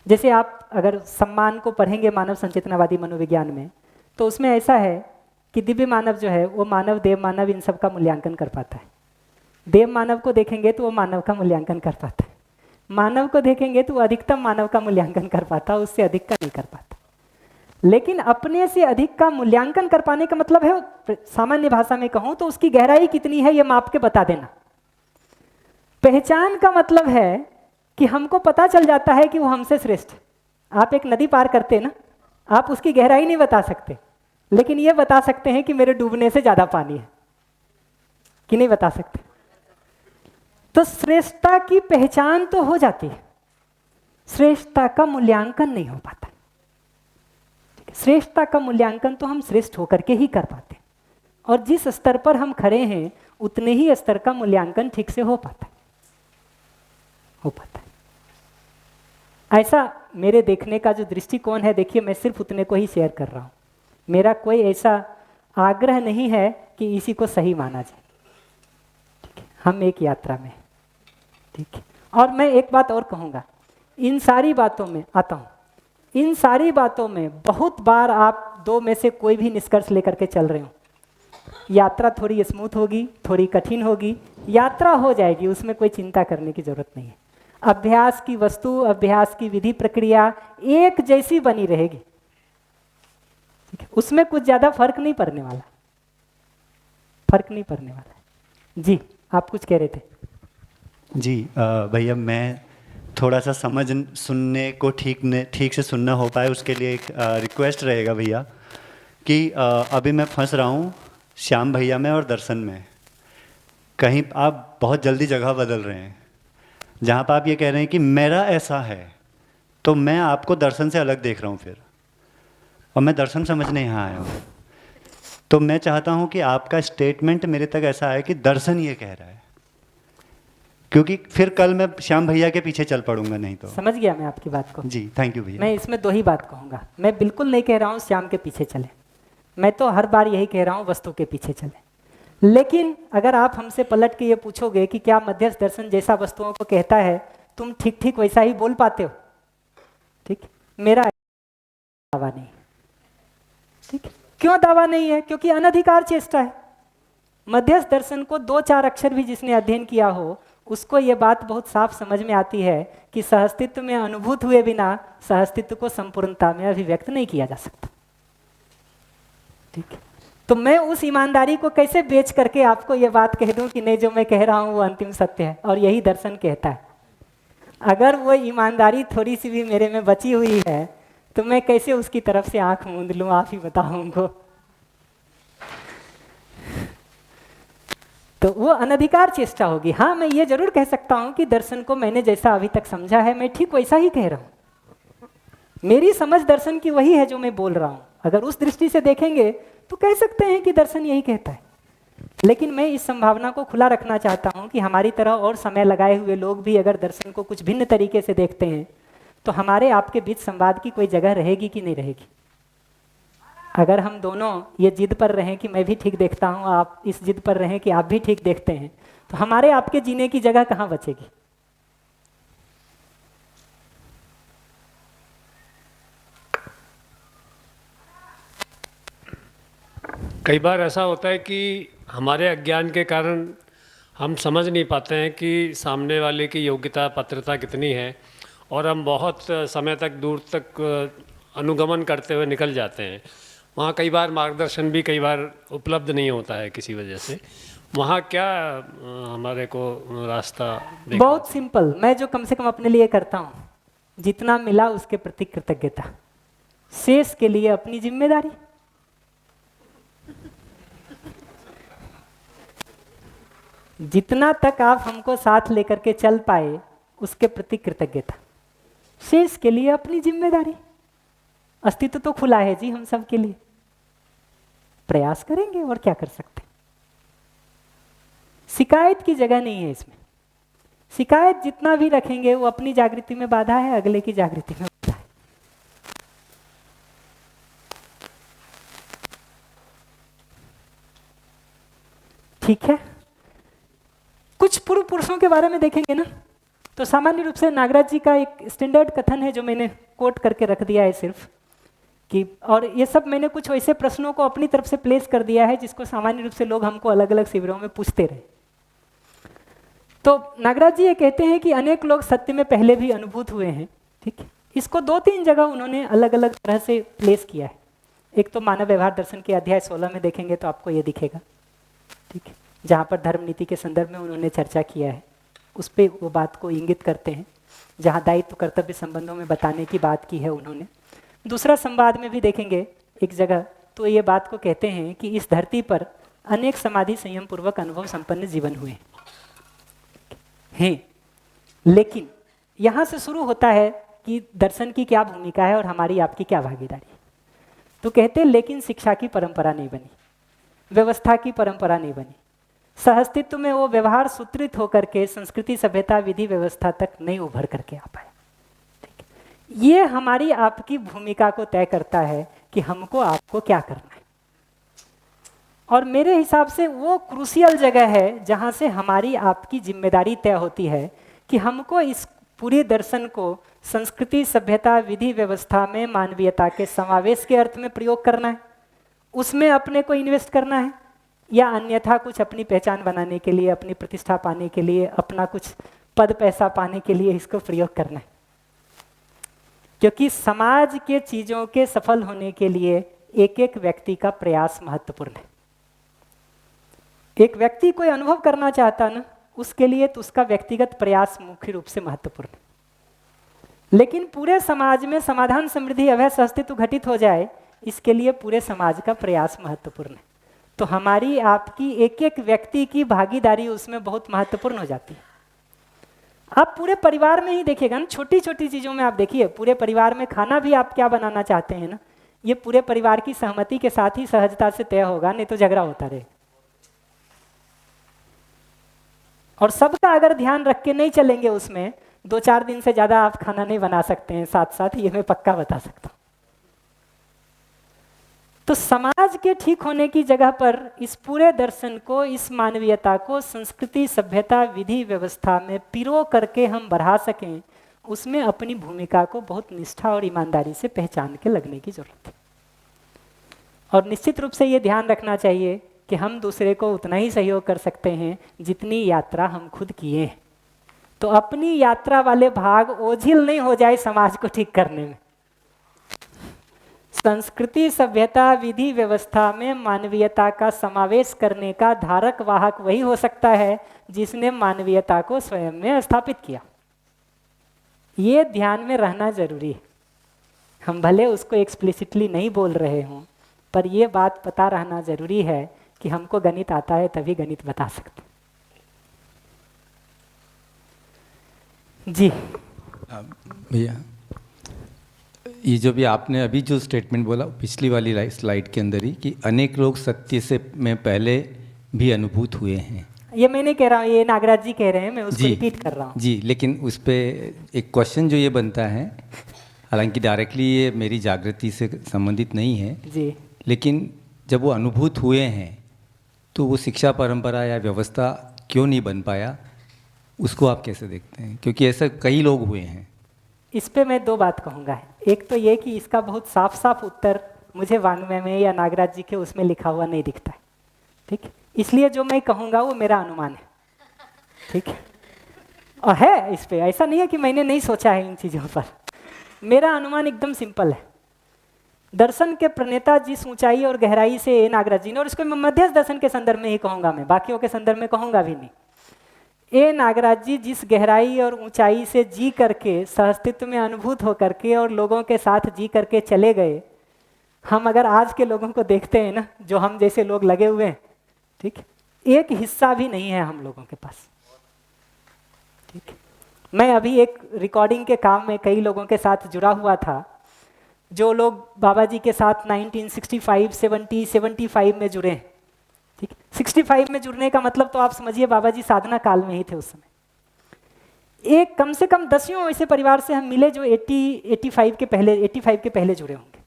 S1: जैसे आप अगर सम्मान को पढ़ेंगे मानव संचेतनावादी मनोविज्ञान में, तो उसमें ऐसा है कि दिव्य मानव जो है वो मानव, देव मानव, इन सब का मूल्यांकन कर पाता है। देव मानव को देखेंगे तो वो मानव का मूल्यांकन कर पाता है, मानव को देखेंगे तो वो अधिकतम मानव का मूल्यांकन कर पाता है, उससे अधिक का नहीं कर पाता। लेकिन अपने से अधिक का मूल्यांकन कर पाने का मतलब है, सामान्य भाषा में कहूं तो उसकी गहराई कितनी है ये माप के बता देना। पहचान का मतलब है कि हमको पता चल जाता है कि वो हमसे श्रेष्ठ। आप एक नदी पार करते ना, आप उसकी गहराई नहीं बता सकते, लेकिन ये बता सकते हैं कि मेरे डूबने से ज्यादा पानी है, कि नहीं बता सकते। तो श्रेष्ठता की पहचान तो हो जाती है, श्रेष्ठता का मूल्यांकन नहीं हो पाता। श्रेष्ठता का मूल्यांकन तो हम श्रेष्ठ होकर के ही कर पाते हैं, और जिस स्तर पर हम खड़े हैं उतने ही स्तर का मूल्यांकन ठीक से हो पाता है, हो पाता है। ऐसा मेरे देखने का जो दृष्टिकोण है, देखिए मैं सिर्फ उतने को ही शेयर कर रहा हूँ। मेरा कोई ऐसा आग्रह नहीं है कि इसी को सही माना जाए। ठीक है, हम एक यात्रा में, ठीक है। और मैं एक बात और कहूँगा, इन सारी बातों में आता हूँ, इन सारी बातों में बहुत बार आप दो में से कोई भी निष्कर्ष लेकर के चल रहे हो। यात्रा थोड़ी स्मूथ होगी, थोड़ी कठिन होगी, यात्रा हो जाएगी, उसमें कोई चिंता करने की जरूरत नहीं है। अभ्यास की वस्तु, अभ्यास की विधि प्रक्रिया एक जैसी बनी रहेगी, ठीक है, उसमें कुछ ज़्यादा फर्क नहीं पड़ने वाला, फर्क नहीं पड़ने वाला है। जी आप कुछ कह रहे थे।
S11: जी भैया, मैं थोड़ा सा सुनने को ठीक से सुनना हो पाए, उसके लिए एक रिक्वेस्ट रहेगा भैया कि अभी मैं फंस रहा हूँ श्याम भैया में और दर्शन में। कहीं आप बहुत जल्दी जगह बदल रहे हैं, जहाँ पर आप ये कह रहे हैं कि मेरा ऐसा है, तो मैं आपको दर्शन से अलग देख रहा हूँ फिर, और मैं दर्शन समझने यहाँ आया हूँ। तो मैं चाहता हूँ कि आपका स्टेटमेंट मेरे तक ऐसा है कि दर्शन ये कह रहा है, क्योंकि फिर कल मैं श्याम भैया के पीछे चल पड़ूंगा नहीं तो।
S1: समझ गया मैं आपकी बात को।
S11: जी थैंक यू भैया।
S1: मैं इसमें दो ही बात कहूँगा, मैं बिल्कुल नहीं कह रहा हूँ श्याम के पीछे चले, मैं तो हर बार यही कह रहा हूँ वस्तु के पीछे चले। लेकिन अगर आप हमसे पलट के ये पूछोगे कि क्या मध्यस्थ दर्शन जैसा वस्तुओं को कहता है, तुम ठीक ठीक वैसा ही बोल पाते हो, ठीक, मेरा दावा नहीं, ठीक। क्यों दावा नहीं है? क्योंकि अनधिकार चेष्टा है। मध्यस्थ दर्शन को 2-4 अक्षर भी जिसने अध्ययन किया हो, उसको ये बात बहुत साफ समझ में आती है कि सहअस्तित्व में अनुभूत हुए बिना सहअस्तित्व को संपूर्णता में अभिव्यक्त नहीं किया जा सकता, ठीक है। तो मैं उस ईमानदारी को कैसे बेच करके आपको ये बात कह दूं कि नहीं, जो मैं कह रहा हूं वो अंतिम सत्य है और यही दर्शन कहता है। अगर वो ईमानदारी थोड़ी सी भी मेरे में बची हुई है तो मैं कैसे उसकी तरफ से आंख मूंद लूं, आप ही बताओ उनको। तो वो अनधिकार चेष्टा होगी। हाँ, मैं ये जरूर कह सकता हूं कि दर्शन को मैंने जैसा अभी तक समझा है मैं ठीक वैसा ही कह रहा हूं, मेरी समझ दर्शन की वही है जो मैं बोल रहा हूं। अगर उस दृष्टि से देखेंगे तो कह सकते हैं कि दर्शन यही कहता है। लेकिन मैं इस संभावना को खुला रखना चाहता हूं कि हमारी तरह और समय लगाए हुए लोग भी अगर दर्शन को कुछ भिन्न तरीके से देखते हैं तो हमारे आपके बीच संवाद की कोई जगह रहेगी कि नहीं रहेगी। अगर हम दोनों ये जिद पर रहें कि मैं भी ठीक देखता हूं, आप इस जिद पर रहें कि आप भी ठीक देखते हैं, तो हमारे आपके जीने की जगह कहाँ बचेगी?
S12: कई बार ऐसा होता है कि हमारे अज्ञान के कारण हम समझ नहीं पाते हैं कि सामने वाले की योग्यता पात्रता कितनी है, और हम बहुत समय तक दूर तक अनुगमन करते हुए निकल जाते हैं। वहाँ कई बार मार्गदर्शन भी कई बार उपलब्ध नहीं होता है किसी वजह से। वहाँ क्या हमारे को रास्ता
S1: बहुत सिंपल, मैं जो कम से कम अपने लिए करता हूँ, जितना मिला उसके प्रति कृतज्ञता, शेष के लिए अपनी जिम्मेदारी। जितना तक आप हमको साथ लेकर के चल पाए उसके प्रति कृतज्ञता, शेष के लिए अपनी जिम्मेदारी। अस्तित्व तो खुला है जी हम सब के लिए, प्रयास करेंगे और क्या कर सकते हैं। शिकायत की जगह नहीं है इसमें। शिकायत जितना भी रखेंगे वो अपनी जागृति में बाधा है, अगले की जागृति में बाधा है। ठीक है, कुछ पूर्व पुरुषों के बारे में देखेंगे ना, तो सामान्य रूप से नागराज जी का एक स्टैंडर्ड कथन है जो मैंने कोट करके रख दिया है सिर्फ कि, और ये सब मैंने कुछ वैसे प्रश्नों को अपनी तरफ से प्लेस कर दिया है जिसको सामान्य रूप से लोग हमको अलग अलग शिविरों में पूछते रहे। तो नागराज जी ये कहते हैं कि अनेक लोग सत्य में पहले भी अनुभूत हुए हैं, ठीक है। इसको 2-3 जगह उन्होंने अलग अलग तरह से प्लेस किया है। एक तो मानव व्यवहार दर्शन के अध्याय 16 में देखेंगे तो आपको ये दिखेगा, ठीक है, जहाँ पर धर्म नीति के संदर्भ में उन्होंने चर्चा किया है, उस पर वो बात को इंगित करते हैं। जहाँ दायित्व कर्तव्य संबंधों में बताने की बात की है उन्होंने। दूसरा संवाद में भी देखेंगे एक जगह, तो ये बात को कहते हैं कि इस धरती पर अनेक समाधि संयम पूर्वक अनुभव संपन्न जीवन हुए हैं, लेकिन यहाँ से शुरू होता है कि दर्शन की क्या भूमिका है और हमारी आपकी क्या भागीदारी। तो कहते हैं लेकिन शिक्षा की परंपरा नहीं बनी, व्यवस्था की परंपरा नहीं बनी, सहअस्तित्व में वो व्यवहार सूत्रित होकर के संस्कृति सभ्यता विधि व्यवस्था तक नहीं उभर करके आ पाए। ठीक है, ये हमारी आपकी भूमिका को तय करता है कि हमको आपको क्या करना है। और मेरे हिसाब से वो क्रूशियल जगह है जहाँ से हमारी आपकी जिम्मेदारी तय होती है कि हमको इस पूरे दर्शन को संस्कृति, सभ्यता, विधि व्यवस्था में मानवीयता के समावेश के अर्थ में प्रयोग करना है, उसमें अपने को इन्वेस्ट करना है, या अन्यथा कुछ अपनी पहचान बनाने के लिए, अपनी प्रतिष्ठा पाने के लिए, अपना कुछ पद पैसा पाने के लिए इसको प्रयोग करना है। क्योंकि समाज के चीज़ों के सफल होने के लिए एक एक व्यक्ति का प्रयास महत्वपूर्ण है। एक व्यक्ति कोई अनुभव करना चाहता ना, उसके लिए तो उसका व्यक्तिगत प्रयास मुख्य रूप से महत्वपूर्ण है। लेकिन पूरे समाज में समाधान, समृद्धि, अभय, सहअस्तित्व घटित हो जाए, इसके लिए पूरे समाज का प्रयास महत्वपूर्ण है। तो हमारी आपकी एक एक व्यक्ति की भागीदारी उसमें बहुत महत्वपूर्ण हो जाती है। आप पूरे परिवार में ही देखिएगा ना, छोटी छोटी चीज़ों में आप देखिए, पूरे परिवार में खाना भी आप क्या बनाना चाहते हैं ना, ये पूरे परिवार की सहमति के साथ ही सहजता से तय होगा, नहीं तो झगड़ा होता रहेगा। और सबका अगर ध्यान रख के नहीं चलेंगे उसमें, 2-4 दिन से ज़्यादा आप खाना नहीं बना सकते हैं साथ साथ, ये मैं पक्का बता सकता हूँ। तो समाज के ठीक होने की जगह पर इस पूरे दर्शन को, इस मानवीयता को संस्कृति, सभ्यता, विधि व्यवस्था में पिरो करके हम बढ़ा सकें, उसमें अपनी भूमिका को बहुत निष्ठा और ईमानदारी से पहचान के लगने की जरूरत है। और निश्चित रूप से ये ध्यान रखना चाहिए कि हम दूसरे को उतना ही सहयोग कर सकते हैं जितनी यात्रा हम खुद किए हैं। तो अपनी यात्रा वाले भाग ओझिल नहीं हो जाए समाज को ठीक करने में। संस्कृति, सभ्यता, विधि व्यवस्था में मानवीयता का समावेश करने का धारक वाहक वही हो सकता है जिसने मानवीयता को स्वयं में स्थापित किया। ये ध्यान में रहना जरूरी है। हम भले उसको एक्सप्लिसिटली नहीं बोल रहे हों, पर यह बात पता रहना जरूरी है कि हमको गणित आता है तभी गणित बता सकते जी।
S9: भैया, ये जो भी आपने अभी जो स्टेटमेंट बोला पिछली वाली स्लाइड के अंदर ही, कि अनेक लोग सत्य से में पहले भी अनुभूत हुए हैं,
S1: ये मैं नहीं कह रहा हूँ, ये नागराज जी कह रहे हैं, मैं उसको रिपीट कर रहा हूँ
S9: जी। लेकिन उस पर एक क्वेश्चन जो ये बनता है, हालांकि डायरेक्टली ये मेरी जागृति से संबंधित नहीं है
S1: जी,
S9: लेकिन जब वो अनुभूत हुए हैं तो वो शिक्षा परंपरा या व्यवस्था क्यों नहीं बन पाया, उसको आप कैसे देखते हैं? क्योंकि ऐसा कई लोग हुए हैं।
S1: इस पे मैं 2 बात कहूँगा। एक तो ये कि इसका बहुत साफ साफ उत्तर मुझे वांग्मय में या नागराज जी के उसमें लिखा हुआ नहीं दिखता है, ठीक है? इसलिए जो मैं कहूँगा वो मेरा अनुमान है, ठीक है? और है इस पे, ऐसा नहीं है कि मैंने नहीं सोचा है इन चीज़ों पर। मेरा अनुमान एकदम सिंपल है। दर्शन के प्रणेता जिस ऊंचाई और गहराई से नागराज जी ने, और इसको मैं मध्यस्थ दर्शन के संदर्भ में ही कहूँगा, मैं बाकियों के संदर्भ में कहूँगा भी नहीं, ए नागराज जी जिस गहराई और ऊंचाई से जी करके, सहअस्तित्व में अनुभूत हो करके और लोगों के साथ जी करके चले गए, हम अगर आज के लोगों को देखते हैं ना, जो हम जैसे लोग लगे हुए हैं, ठीक, एक हिस्सा भी नहीं है हम लोगों के पास, ठीक। मैं अभी एक रिकॉर्डिंग के काम में कई लोगों के साथ जुड़ा हुआ था, जो लोग बाबा जी के साथ 1965, 70, 75 में जुड़े हैं, ठीक। 65 में जुड़ने का मतलब तो आप समझिए बाबा जी साधना काल में ही थे उस समय। एक कम से कम 10 ऐसे परिवार से हम मिले जो 85 के पहले जुड़े होंगे।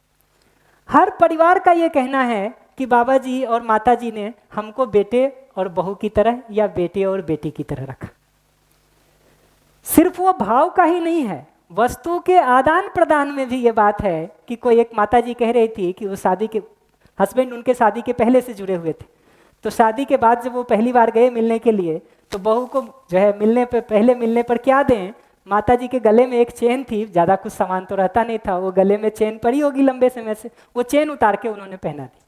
S1: हर परिवार का ये कहना है कि बाबा जी और माता जी ने हमको बेटे और बहू की तरह या बेटे और बेटी की तरह रखा। सिर्फ वो भाव का ही नहीं है, वस्तु के आदान प्रदान में भी ये बात है कि कोई एक माता जी कह रही थी कि वो शादी के हस्बैंड उनके शादी के पहले से जुड़े हुए थे, तो शादी के बाद जब वो पहली बार गए मिलने के लिए, तो बहू को जो है पहले मिलने पर क्या दें, माता जी के गले में एक चेन थी, ज़्यादा कुछ सामान तो रहता नहीं था, वो गले में चेन पड़ी होगी लंबे समय से, वो चेन उतार के उन्होंने पहना दी।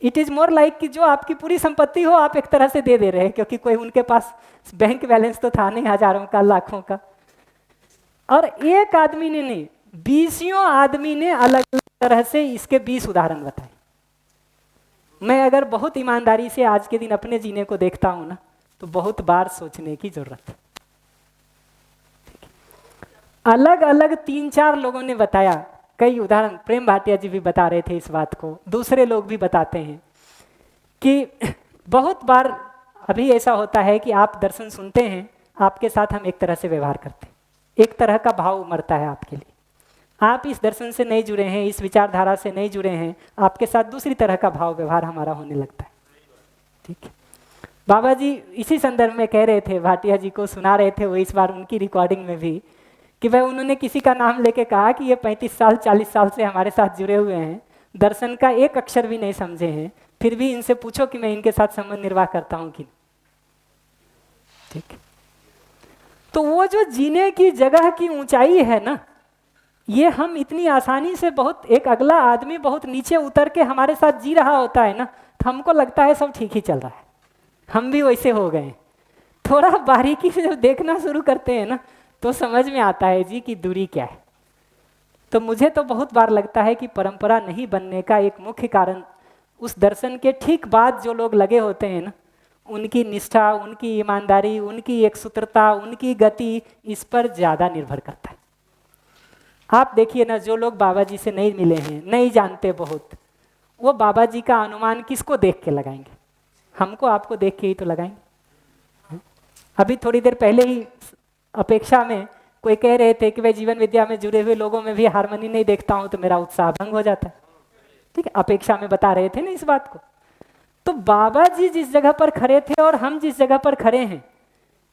S1: इट इज़ मोर लाइक कि जो आपकी पूरी संपत्ति हो आप एक तरह से दे रहे हैं, क्योंकि कोई उनके पास बैंक बैलेंस तो था नहीं हजारों का, लाखों का। और एक आदमी ने नहीं, 20 आदमी ने अलग अलग तरह से इसके 20 उदाहरण बताए। मैं अगर बहुत ईमानदारी से आज के दिन अपने जीने को देखता हूं ना, तो बहुत बार सोचने की जरूरत है। अलग अलग 3-4 लोगों ने बताया, कई उदाहरण प्रेम भाटिया जी भी बता रहे थे इस बात को, दूसरे लोग भी बताते हैं कि बहुत बार अभी ऐसा होता है कि आप दर्शन सुनते हैं, आपके साथ हम एक तरह से व्यवहार करते हैं, एक तरह का भाव उमड़ता है आपके लिए। आप इस दर्शन से नहीं जुड़े हैं, इस विचारधारा से नहीं जुड़े हैं, आपके साथ दूसरी तरह का भाव व्यवहार हमारा होने लगता है। ठीक है, बाबा जी इसी संदर्भ में कह रहे थे, भाटिया जी को सुना रहे थे वो इस बार उनकी रिकॉर्डिंग में भी, कि भाई उन्होंने किसी का नाम लेके कहा कि ये 35 साल 40 साल से हमारे साथ जुड़े हुए हैं, दर्शन का एक अक्षर भी नहीं समझे हैं, फिर भी इनसे पूछो कि मैं इनके साथ संबंध निर्वाह करता हूँ कि नहीं। ठीक, तो वो जो जीने की जगह की ऊंचाई है ना, ये हम इतनी आसानी से, बहुत एक अगला आदमी बहुत नीचे उतर के हमारे साथ जी रहा होता है ना, तो हमको लगता है सब ठीक ही चल रहा है, हम भी वैसे हो गए। थोड़ा बारीकी से जब देखना शुरू करते हैं ना, तो समझ में आता है जी कि दूरी क्या है। तो मुझे तो बहुत बार लगता है कि परंपरा नहीं बनने का एक मुख्य कारण उस दर्शन के ठीक बाद जो लोग लगे होते हैं ना, उनकी निष्ठा, उनकी ईमानदारी, उनकी एकसूत्रता, उनकी गति, इस पर ज़्यादा निर्भर करता है। आप देखिए ना, जो लोग बाबा जी से नहीं मिले हैं, नहीं जानते बहुत, वो बाबा जी का अनुमान किसको देख के लगाएंगे? हमको आपको देख के ही तो लगाएंगे। अभी थोड़ी देर पहले ही अपेक्षा में कोई कह रहे थे कि भाई जीवन विद्या में जुड़े हुए लोगों में भी हारमोनी नहीं देखता हूं तो मेरा उत्साह भंग हो जाता है। ठीक है, अपेक्षा में बता रहे थे ना इस बात को। तो बाबा जी जिस जगह पर खड़े थे और हम जिस जगह पर खड़े हैं,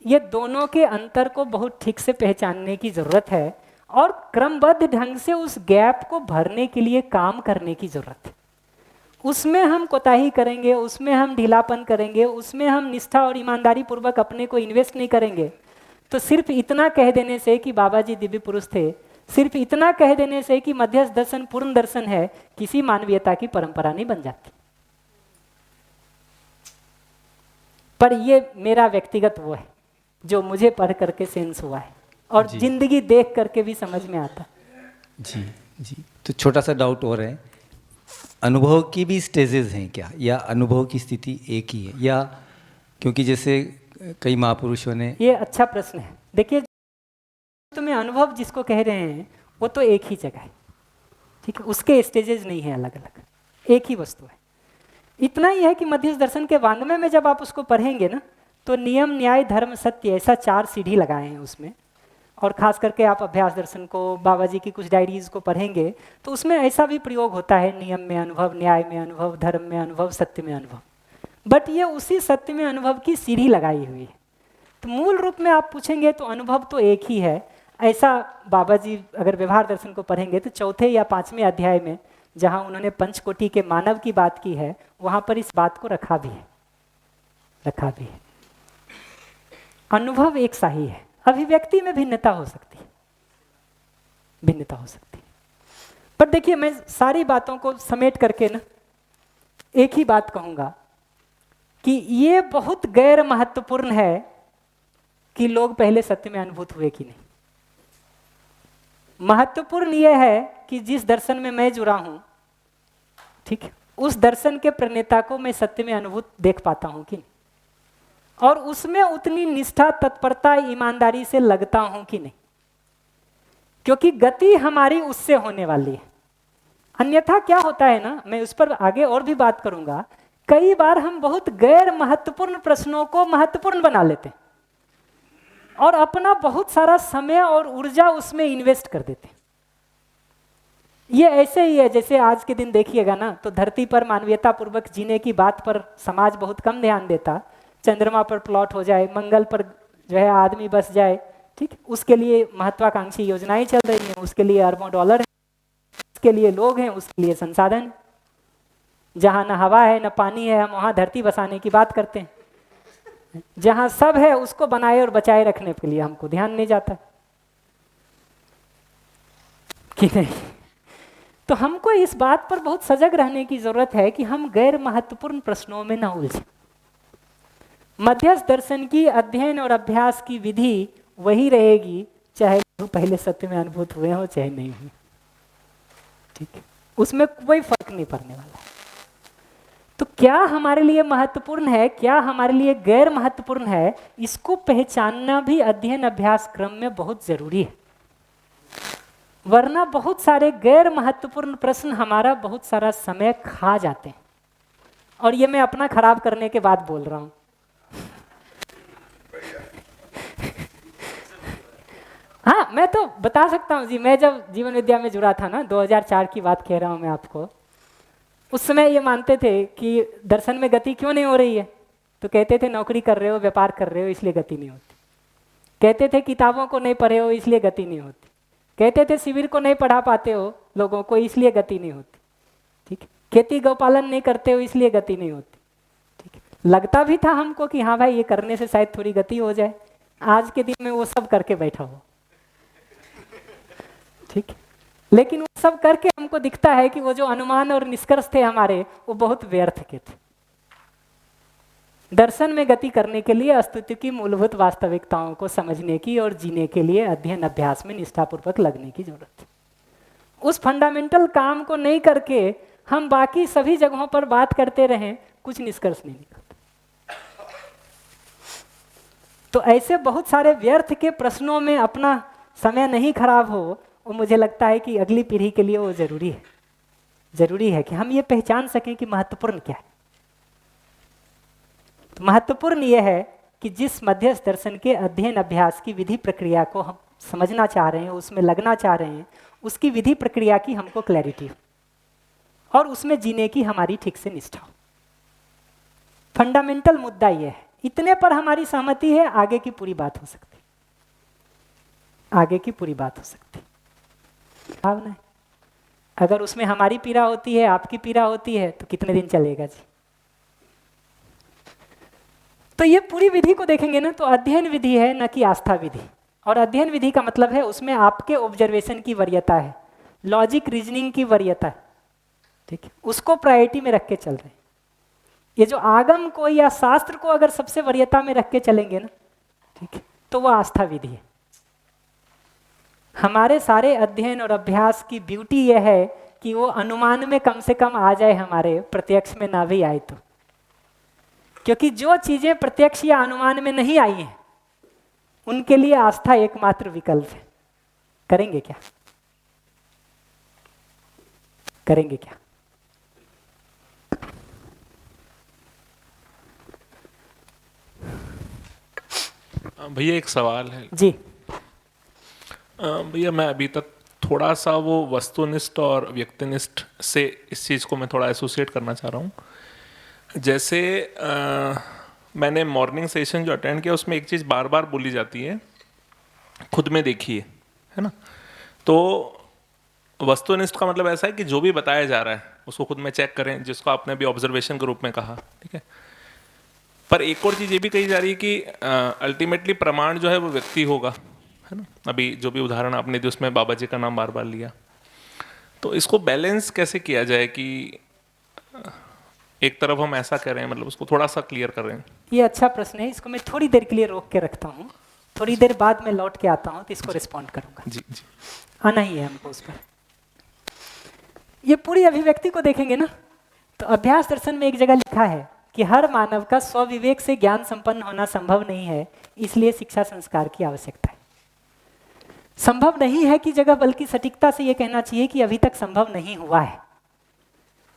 S1: ये दोनों के अंतर को बहुत ठीक से पहचानने की जरूरत है और क्रमबद्ध ढंग से उस गैप को भरने के लिए काम करने की जरूरत है। उसमें हम कोताही करेंगे, उसमें हम ढीलापन करेंगे, उसमें हम निष्ठा और ईमानदारी पूर्वक अपने को इन्वेस्ट नहीं करेंगे, तो सिर्फ इतना कह देने से कि बाबा जी दिव्य पुरुष थे, सिर्फ इतना कह देने से कि मध्यस्थ दर्शन पूर्ण दर्शन है, किसी मानवीयता की परंपरा नहीं बन जाती। पर ये मेरा व्यक्तिगत वो है जो मुझे पढ़ करके सेंस हुआ है और जिंदगी देख करके भी समझ में आता।
S9: जी जी, तो छोटा सा डाउट और है, अनुभव की भी स्टेजेस हैं क्या, या अनुभव की स्थिति एक ही है, या क्योंकि जैसे कई महापुरुषों ने।
S1: ये अच्छा प्रश्न है। देखिए, तुम्हें अनुभव जिसको कह रहे हैं वो तो एक ही जगह है, ठीक है, उसके स्टेजेस नहीं है अलग अलग, एक ही वस्तु है। इतना ही है कि मध्यस्थ दर्शन के वाङ्मय में जब आप उसको पढ़ेंगे ना, तो नियम, न्याय, धर्म, सत्य, ऐसा 4 सीढ़ी लगाए हैं उसमें। और खास करके आप अभ्यास दर्शन को, बाबा जी की कुछ डायरीज को पढ़ेंगे तो उसमें ऐसा भी प्रयोग होता है, नियम में अनुभव, न्याय में अनुभव, धर्म में अनुभव, सत्य में अनुभव। बट ये उसी सत्य में अनुभव की सीढ़ी लगाई हुई है। तो मूल रूप में आप पूछेंगे तो अनुभव तो एक ही है। ऐसा बाबा जी अगर व्यवहार दर्शन को पढ़ेंगे तो 4 या 5वें अध्याय में जहाँ उन्होंने पंचकोटि के मानव की बात की है, वहाँ पर इस बात को रखा भी है। अनुभव एक सा ही है, अभिव्यक्ति में भिन्नता हो सकती है। पर देखिए, मैं सारी बातों को समेट करके ना एक ही बात कहूँगा कि ये बहुत गैर महत्वपूर्ण है कि लोग पहले सत्य में अनुभूत हुए कि नहीं। महत्वपूर्ण यह है कि जिस दर्शन में मैं जुड़ा हूं, ठीक है, उस दर्शन के प्रणेता को मैं सत्य में अनुभूत देख पाता हूं कि नहीं, और उसमें उतनी निष्ठा, तत्परता, ईमानदारी से लगता हूं कि नहीं, क्योंकि गति हमारी उससे होने वाली है। अन्यथा क्या होता है ना, मैं उस पर आगे और भी बात करूंगा, कई बार हम बहुत गैर महत्वपूर्ण प्रश्नों को महत्वपूर्ण बना लेते हैं और अपना बहुत सारा समय और ऊर्जा उसमें इन्वेस्ट कर देते हैं। ये ऐसे ही है जैसे आज के दिन देखिएगा ना, तो धरती पर मानवीयता पूर्वक जीने की बात पर समाज बहुत कम ध्यान देता। चंद्रमा पर प्लॉट हो जाए, मंगल पर जो है आदमी बस जाए, ठीक, उसके लिए महत्वाकांक्षी योजनाएं चल रही हैं, उसके लिए अरबों डॉलर है, उसके लिए लोग हैं, उसके लिए संसाधन। जहाँ न हवा है न पानी है, हम वहाँ धरती बसाने की बात करते हैं। जहाँ सब है उसको बनाए और बचाए रखने के लिए हमको ध्यान नहीं जाता कि नहीं। तो हमको इस बात पर बहुत सजग रहने की जरूरत है कि हम गैर महत्वपूर्ण प्रश्नों में न उलझें। मध्यस्थ दर्शन की अध्ययन और अभ्यास की विधि वही रहेगी, चाहे वो पहले सत्य में अनुभूत हुए हो चाहे नहीं हुए, ठीक है, उसमें कोई फर्क नहीं पड़ने वाला। तो क्या हमारे लिए महत्वपूर्ण है, क्या हमारे लिए गैर महत्वपूर्ण है, इसको पहचानना भी अध्ययन अभ्यास क्रम में बहुत जरूरी है। वरना बहुत सारे गैर महत्वपूर्ण प्रश्न हमारा बहुत सारा समय खा जाते हैं। और ये मैं अपना खराब करने के बाद बोल रहा हूं। हाँ, मैं तो बता सकता हूँ जी। मैं जब जीवन विद्या में जुड़ा था ना, 2004 की बात कह रहा हूँ मैं आपको, उस समय ये मानते थे कि दर्शन में गति क्यों नहीं हो रही है, तो कहते थे नौकरी कर रहे हो, व्यापार कर रहे हो, इसलिए गति नहीं होती। कहते थे किताबों को नहीं पढ़े हो, इसलिए गति नहीं होती। कहते थे शिविर को नहीं पढ़ा पाते हो लोगों को, इसलिए गति नहीं होती। ठीक है, खेती गौपालन नहीं करते हो, इसलिए गति नहीं होती। ठीक है, लगता भी था हमको कि हाँ भाई ये करने से शायद थोड़ी गति हो जाए। आज के दिन में वो सब करके बैठा हो। ठीक है, लेकिन वो सब करके हमको दिखता है कि वो जो अनुमान और निष्कर्ष थे हमारे, वो बहुत व्यर्थ के थे। दर्शन में गति करने के लिए अस्तित्व की मूलभूत वास्तविकताओं को समझने की और जीने के लिए अध्ययन अभ्यास में निष्ठापूर्वक लगने की जरूरत है। उस फंडामेंटल काम को नहीं करके हम बाकी सभी जगहों पर बात करते रहें, कुछ निष्कर्ष नहीं निकलता। तो ऐसे बहुत सारे व्यर्थ के प्रश्नों में अपना समय नहीं खराब हो, वो मुझे लगता है कि अगली पीढ़ी के लिए वो जरूरी है। जरूरी है कि हम ये पहचान सकें कि महत्वपूर्ण क्या है। तो महत्वपूर्ण ये है कि जिस मध्यस्थ दर्शन के अध्ययन अभ्यास की विधि प्रक्रिया को हम समझना चाह रहे हैं, उसमें लगना चाह रहे हैं, उसकी विधि प्रक्रिया की हमको क्लैरिटी हो और उसमें जीने की हमारी ठीक से निष्ठा हो। फंडामेंटल मुद्दा ये है। इतने पर हमारी सहमति है, आगे की पूरी बात हो सकती है। आगे की पूरी बात हो सकती है। भावना है, अगर उसमें हमारी पीड़ा होती है, आपकी पीड़ा होती है, तो कितने दिन चलेगा जी। तो ये पूरी विधि को देखेंगे ना, तो अध्ययन विधि है, न कि आस्था विधि। और अध्ययन विधि का मतलब है उसमें आपके ऑब्जर्वेशन की वरीयता है, लॉजिक रीजनिंग की वरीयता है। ठीक है, उसको प्रायोरिटी में रख के चल रहे हैं। ये जो आगम को या शास्त्र को अगर सबसे वरीयता में रख के चलेंगे ना, ठीक है, तो वो आस्था विधि है। हमारे सारे अध्ययन और अभ्यास की ब्यूटी ये है कि वो अनुमान में कम से कम आ जाए, हमारे प्रत्यक्ष में ना भी आए तो। क्योंकि जो चीजें प्रत्यक्ष या अनुमान में नहीं आई हैं, उनके लिए आस्था एकमात्र विकल्प है। करेंगे क्या? करेंगे क्या?
S3: भैया एक सवाल है
S1: जी।
S3: भैया मैं अभी तक थोड़ा सा वो वस्तुनिष्ठ और व्यक्तिनिष्ठ से इस चीज़ को मैं थोड़ा एसोसिएट करना चाह रहा हूँ। जैसे मैंने मॉर्निंग सेशन जो अटेंड किया, उसमें एक चीज़ बार बार बोली जाती है, खुद में देखिए, है ना। तो वस्तुनिष्ठ का मतलब ऐसा है कि जो भी बताया जा रहा है उसको खुद में चेक करें, जिसको आपने भी ऑब्जर्वेशन के रूप में कहा, ठीक है। पर एक और चीज़ ये भी कही जा रही है कि अल्टीमेटली प्रमाण जो है वो व्यक्ति होगा, है ना। अभी जो भी उदाहरण आपने दिया उसमें बाबा जी का नाम बार बार लिया, तो इसको बैलेंस कैसे किया जाए कि एक तरफ हम ऐसा कर रहे हैं, मतलब उसको थोड़ा सा क्लियर कर रहे हैं।
S1: ये अच्छा प्रश्न है, इसको मैं थोड़ी देर के लिए रोक के रखता हूँ, थोड़ी देर बाद में लौट के आता हूँ तो इसको रिस्पॉन्ड करूँगा।
S3: जी जी,
S1: आना ही है हमको उस पर। ये पूरी अभिव्यक्ति को देखेंगे ना, तो अभ्यास दर्शन में एक जगह लिखा है कि हर मानव का स्वविवेक से ज्ञान संपन्न होना संभव नहीं है, इसलिए शिक्षा संस्कार की आवश्यकता है। संभव नहीं है की जगह बल्कि सटीकता से यह कहना चाहिए कि अभी तक संभव नहीं हुआ है।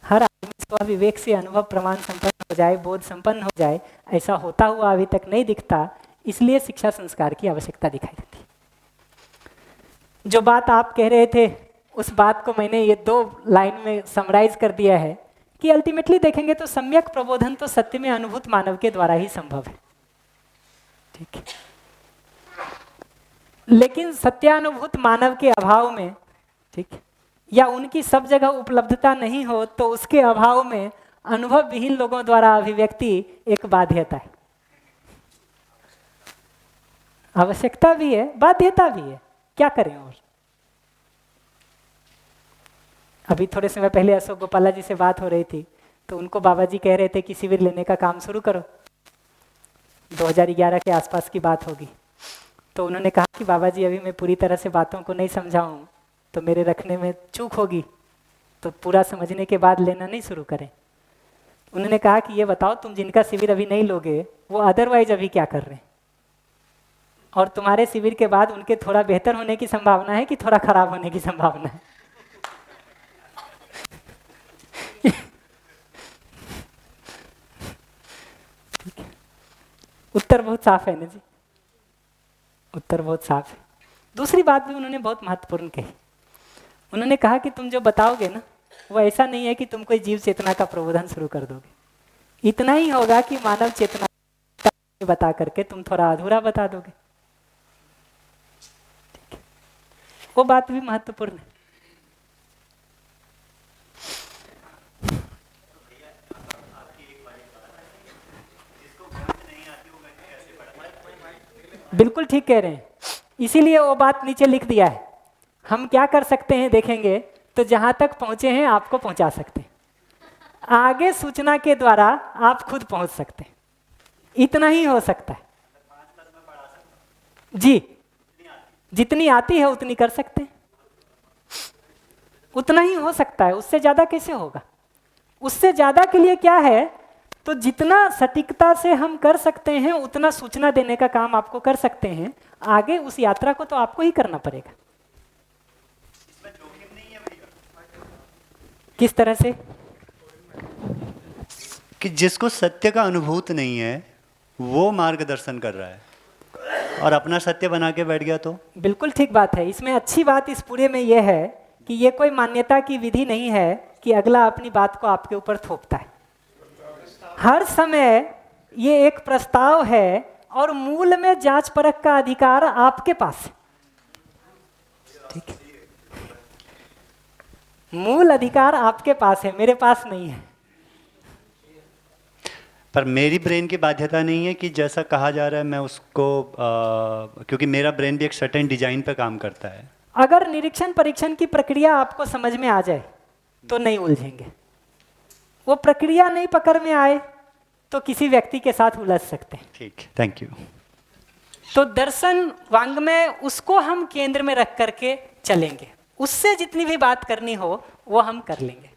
S1: हर आदमी स्वविवेक से अनुभव प्रमाण संपन्न हो जाए, बोध संपन्न हो जाए, ऐसा होता हुआ अभी तक नहीं दिखता, इसलिए शिक्षा संस्कार की आवश्यकता दिखाई देती है। जो बात आप कह रहे थे, उस बात को मैंने ये 2 लाइन में समराइज कर दिया है कि अल्टीमेटली देखेंगे तो सम्यक प्रबोधन तो सत्य में अनुभूत मानव के द्वारा ही संभव है, ठीक है। लेकिन सत्यानुभूत मानव के अभाव में, ठीक है, या उनकी सब जगह उपलब्धता नहीं हो, तो उसके अभाव में अनुभव विहीन लोगों द्वारा अभिव्यक्ति एक बाध्यता है। आवश्यकता भी है, बाध्यता भी है, क्या करें। और अभी थोड़े समय पहले अशोक गोपाला जी से बात हो रही थी, तो उनको बाबा जी कह रहे थे कि शिविर लेने का काम शुरू करो। 2011 के आसपास की बात होगी। तो उन्होंने कहा कि बाबा जी अभी मैं पूरी तरह से बातों को नहीं समझा हूँ, तो मेरे रखने में चूक होगी, तो पूरा समझने के बाद लेना नहीं शुरू करें। उन्होंने कहा कि ये बताओ, तुम जिनका शिविर अभी नहीं लोगे वो अदरवाइज अभी क्या कर रहे हैं, और तुम्हारे शिविर के बाद उनके थोड़ा बेहतर होने की संभावना है कि थोड़ा खराब होने की संभावना है। ठीक है, उत्तर बहुत साफ है ना जी, उत्तर बहुत साफ है। दूसरी बात भी उन्होंने बहुत महत्वपूर्ण कही। उन्होंने कहा कि तुम जो बताओगे ना वो ऐसा नहीं है कि तुम कोई जीव चेतना का प्रबोधन शुरू कर दोगे, इतना ही होगा कि मानव चेतना बता करके तुम थोड़ा अधूरा बता दोगे। ठीक है, वो बात भी महत्वपूर्ण है। बिल्कुल ठीक कह रहे हैं, इसीलिए वो बात नीचे लिख दिया है। हम क्या कर सकते हैं देखेंगे तो जहां तक पहुंचे हैं आपको पहुंचा सकते हैं, आगे सूचना के द्वारा आप खुद पहुंच सकते हैं, इतना ही हो सकता है जी। जितनी आती है उतनी कर सकते हैं, उतना ही हो सकता है, उससे ज्यादा कैसे होगा। उससे ज्यादा के लिए क्या है, तो जितना सटीकता से हम कर सकते हैं उतना सूचना देने का काम आपको कर सकते हैं। आगे उस यात्रा को तो आपको ही करना पड़ेगा। किस तरह से
S11: कि जिसको सत्य का अनुभूत नहीं है वो मार्गदर्शन कर रहा है और अपना सत्य बना के बैठ गया तो।
S1: बिल्कुल ठीक बात है। इसमें अच्छी बात इस पूरे में यह है कि ये कोई मान्यता की विधि नहीं है कि अगला अपनी बात को आपके ऊपर थोपता है। हर समय ये एक प्रस्ताव है और मूल में जांच परख का अधिकार आपके पास है। ठीक है, मूल अधिकार आपके पास है, मेरे पास नहीं है।
S11: पर मेरी ब्रेन की बाध्यता नहीं है कि जैसा कहा जा रहा है मैं उसको क्योंकि मेरा ब्रेन भी एक सर्टेन डिजाइन पे काम करता है।
S1: अगर निरीक्षण परीक्षण की प्रक्रिया आपको समझ में आ जाए तो नहीं उलझेंगे। वो प्रक्रिया नहीं पकड़ में आए तो किसी व्यक्ति के साथ उलझ सकते हैं।
S11: ठीक, थैंक यू।
S1: तो दर्शन वांग्मय उसको हम केंद्र में रख करके चलेंगे, उससे जितनी भी बात करनी हो वो हम कर लेंगे।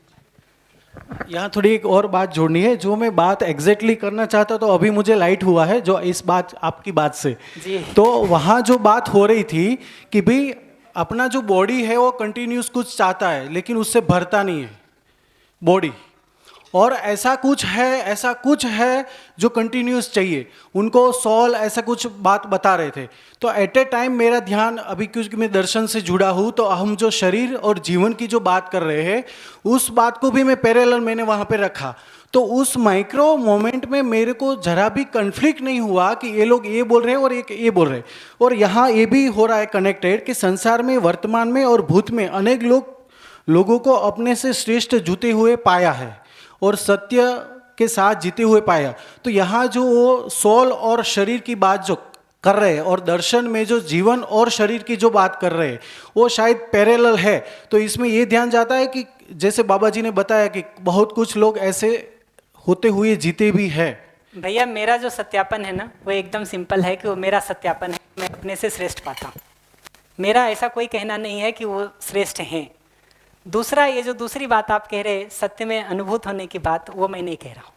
S5: यहाँ थोड़ी एक और बात जोड़नी है, जो मैं बात एग्जैक्टली करना चाहता तो अभी मुझे लाइट हुआ है जो इस बात आपकी बात से
S1: जी।
S5: तो वहाँ जो बात हो रही थी कि भाई अपना जो बॉडी है वो कंटिन्यूस कुछ चाहता है लेकिन उससे भरता नहीं है बॉडी, और ऐसा कुछ है जो कंटिन्यूस चाहिए उनको, सॉल ऐसा कुछ बात बता रहे थे। तो एट ए टाइम मेरा ध्यान अभी, क्योंकि मैं दर्शन से जुड़ा हूँ, तो हम जो शरीर और जीवन की जो बात कर रहे हैं उस बात को भी मैं पैरेलल मैंने वहाँ पे रखा। तो उस माइक्रो मोमेंट में मेरे को जरा भी कन्फ्लिक्ट नहीं हुआ कि ये लोग ये बोल रहे हैं और ये बोल रहे हैं। और यहाँ ये भी हो रहा है कनेक्टेड कि संसार में, वर्तमान में और भूत में अनेक लोगों को अपने से श्रेष्ठ जुते हुए पाया है और सत्य के साथ जीते हुए पाया। तो यहाँ जो वो सोल और शरीर की बात जो कर रहे हैं और दर्शन में जो जीवन और शरीर की जो बात कर रहे हैं वो शायद पैरेलल है। तो इसमें ये ध्यान जाता है कि जैसे बाबा जी ने बताया कि बहुत कुछ लोग ऐसे होते हुए जीते भी है।
S1: भैया मेरा जो सत्यापन है ना वो एकदम सिंपल है कि वो मेरा सत्यापन है, मैं अपने से श्रेष्ठ पाता हूँ। मेरा ऐसा कोई कहना नहीं है कि वो श्रेष्ठ हैं। दूसरा, ये जो दूसरी बात आप कह रहे सत्य में अनुभूत होने की बात, वो मैं नहीं कह रहा हूँ।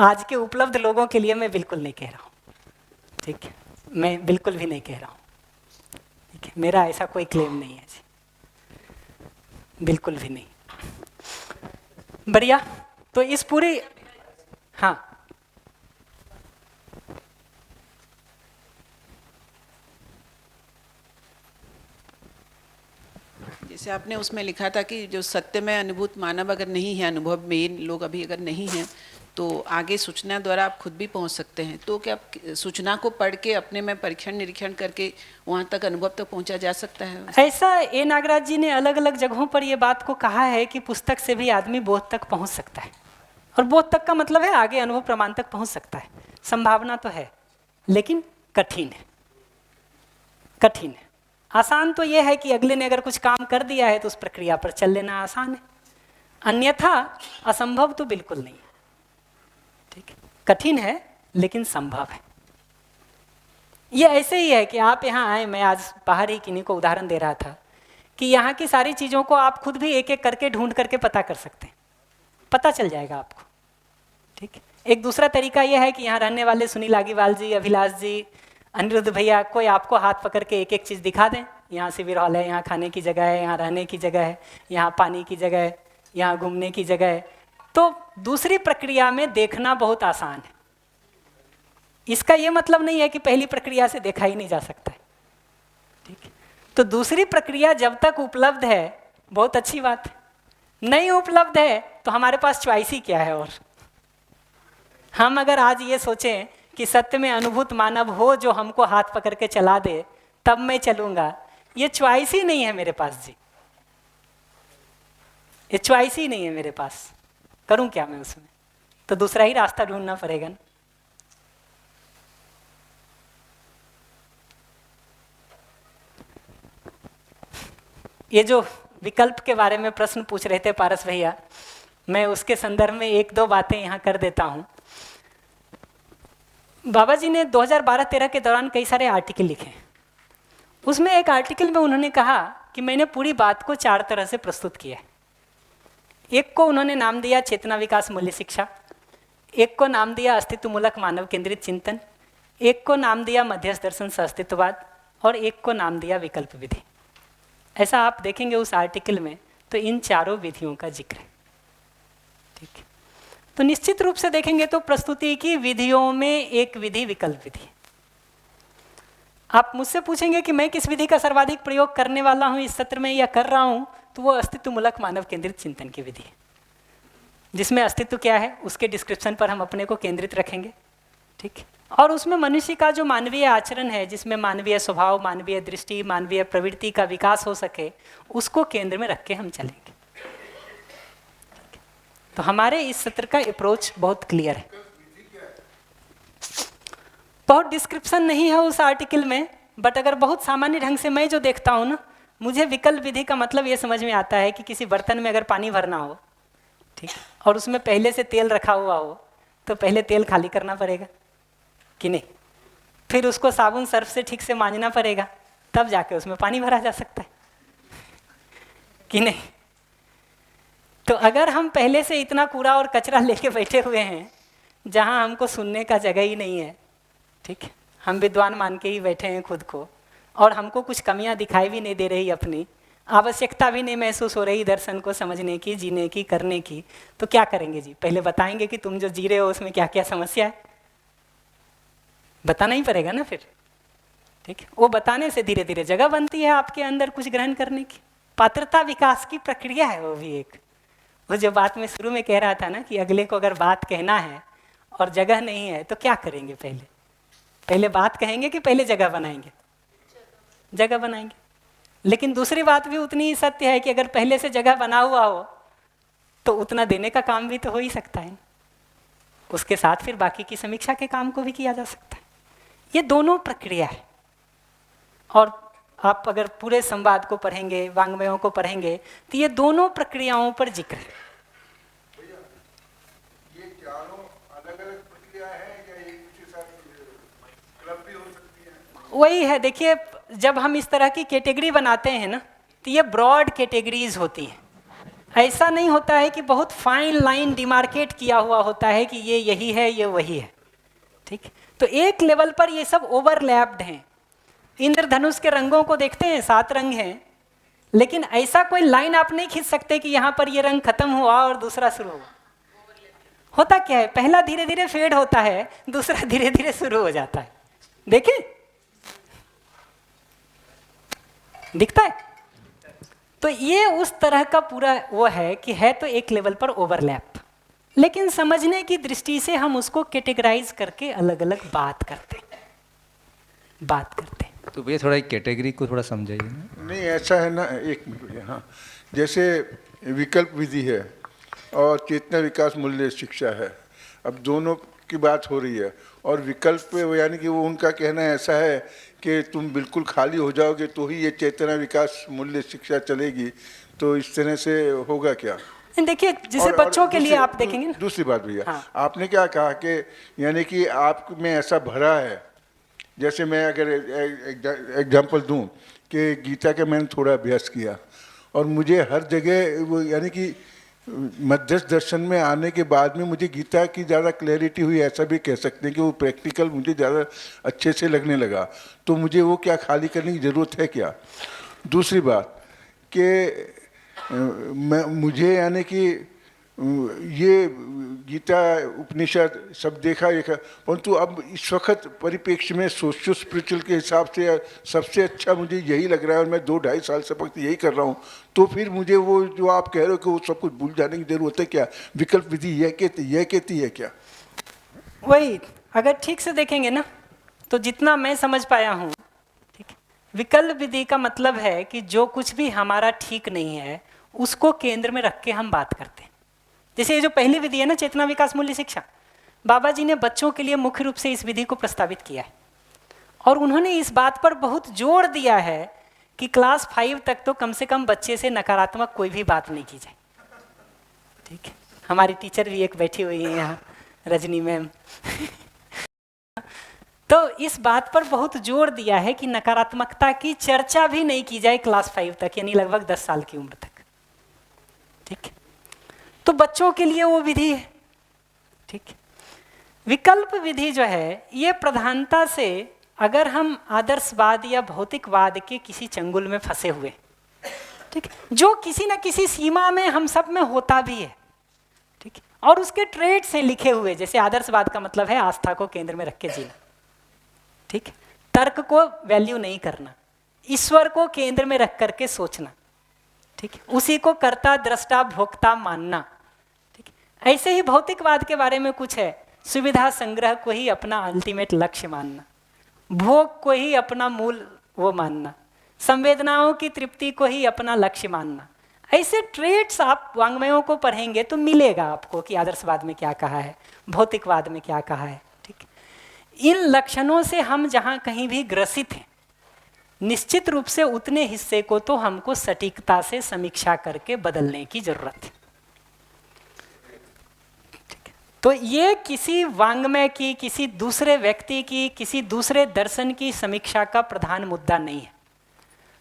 S1: आज के उपलब्ध लोगों के लिए मैं बिल्कुल नहीं कह रहा हूँ। ठीक है, मैं बिल्कुल भी नहीं कह रहा हूँ। ठीक है, मेरा ऐसा कोई क्लेम नहीं है जी, बिल्कुल भी नहीं। बढ़िया, तो इस पूरी, हाँ
S13: जैसे आपने उसमें लिखा था कि जो सत्य में अनुभूत मानव अगर नहीं है, अनुभव में लोग अभी अगर नहीं हैं, तो आगे सूचना द्वारा आप खुद भी पहुंच सकते हैं। तो क्या सूचना को पढ़ के अपने में परीक्षण निरीक्षण करके वहां तक अनुभव तक पहुंचा जा सकता है?
S1: ऐसा ए नागराज जी ने अलग अलग जगहों पर ये बात को कहा है कि पुस्तक से भी आदमी बोध तक पहुंच सकता है। और बोध तक का मतलब है आगे अनुभव प्रमाण तक पहुंच सकता है। संभावना तो है लेकिन कठिन है, कठिन है। आसान तो ये है कि अगले ने अगर कुछ काम कर दिया है तो उस प्रक्रिया पर चल लेना आसान है, अन्यथा असंभव तो बिल्कुल नहीं है। ठीक है, कठिन है लेकिन संभव है। ये ऐसे ही है कि आप यहाँ आए, मैं आज बाहर ही किन्हीं को उदाहरण दे रहा था कि यहाँ की सारी चीज़ों को आप खुद भी एक एक करके ढूंढ करके पता कर सकते हैं, पता चल जाएगा आपको। ठीक है, एक दूसरा तरीका यह है कि यहाँ रहने वाले सुनील आगीवाल जी, अभिलाष जी, अनिरुद्ध भैया, कोई आपको हाथ पकड़ के एक एक चीज़ दिखा दें। यहाँ शिविर हॉल है, यहाँ खाने की जगह है, यहाँ रहने की जगह है, यहाँ पानी की जगह है, यहाँ घूमने की जगह है। तो दूसरी प्रक्रिया में देखना बहुत आसान है। इसका ये मतलब नहीं है कि पहली प्रक्रिया से देखा ही नहीं जा सकता है। ठीक है, तो दूसरी प्रक्रिया जब तक उपलब्ध है बहुत अच्छी बात है, नहीं उपलब्ध है तो हमारे पास चॉइस ही क्या है। और हम अगर आज ये सोचें कि सत्य में अनुभूत मानव हो जो हमको हाथ पकड़ के चला दे तब मैं चलूंगा, ये चॉइस ही नहीं है मेरे पास जी, ये चॉइस ही नहीं है मेरे पास। करूं क्या मैं उसमें? तो दूसरा ही रास्ता ढूंढना पड़ेगा ना। ये जो विकल्प के बारे में प्रश्न पूछ रहे थे पारस भैया, मैं उसके संदर्भ में एक दो बातें यहाँ कर देता हूँ। बाबा जी ने 2012-13 के दौरान कई सारे आर्टिकल लिखे। उसमें एक आर्टिकल में उन्होंने कहा कि मैंने पूरी बात को 4 तरह से प्रस्तुत किया है। एक को उन्होंने नाम दिया चेतना विकास मूल्य शिक्षा, एक को नाम दिया अस्तित्वमूलक मानव केंद्रित चिंतन, एक को नाम दिया मध्यस्थ दर्शन से अस्तित्ववाद, और एक को नाम दिया विकल्प विधि। ऐसा आप देखेंगे उस आर्टिकल में तो इन चारों विधियों का जिक्र है। ठीक है, तो निश्चित रूप से देखेंगे तो प्रस्तुति की विधियों में एक विधि विकल्प विधि। आप मुझसे पूछेंगे कि मैं किस विधि का सर्वाधिक प्रयोग करने वाला हूं इस सत्र में या कर रहा हूं, तो वो अस्तित्वमूलक मानव केंद्रित चिंतन की विधि है, जिसमें अस्तित्व क्या है उसके डिस्क्रिप्शन पर हम अपने को केंद्रित रखेंगे। ठीक है, और उसमें मनुष्य का जो मानवीय आचरण है, जिसमें मानवीय स्वभाव, मानवीय दृष्टि, मानवीय प्रवृत्ति का विकास हो सके, उसको केंद्र में रख के हम चलेंगे। तो हमारे इस सत्र का अप्रोच बहुत क्लियर है। बहुत डिस्क्रिप्शन नहीं है उस आर्टिकल में, बट अगर बहुत सामान्य ढंग से मैं जो देखता हूँ ना, मुझे विकल्प विधि का मतलब ये समझ में आता है कि किसी बर्तन में अगर पानी भरना हो, ठीक, और उसमें पहले से तेल रखा हुआ हो, तो पहले तेल खाली करना पड़ेगा कि नहीं, फिर उसको साबुन सर्फ से ठीक से मांजना पड़ेगा, तब जाके उसमें पानी भरा जा सकता है कि नहीं। तो अगर हम पहले से इतना कूड़ा और कचरा लेके बैठे हुए हैं जहां हमको सुनने का जगह ही नहीं है, ठीक, हम विद्वान मान के ही बैठे हैं खुद को, और हमको कुछ कमियां दिखाई भी नहीं दे रही, अपनी आवश्यकता भी नहीं महसूस हो रही दर्शन को समझने की, जीने की, करने की, तो क्या करेंगे जी? पहले बताएंगे कि तुम जो जी रहे हो उसमें क्या क्या समस्या है, बताना ही पड़ेगा ना फिर। ठीक है, वो बताने से धीरे धीरे जगह बनती है आपके अंदर कुछ ग्रहण करने की। पात्रता विकास की प्रक्रिया है वो भी एक। वो जो बात मैं शुरू में कह रहा था ना कि अगले को अगर बात कहना है और जगह नहीं है तो क्या करेंगे? पहले बात कहेंगे कि पहले जगह बनाएंगे? जगह बनाएंगे। लेकिन दूसरी बात भी उतनी ही सत्य है कि अगर पहले से जगह बना हुआ हो तो उतना देने का काम भी तो हो ही सकता है, उसके साथ फिर बाकी की समीक्षा के काम को भी किया जा सकता है। ये दोनों प्रक्रिया है, और आप अगर पूरे संवाद को पढ़ेंगे, वांग्मयों को पढ़ेंगे, तो ये दोनों प्रक्रियाओं पर जिक्र है।
S14: ये चारों अलग-अलग प्रक्रिया है या एक दूसरे के साथ क्लब भी हो सकती है?
S1: वही है, देखिए जब हम इस तरह की कैटेगरी बनाते हैं ना, तो ये ब्रॉड कैटेगरीज होती हैं। ऐसा नहीं होता है कि बहुत फाइन लाइन डिमार्केट किया हुआ होता है कि ये यही है, ये वही है। ठीक, तो एक लेवल पर ये सब ओवरलैप्ड हैं। इंद्रधनुष के रंगों को देखते हैं, 7 रंग हैं, लेकिन ऐसा कोई लाइन आप नहीं खींच सकते कि यहाँ पर ये रंग खत्म हुआ और दूसरा शुरू हुआ। होता क्या है, पहला धीरे धीरे फेड होता है, दूसरा धीरे धीरे शुरू हो जाता है। देखिए दिखता है। तो ये उस तरह का पूरा वो है कि है तो एक लेवल पर ओवरलैप, लेकिन समझने की दृष्टि से हम उसको कैटेगराइज करके अलग अलग बात करते हैं।
S9: तो भैया थोड़ा कैटेगरी को थोड़ा समझाइए ना।
S14: नहीं ऐसा है ना, एक मिनट भैया। हाँ, जैसे विकल्प विधि है और चेतना विकास मूल्य शिक्षा है, अब दोनों की बात हो रही है, और विकल्प यानी कि वो उनका कहना ऐसा है कि तुम बिल्कुल खाली हो जाओगे तो ही ये चेतना विकास मूल्य शिक्षा चलेगी, तो इस तरह से होगा क्या?
S1: देखिए जिसे बच्चों के लिए आप देखेंगे ना।
S14: दूसरी बात भैया,
S1: हाँ।
S14: आपने क्या कहा कि यानी कि आप में ऐसा भरा है, जैसे मैं अगर एग्जाम्पल दूं कि गीता का मैंने थोड़ा अभ्यास किया और मुझे हर जगह वो यानी कि मध्यस्थ दर्शन में आने के बाद में मुझे गीता की ज़्यादा क्लैरिटी हुई, ऐसा भी कह सकते हैं कि वो प्रैक्टिकल मुझे ज़्यादा अच्छे से लगने लगा। तो मुझे वो क्या खाली करने की ज़रूरत है क्या? दूसरी बात कि मुझे यानी कि ये गीता उपनिषद सब देखा, परंतु अब इस वक्त परिप्रेक्ष्य में सोशो स्पिरिचुअल के हिसाब से सबसे अच्छा मुझे यही लग रहा है, और मैं 2-2.5 साल से वक्त यही कर रहा हूँ। तो फिर मुझे वो जो आप कह रहे हो कि वो सब कुछ भूल जाने की जरूरत है क्या? विकल्प विधि यह कहती है क्या?
S1: वही, अगर ठीक से देखेंगे ना तो जितना मैं समझ पाया हूँ, ठीक, विकल्प विधि का मतलब है कि जो कुछ भी हमारा ठीक नहीं है उसको केंद्र में रख के हम बात करते हैं। जैसे ये जो पहली विधि है ना, चेतना विकास मूल्य शिक्षा, बाबा जी ने बच्चों के लिए मुख्य रूप से इस विधि को प्रस्तावित किया है, और उन्होंने इस बात पर बहुत जोर दिया है कि क्लास 5 तक तो कम से कम बच्चे से नकारात्मक कोई भी बात नहीं की जाए। ठीक है, हमारी टीचर भी एक बैठी हुई है यहाँ, रजनी मैम तो इस बात पर बहुत जोर दिया है कि नकारात्मकता की चर्चा भी नहीं की जाए क्लास 5 तक, यानी लगभग 10 साल की उम्र तक। ठीक है, तो बच्चों के लिए वो विधि है। ठीक, विकल्प विधि जो है ये प्रधानता से, अगर हम आदर्शवाद या भौतिकवाद के किसी चंगुल में फंसे हुए, ठीक, जो किसी न किसी सीमा में हम सब में होता भी है, ठीक, और उसके ट्रेड से लिखे हुए, जैसे आदर्शवाद का मतलब है आस्था को केंद्र में रख के जीना, ठीक, तर्क को वैल्यू नहीं करना, ईश्वर को केंद्र में रख करके सोचना, ठीक, उसी को कर्ता दृष्टा भोक्ता मानना। ठीक, ऐसे ही भौतिकवाद के बारे में कुछ है, सुविधा संग्रह को ही अपना अल्टीमेट लक्ष्य मानना, भोग को ही अपना मूल वो मानना, संवेदनाओं की तृप्ति को ही अपना लक्ष्य मानना। ऐसे ट्रेड्स आप वांग्मयों को पढ़ेंगे तो मिलेगा आपको कि आदर्शवाद में क्या कहा है, भौतिकवाद में क्या कहा है। ठीक, इन लक्षणों से हम जहाँ कहीं भी ग्रसित हैं, निश्चित रूप से उतने हिस्से को तो हमको सटीकता से समीक्षा करके बदलने की जरूरत है। तो ये किसी वांग्मय की, किसी दूसरे व्यक्ति की, किसी दूसरे दर्शन की समीक्षा का प्रधान मुद्दा नहीं है।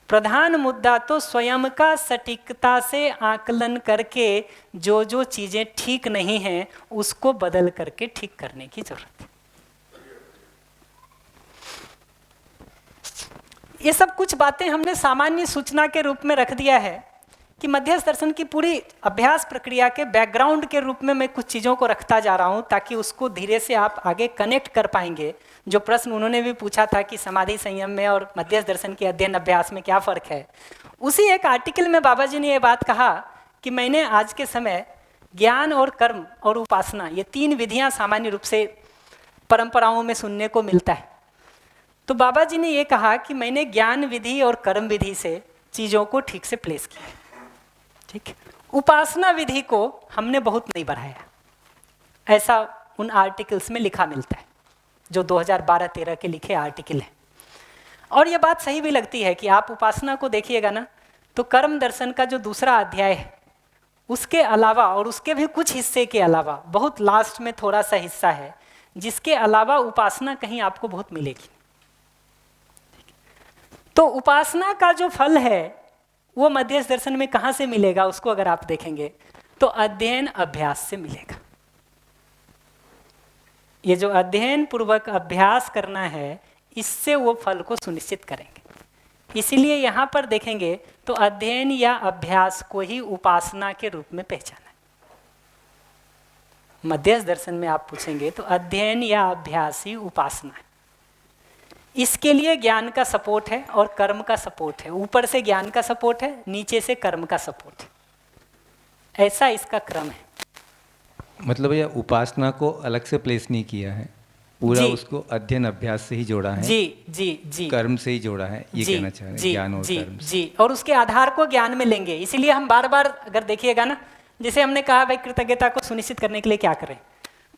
S1: प्रधान मुद्दा तो स्वयं का सटीकता से आकलन करके जो जो चीजें ठीक नहीं हैं उसको बदल करके ठीक करने की जरूरत है। ये सब कुछ बातें हमने सामान्य सूचना के रूप में रख दिया है कि मध्यस्थ दर्शन की पूरी अभ्यास प्रक्रिया के बैकग्राउंड के रूप में मैं कुछ चीज़ों को रखता जा रहा हूँ, ताकि उसको धीरे से आप आगे कनेक्ट कर पाएंगे। जो प्रश्न उन्होंने भी पूछा था कि समाधि संयम में और मध्यस्थ दर्शन के अध्ययन अभ्यास में क्या फ़र्क है, उसी एक आर्टिकल में बाबा जी ने ये बात कहा कि मैंने आज के समय ज्ञान और कर्म और उपासना, ये 3 विधियाँ सामान्य रूप से परंपराओं में सुनने को मिलता है। तो बाबा जी ने ये कहा कि मैंने ज्ञान विधि और कर्म विधि से चीज़ों को ठीक से प्लेस किया। ठीक, उपासना विधि को हमने बहुत नहीं बढ़ाया, ऐसा उन आर्टिकल्स में लिखा मिलता है जो 2012-13 के लिखे आर्टिकल हैं। और ये बात सही भी लगती है कि आप उपासना को देखिएगा ना तो कर्म दर्शन का जो दूसरा अध्याय है उसके अलावा, और उसके भी कुछ हिस्से के अलावा, बहुत लास्ट में थोड़ा सा हिस्सा है जिसके अलावा उपासना कहीं आपको बहुत मिलेगी। तो उपासना का जो फल है वो मध्यस्थ दर्शन में कहाँ से मिलेगा, उसको अगर आप देखेंगे तो अध्ययन अभ्यास से मिलेगा। ये जो अध्ययन पूर्वक अभ्यास करना है, इससे वो फल को सुनिश्चित करेंगे। इसीलिए यहाँ पर देखेंगे तो अध्ययन या अभ्यास को ही उपासना के रूप में पहचाना है। मध्यस्थ दर्शन में आप पूछेंगे तो अध्ययन या अभ्यास ही उपासना है। इसके लिए ज्ञान का सपोर्ट है और कर्म का सपोर्ट है। ऊपर से ज्ञान का सपोर्ट है, नीचे से कर्म का सपोर्ट है। ऐसा इसका क्रम है।
S9: मतलब ये उपासना को अलग से प्लेस नहीं किया है, पूरा उसको अध्ययन अभ्यास से ही जोड़ा है।
S1: जी जी जी,
S9: कर्म से ही जोड़ा है, ये कहना चाह रहे हैं, ज्ञान और कर्म से।
S1: जी, और उसके आधार को ज्ञान में लेंगे। इसीलिए हम बार बार अगर देखिएगा ना, जैसे हमने कहा भाई कृतज्ञता को सुनिश्चित करने के लिए क्या करें,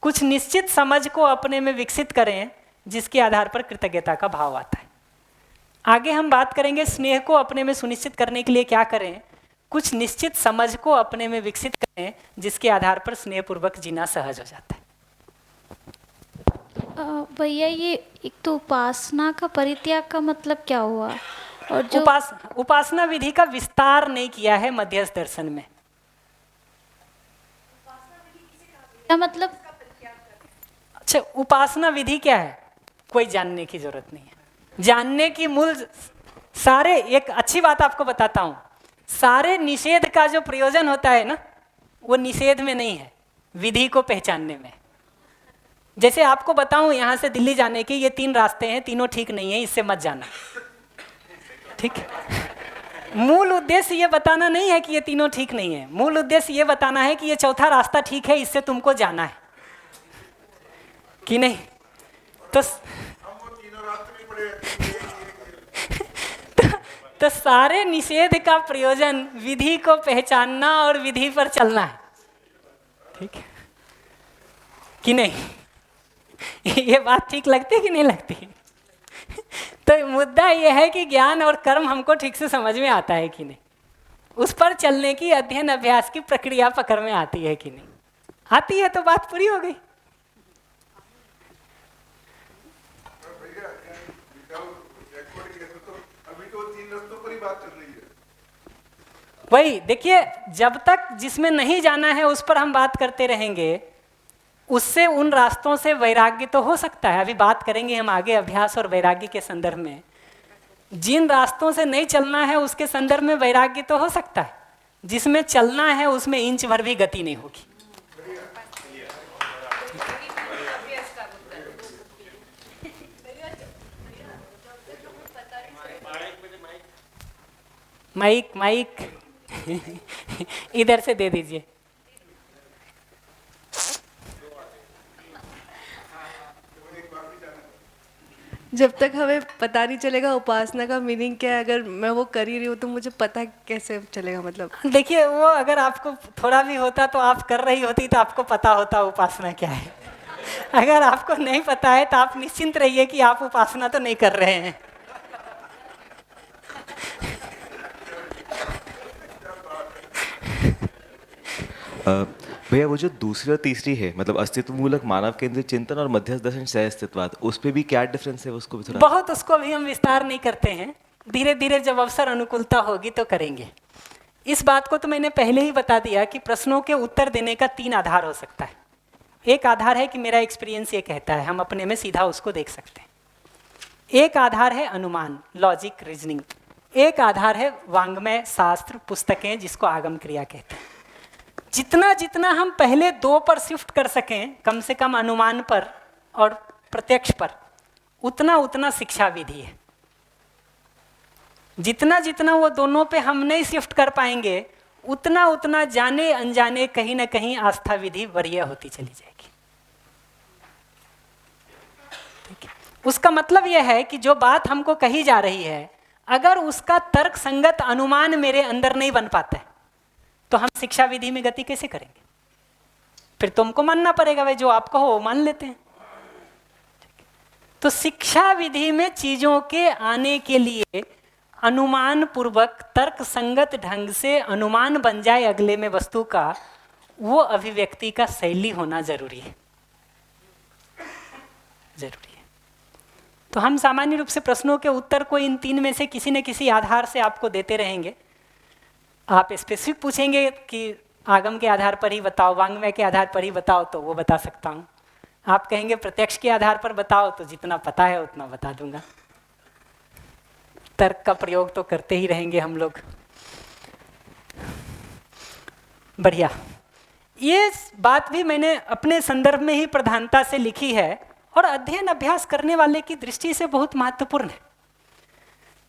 S1: कुछ निश्चित समझ को अपने में विकसित करें जिसके आधार पर कृतज्ञता का भाव आता है। आगे हम बात करेंगे स्नेह को अपने में सुनिश्चित करने के लिए क्या करें, कुछ निश्चित समझ को अपने में विकसित करें जिसके आधार पर स्नेहपूर्वक जीना सहज हो जाता है।
S15: भैया ये एक तो उपासना का परित्याग का मतलब क्या हुआ, और जो
S1: उपासना विधि का विस्तार नहीं किया है मध्यस्थ दर्शन में।
S15: क्या मतलब?
S1: अच्छा, उपासना विधि क्या है कोई जानने की जरूरत नहीं है। जानने की मूल सारे, एक अच्छी बात आपको बताता हूं, सारे निषेध का जो प्रयोजन होता है ना, वो निषेध में नहीं है, विधि को पहचानने में। जैसे आपको बताऊं यहाँ से दिल्ली जाने के ये 3 रास्ते हैं, तीनों ठीक नहीं है, इससे मत जाना, ठीक है। मूल उद्देश्य ये बताना नहीं है कि ये तीनों ठीक नहीं है, मूल उद्देश्य ये बताना है कि ये चौथा रास्ता ठीक है, इससे तुमको जाना है कि नहीं। तो सारे निषेध का प्रयोजन विधि को पहचानना और विधि पर चलना है, ठीक है कि नहीं। ये बात ठीक लगती है कि नहीं लगती? तो मुद्दा यह है कि ज्ञान और कर्म हमको ठीक से समझ में आता है कि नहीं, उस पर चलने की अध्ययन अभ्यास की प्रक्रिया पकड़ में आती है कि नहीं। आती है तो बात पूरी हो गई। वही देखिए, जब तक जिसमें नहीं जाना है उस पर हम बात करते रहेंगे, उससे उन रास्तों से वैराग्य तो हो सकता है। अभी बात करेंगे हम आगे अभ्यास और वैराग्य के संदर्भ में। जिन रास्तों से नहीं चलना है उसके संदर्भ में वैराग्य तो हो सकता है, जिसमें चलना है उसमें इंच भर भी गति नहीं होगी। माइक इधर से दे दीजिए।
S16: जब तक हमें पता नहीं चलेगा उपासना का मीनिंग क्या है, अगर मैं वो कर ही रही हूँ तो मुझे पता कैसे चलेगा? मतलब
S1: देखिए, वो अगर आपको थोड़ा भी होता तो आप कर रही होती तो आपको पता होता उपासना क्या है। अगर आपको नहीं पता है तो आप निश्चिंत रहिए कि आप उपासना तो नहीं कर रहे हैं।
S17: भैया वो जो दूसरी और तीसरी है, मतलब अस्तित्व मूलक मानव केंद्रित चिंतन और मध्यस्थ दर्शन सह अस्तित्ववाद, उस पे भी क्या डिफरेंस है? उसको भी थोड़ा
S1: बहुत, उसको भी हम विस्तार नहीं करते हैं, धीरे धीरे जब अवसर अनुकूलता होगी तो करेंगे। इस बात को तो मैंने पहले ही बता दिया कि प्रश्नों के उत्तर देने का 3 आधार हो सकता है। एक आधार है कि मेरा एक्सपीरियंस ये कहता है, हम अपने में सीधा उसको देख सकते हैं। एक आधार है अनुमान, लॉजिक, रीजनिंग। एक आधार है वांग्मय, शास्त्र, पुस्तकें, जिसको आगम क्रिया कहते हैं। जितना जितना हम पहले 2 पर शिफ्ट कर सकें, कम से कम अनुमान पर और प्रत्यक्ष पर, उतना उतना शिक्षा विधि है। जितना जितना वो दोनों पे हम नहीं शिफ्ट कर पाएंगे, उतना उतना जाने अनजाने कहीं ना कहीं आस्था विधि वरीय होती चली जाएगी। ठीक है? उसका मतलब यह है कि जो बात हमको कही जा रही है, अगर उसका तर्क संगत अनुमान मेरे अंदर नहीं बन पाता है, तो हम शिक्षा विधि में गति कैसे करेंगे? फिर तुमको मानना पड़ेगा, भाई जो आप कहो वो मान लेते हैं। तो शिक्षा विधि में चीजों के आने के लिए अनुमान पूर्वक तर्क संगत ढंग से अनुमान बन जाए अगले में वस्तु का, वो अभिव्यक्ति का शैली होना जरूरी है, जरूरी है। तो हम सामान्य रूप से प्रश्नों के उत्तर को इन 3 में से किसी न किसी आधार से आपको देते रहेंगे। आप स्पेसिफिक पूछेंगे कि आगम के आधार पर ही बताओ, वांग्मय के आधार पर ही बताओ, तो वो बता सकता हूँ। आप कहेंगे प्रत्यक्ष के आधार पर बताओ, तो जितना पता है उतना बता दूंगा। तर्क का प्रयोग तो करते ही रहेंगे हम लोग। बढ़िया, ये बात भी मैंने अपने संदर्भ में ही प्रधानता से लिखी है और अध्ययन अभ्यास करने वाले की दृष्टि से बहुत महत्वपूर्ण है।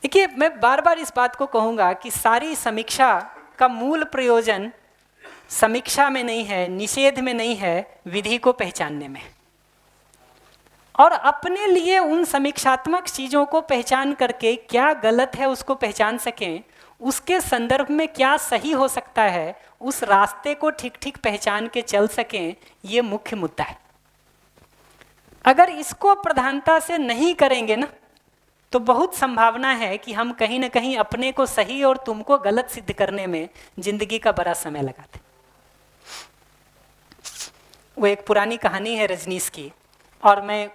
S1: देखिए, मैं बार बार इस बात को कहूँगा कि सारी समीक्षा का मूल प्रयोजन समीक्षा में नहीं है, निषेध में नहीं है, विधि को पहचानने में। और अपने लिए उन समीक्षात्मक चीज़ों को पहचान करके क्या गलत है उसको पहचान सकें, उसके संदर्भ में क्या सही हो सकता है, उस रास्ते को ठीक ठीक पहचान के चल सकें, ये मुख्य मुद्दा है। अगर इसको प्रधानता से नहीं करेंगे ना, तो बहुत संभावना है कि हम कहीं ना कहीं अपने को सही और तुमको गलत सिद्ध करने में जिंदगी का बड़ा समय लगाते। वो एक पुरानी कहानी है रजनीश की, और मैं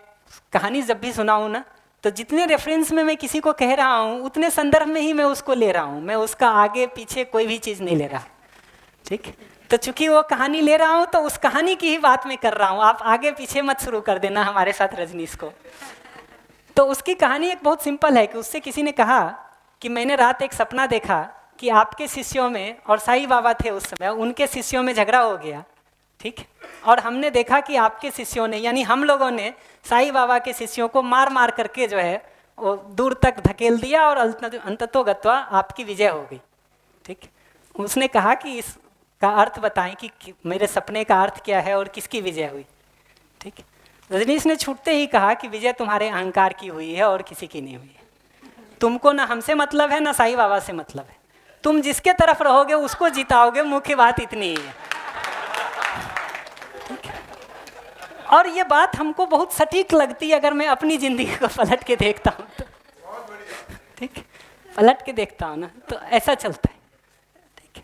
S1: कहानी जब भी सुनाऊं ना, तो जितने रेफरेंस में मैं किसी को कह रहा हूँ उतने संदर्भ में ही मैं उसको ले रहा हूँ, मैं उसका आगे पीछे कोई भी चीज़ नहीं ले रहा। ठीक, तो चूंकि वो कहानी ले रहा हूँ तो उस कहानी की ही बात मैं कर रहा हूँ, आप आगे पीछे मत शुरू कर देना हमारे साथ रजनीश को। तो उसकी कहानी एक बहुत सिंपल है कि उससे किसी ने कहा कि मैंने रात एक सपना देखा कि आपके शिष्यों में, और साईं बाबा थे उस समय, उनके शिष्यों में झगड़ा हो गया, ठीक। और हमने देखा कि आपके शिष्यों ने, यानी हम लोगों ने साईं बाबा के शिष्यों को मार मार करके जो है वो दूर तक धकेल दिया और अंततोगत्वा आपकी विजय हो गई, ठीक। उसने कहा कि इसका अर्थ बताएं कि मेरे सपने का अर्थ क्या है और किसकी विजय हुई, ठीक। रजनीश ने छूटते ही कहा कि विजय तुम्हारे अहंकार की हुई है और किसी की नहीं हुई है। तुमको ना हमसे मतलब है ना साईं बाबा से मतलब है, तुम जिसके तरफ रहोगे उसको जिताओगे, मुख्य बात इतनी ही है, ठीक है। और ये बात हमको बहुत सटीक लगती है अगर मैं अपनी जिंदगी को पलट के देखता हूँ तो, ठीक, पलट के देखता हूँ ना तो ऐसा चलता है, ठीक है।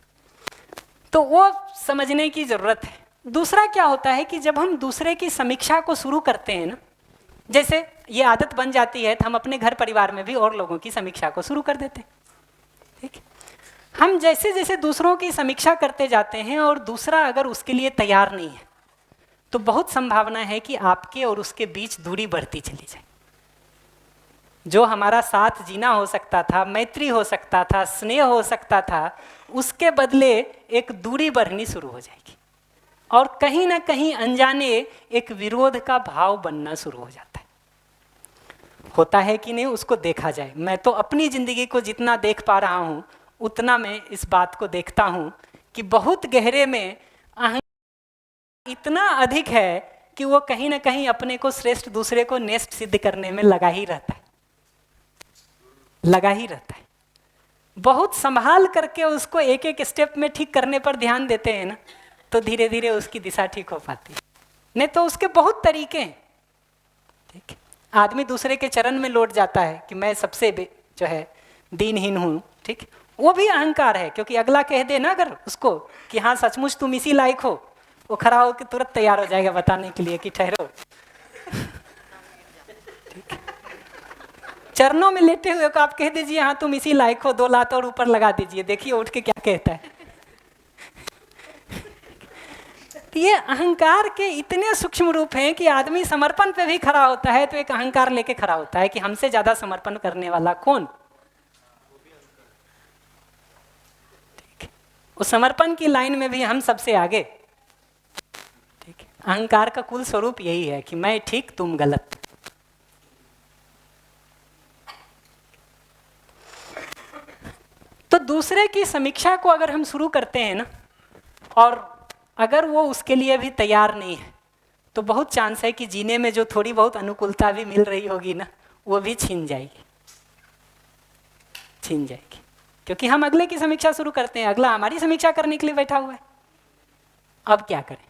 S1: तो वो समझने की जरूरत है। दूसरा क्या होता है कि जब हम दूसरे की समीक्षा को शुरू करते हैं ना, जैसे ये आदत बन जाती है तो हम अपने घर परिवार में भी और लोगों की समीक्षा को शुरू कर देते हैं, ठीक। हम जैसे जैसे दूसरों की समीक्षा करते जाते हैं और दूसरा अगर उसके लिए तैयार नहीं है तो बहुत संभावना है कि आपके और उसके बीच दूरी बढ़ती चली जाए। जो हमारा साथ जीना हो सकता था, मैत्री हो सकता था, स्नेह हो सकता था, उसके बदले एक दूरी बढ़नी शुरू हो जाएगी और कहीं ना कहीं अनजाने एक विरोध का भाव बनना शुरू हो जाता है। होता है कि नहीं, उसको देखा जाए। मैं तो अपनी जिंदगी को जितना देख पा रहा हूँ उतना मैं इस बात को देखता हूँ कि बहुत गहरे में अहंकार इतना अधिक है कि वो कहीं ना कहीं अपने को श्रेष्ठ, दूसरे को नेस्ट सिद्ध करने में लगा ही रहता है, लगा ही रहता है। बहुत संभाल करके उसको एक एक स्टेप में ठीक करने पर ध्यान देते हैं ना तो धीरे धीरे उसकी दिशा ठीक हो पाती है। नहीं तो उसके बहुत तरीके हैं, ठीक। आदमी दूसरे के चरण में लौट जाता है कि मैं सबसे जो है दीनहीन हूँ, ठीक। वो भी अहंकार है, क्योंकि अगला कह दे ना अगर उसको कि हाँ सचमुच तुम इसी लायक हो, वो खड़ा होकर तुरंत तैयार हो जाएगा बताने के लिए कि ठहरो, ठीक। चरणों में लेटे हुए को आप कह दीजिए हाँ तुम इसी लायक हो, 2 लात और ऊपर लगा दीजिए, देखिए उठ के क्या कहता है। ये अहंकार के इतने सूक्ष्म रूप हैं कि आदमी समर्पण पे भी खड़ा होता है तो एक अहंकार लेके खड़ा होता है कि हमसे ज्यादा समर्पण करने वाला कौन, ठीक। उस समर्पण की लाइन में भी हम सबसे आगे, ठीक। अहंकार का कुल स्वरूप यही है कि मैं ठीक तुम गलत। तो दूसरे की समीक्षा को अगर हम शुरू करते हैं ना और अगर वो उसके लिए भी तैयार नहीं है तो बहुत चांस है कि जीने में जो थोड़ी बहुत अनुकूलता भी मिल रही होगी ना वो भी छीन जाएगी, छीन जाएगी, क्योंकि हम अगले की समीक्षा शुरू करते हैं, अगला हमारी समीक्षा करने के लिए बैठा हुआ है। अब क्या करें?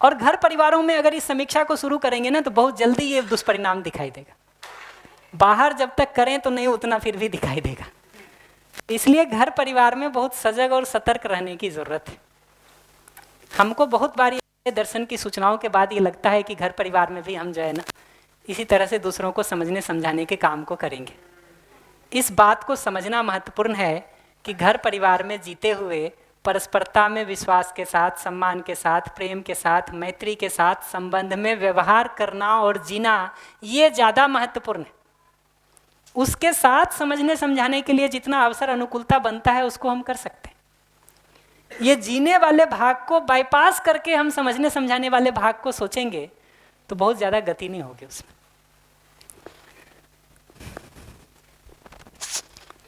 S1: और घर परिवारों में अगर इस समीक्षा को शुरू करेंगे ना तो बहुत जल्दी ये दुष्परिणाम दिखाई देगा। बाहर जब तक करें तो नहीं उतना फिर भी दिखाई देगा। इसलिए घर परिवार में बहुत सजग और सतर्क रहने की जरूरत है। हमको बहुत बार ये दर्शन की सूचनाओं के बाद ये लगता है कि घर परिवार में भी हम जो है ना इसी तरह से दूसरों को समझने समझाने के काम को करेंगे। इस बात को समझना महत्वपूर्ण है कि घर परिवार में जीते हुए परस्परता में विश्वास के साथ, सम्मान के साथ, प्रेम के साथ, मैत्री के साथ संबंध में व्यवहार करना और जीना ये ज़्यादा महत्वपूर्ण है। उसके साथ समझने समझाने के लिए जितना अवसर अनुकूलता बनता है उसको हम कर सकते हैं। ये जीने वाले भाग को बाईपास करके हम समझने समझाने वाले भाग को सोचेंगे तो बहुत ज़्यादा गति नहीं होगी उसमें।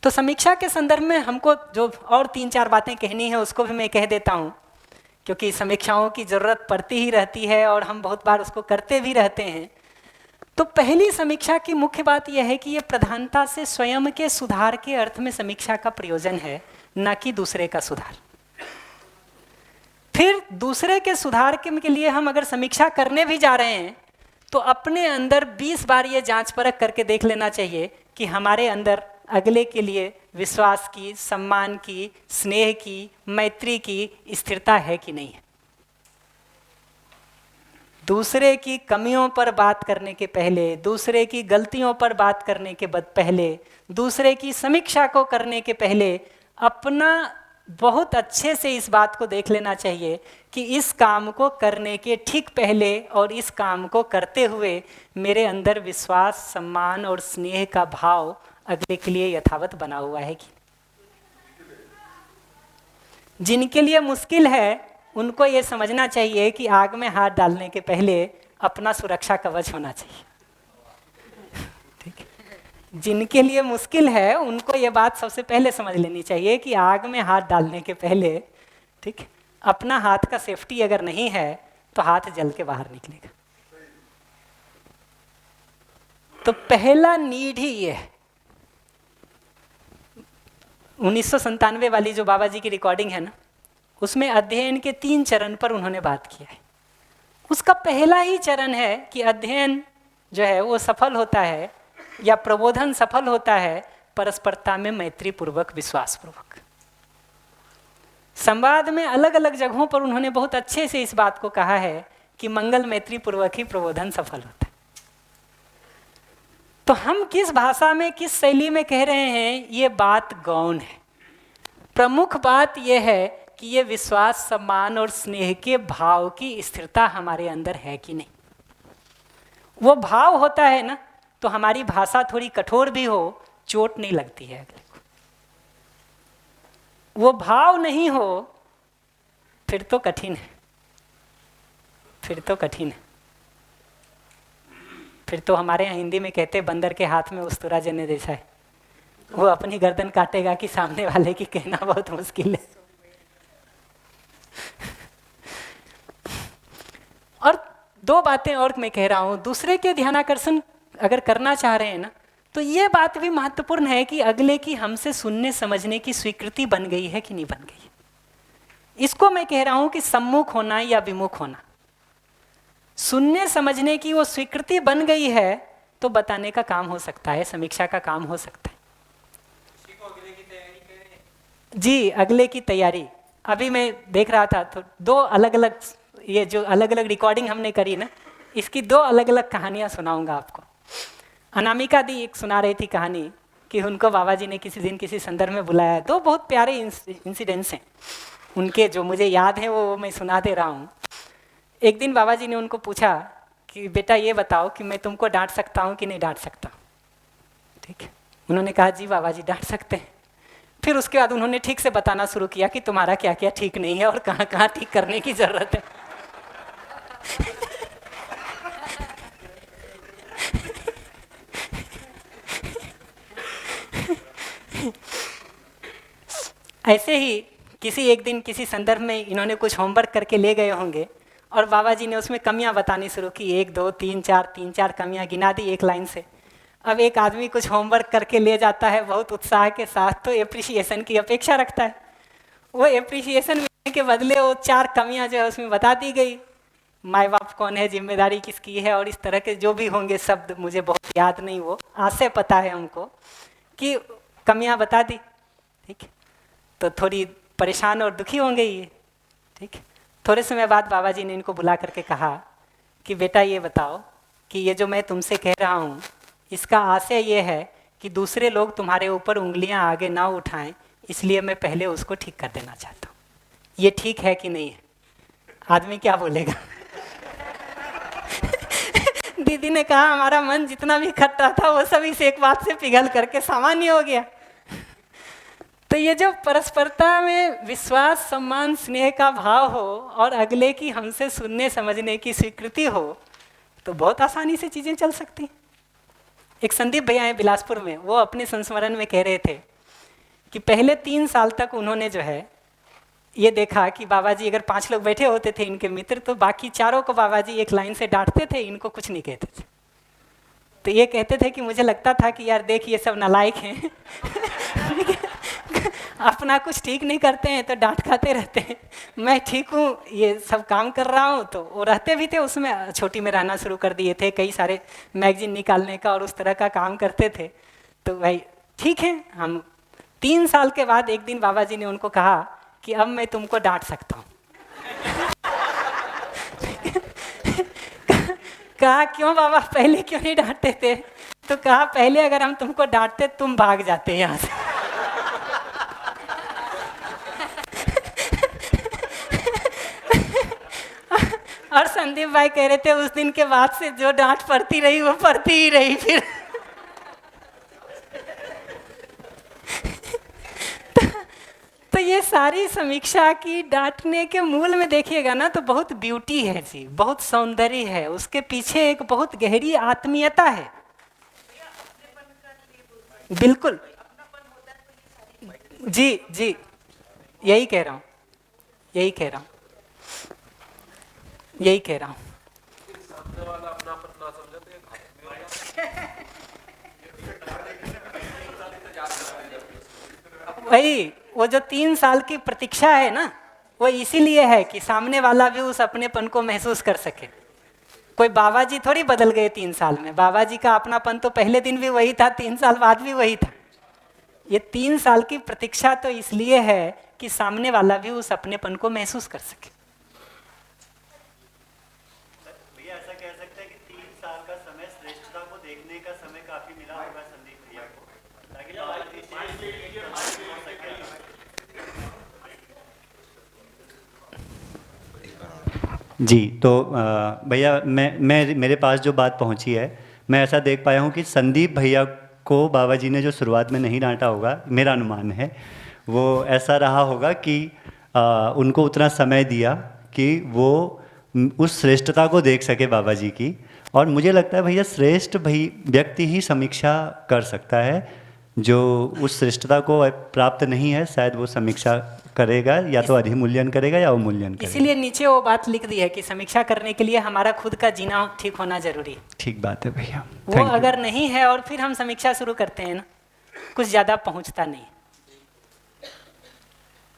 S1: तो समीक्षा के संदर्भ में हमको जो और 3-4 बातें कहनी है उसको भी मैं कह देता हूँ, क्योंकि समीक्षाओं की ज़रूरत पड़ती ही रहती है और हम बहुत बार उसको करते भी रहते हैं। तो पहली समीक्षा की मुख्य बात यह है कि ये प्रधानता से स्वयं के सुधार के अर्थ में समीक्षा का प्रयोजन है, न कि दूसरे का सुधार। फिर दूसरे के सुधार के लिए हम अगर समीक्षा करने भी जा रहे हैं तो अपने अंदर 20 बार ये जांच परख करके देख लेना चाहिए कि हमारे अंदर अगले के लिए विश्वास की, सम्मान की, स्नेह की, मैत्री की स्थिरता है कि नहीं है। दूसरे की कमियों पर बात करने के पहले, दूसरे की गलतियों पर बात करने के पहले, दूसरे की समीक्षा को करने के पहले अपना बहुत अच्छे से इस बात को देख लेना चाहिए कि इस काम को करने के ठीक पहले और इस काम को करते हुए मेरे अंदर विश्वास, सम्मान और स्नेह का भाव अगले के लिए यथावत बना हुआ है कि जिनके लिए मुश्किल है उनको ये समझना चाहिए कि आग में हाथ डालने के पहले अपना सुरक्षा कवच होना चाहिए। ठीक है? जिनके लिए मुश्किल है उनको ये बात सबसे पहले समझ लेनी चाहिए कि आग में हाथ डालने के पहले, ठीक है, अपना हाथ का सेफ्टी अगर नहीं है तो हाथ जल के बाहर निकलेगा। तो पहला नीड ही ये है। 1997 वाली जो बाबा जी की रिकॉर्डिंग है ना, उसमें अध्ययन के 3 चरण पर उन्होंने बात किया है। उसका पहला ही चरण है कि अध्ययन जो है वो सफल होता है या प्रबोधन सफल होता है परस्परता में मैत्री पूर्वक, विश्वास पूर्वक। संवाद में अलग अलग जगहों पर उन्होंने बहुत अच्छे से इस बात को कहा है कि मंगल मैत्री पूर्वक ही प्रबोधन सफल होता है। तो हम किस भाषा में, किस शैली में कह रहे हैं, ये बात गौण है। प्रमुख बात यह है कि ये विश्वास, सम्मान और स्नेह के भाव की स्थिरता हमारे अंदर है कि नहीं। वो भाव होता है ना तो हमारी भाषा थोड़ी कठोर भी हो, चोट नहीं लगती है अगले को। वो भाव नहीं हो फिर तो कठिन है, फिर तो कठिन है। फिर तो हमारे यहाँ हिंदी में कहते बंदर के हाथ में उस्तरा जने जैसा है, वो अपनी गर्दन काटेगा कि सामने वाले की कहना बहुत मुश्किल है। और 2 बातें और मैं कह रहा हूँ, दूसरे के ध्यानाकर्षण अगर करना चाह रहे हैं ना तो ये बात भी महत्वपूर्ण है कि अगले की हमसे सुनने समझने की स्वीकृति बन गई है कि नहीं बन गई है। इसको मैं कह रहा हूँ कि सम्मुख होना या विमुख होना। सुनने समझने की वो स्वीकृति बन गई है तो बताने का काम हो सकता है, समीक्षा का काम हो सकता है। जी, अगले की तैयारी। अभी मैं देख रहा था तो 2 अलग अलग, ये जो अलग अलग रिकॉर्डिंग हमने करी ना, इसकी 2 अलग अलग कहानियाँ सुनाऊंगा आपको। अनामिका दी एक सुना रही थी कहानी कि उनको बाबा जी ने किसी दिन किसी संदर्भ में बुलाया। 2 बहुत प्यारे इंसिडेंट्स हैं उनके जो मुझे याद है, वो मैं सुना दे रहा हूँ। एक दिन बाबा जी ने उनको पूछा कि बेटा ये बताओ कि मैं तुमको डांट सकता हूँ कि नहीं डांट सकता। ठीक है, उन्होंने कहा जी बाबा जी डांट सकते हैं। फिर उसके बाद उन्होंने ठीक से बताना शुरू किया कि तुम्हारा क्या क्या ठीक नहीं है और कहाँ कहाँ ठीक करने की जरूरत है। ऐसे ही किसी एक दिन किसी संदर्भ में इन्होंने कुछ होमवर्क करके ले गए होंगे और बाबा जी ने उसमें कमियां बतानी शुरू की। 1 2 3 4 3-4 कमियां गिना दी एक लाइन से। अब एक आदमी कुछ होमवर्क करके ले जाता है बहुत उत्साह के साथ, तो एप्रिसिएशन की अपेक्षा रखता है। वो एप्रिसिएशन मिलने के बदले वो 4 कमियां जो है उसमें बता दी गई। माँ बाप कौन है, जिम्मेदारी किसकी है, और इस तरह के जो भी होंगे शब्द, मुझे बहुत याद नहीं, वो आशय पता है हमको कि कमियां बता दी। ठीक है, तो थोड़ी परेशान और दुखी होंगे ये। ठीक है, थोड़े समय बाद बाबा जी ने इनको बुला करके कहा कि बेटा ये बताओ कि ये जो मैं तुमसे कह रहा हूँ इसका आशय ये है कि दूसरे लोग तुम्हारे ऊपर उंगलियां आगे ना उठाएं, इसलिए मैं पहले उसको ठीक कर देना चाहता हूँ। ये ठीक है कि नहीं है? आदमी क्या बोलेगा? दीदी ने कहा हमारा मन जितना भी खट्टा था वो सब इस एक बात से पिघल करके सामान्य हो गया। तो ये जो परस्परता में विश्वास, सम्मान, स्नेह का भाव हो और अगले की हमसे सुनने समझने की स्वीकृति हो तो बहुत आसानी से चीज़ें चल सकती हैं। एक संदीप भैया हैं बिलासपुर में, वो अपने संस्मरण में कह रहे थे कि पहले 3 साल तक उन्होंने जो है ये देखा कि बाबा जी अगर 5 लोग बैठे होते थे इनके मित्र, तो बाकी 4 को बाबा जी एक लाइन से डांटते थे, इनको कुछ नहीं कहते थे। तो ये कहते थे कि मुझे लगता था कि यार देख ये सब नालायक हैं अपना कुछ ठीक नहीं करते हैं तो डांट खाते रहते हैं, मैं ठीक हूँ ये सब काम कर रहा हूँ। तो वो रहते भी थे, उसमें छोटी में रहना शुरू कर दिए थे, कई सारे मैगजीन निकालने का और उस तरह का काम करते थे। तो भाई ठीक है, हम 3 साल के बाद एक दिन बाबा जी ने उनको कहा कि अब मैं तुमको डांट सकता हूँ। कहा क्यों बाबा, पहले क्यों नहीं डांटते थे? तो कहा पहले अगर हम तुमको डांटते तुम भाग जाते यहाँ से। और संदीप भाई कह रहे थे उस दिन के बाद से जो डांट पड़ती रही वो पड़ती ही रही। फिर ये सारी समीक्षा की डांटने के मूल में देखिएगा ना तो बहुत ब्यूटी है जी, बहुत सौंदर्य है, उसके पीछे एक बहुत गहरी आत्मीयता है। बिल्कुल जी जी, यही कह रहा हूँ, यही कह रहा हूँ, यही कह रहा हूँ। वही वो जो 3 साल की प्रतीक्षा है ना, वो इसीलिए है कि सामने वाला भी उस अपनेपन को महसूस कर सके। कोई बाबा जी थोड़ी बदल गए 3 साल में, बाबा जी का अपनापन तो पहले दिन भी वही था, 3 साल बाद भी वही था। ये 3 साल की प्रतीक्षा तो इसलिए है कि सामने वाला भी उस अपनेपन को महसूस कर सके।
S11: भैया ऐसा कह सकते हैं कि 3 साल का समय श्रेष्ठता को देखने का समय काफी मिला होगा संदीप भैया को, ताकि जी। तो भैया मैं मेरे पास जो बात पहुंची है, मैं ऐसा देख पाया हूं कि संदीप भैया को बाबा जी ने जो शुरुआत में नहीं डांटा होगा, मेरा अनुमान है वो ऐसा रहा होगा कि उनको उतना समय दिया कि वो उस श्रेष्ठता को देख सके बाबा जी की। और मुझे लगता है भैया श्रेष्ठ व्यक्ति ही समीक्षा कर सकता है, जो उस श्रेष्ठता को प्राप्त नहीं है शायद वो समीक्षा करेगा, या तो अधिमूल्यन करेगा या अवमूल्यन करेगा।
S1: इसीलिए नीचे वो बात लिख दी है कि समीक्षा करने के लिए हमारा खुद का जीना ठीक होना जरूरी है।
S11: ठीक बात है भैया,
S1: वो अगर नहीं है और फिर हम समीक्षा शुरू करते हैं ना, कुछ ज्यादा पहुंचता नहीं।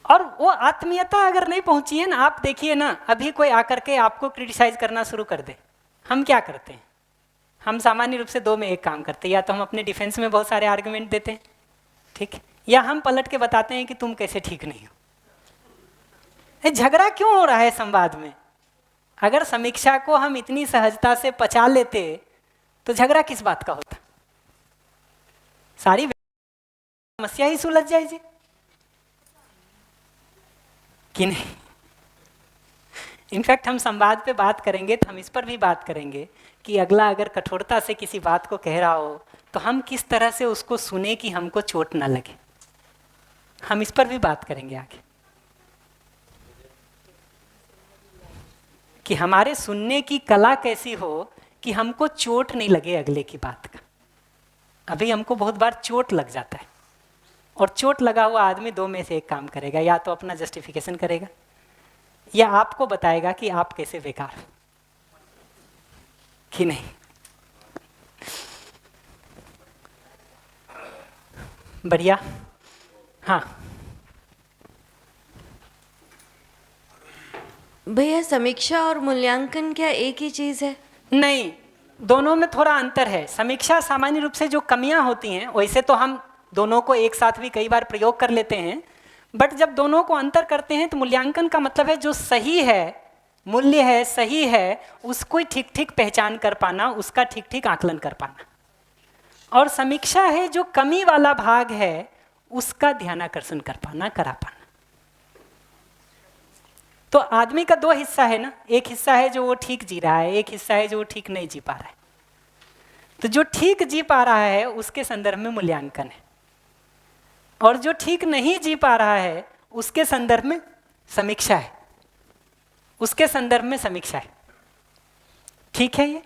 S1: और वो आत्मीयता अगर नहीं पहुंची है ना, आप देखिए ना, अभी कोई आकर के आपको क्रिटिसाइज करना शुरू कर दे, हम क्या करते हैं? हम सामान्य रूप से 2 में 1 काम करते हैं, या तो हम अपने डिफेंस में बहुत सारे आर्गुमेंट देते हैं, ठीक है, या हम पलट के बताते हैं कि तुम कैसे ठीक नहीं हो। झगड़ा क्यों हो रहा है संवाद में? अगर समीक्षा को हम इतनी सहजता से पचा लेते तो झगड़ा किस बात का होता? सारी समस्या ही सुलझ जाएगी कि नहीं? इनफैक्ट हम संवाद पे बात करेंगे तो हम इस पर भी बात करेंगे कि अगला अगर कठोरता से किसी बात को कह रहा हो तो हम किस तरह से उसको सुने कि हमको चोट ना लगे। हम इस पर भी बात करेंगे आगे कि हमारे सुनने की कला कैसी हो कि हमको चोट नहीं लगे अगले की बात का। अभी हमको बहुत बार चोट लग जाता है, और चोट लगा हुआ आदमी 2 में से 1 काम करेगा, या तो अपना जस्टिफिकेशन करेगा या आपको बताएगा कि आप कैसे बेकार हो कि नहीं। बढ़िया। हाँ
S4: भैया, समीक्षा और मूल्यांकन क्या एक ही चीज़ है?
S1: नहीं, दोनों में थोड़ा अंतर है। समीक्षा सामान्य रूप से जो कमियां होती हैं, वैसे तो हम दोनों को एक साथ भी कई बार प्रयोग कर लेते हैं, बट जब दोनों को अंतर करते हैं तो मूल्यांकन का मतलब है जो सही है, मूल्य है, सही है, उसको ठीक ठीक पहचान कर पाना, उसका ठीक ठीक आकलन कर पाना। और समीक्षा है जो कमी वाला भाग है, उसका ध्यानाकर्षण कर पाना, करा पाना। तो आदमी का 2 हिस्सा है ना, एक हिस्सा है जो वो ठीक जी रहा है, एक हिस्सा है जो वो ठीक नहीं जी पा रहा है। तो जो ठीक जी पा रहा है उसके संदर्भ में मूल्यांकन है, और जो ठीक नहीं जी पा रहा है उसके संदर्भ में समीक्षा है, उसके संदर्भ में समीक्षा है। ठीक है? ये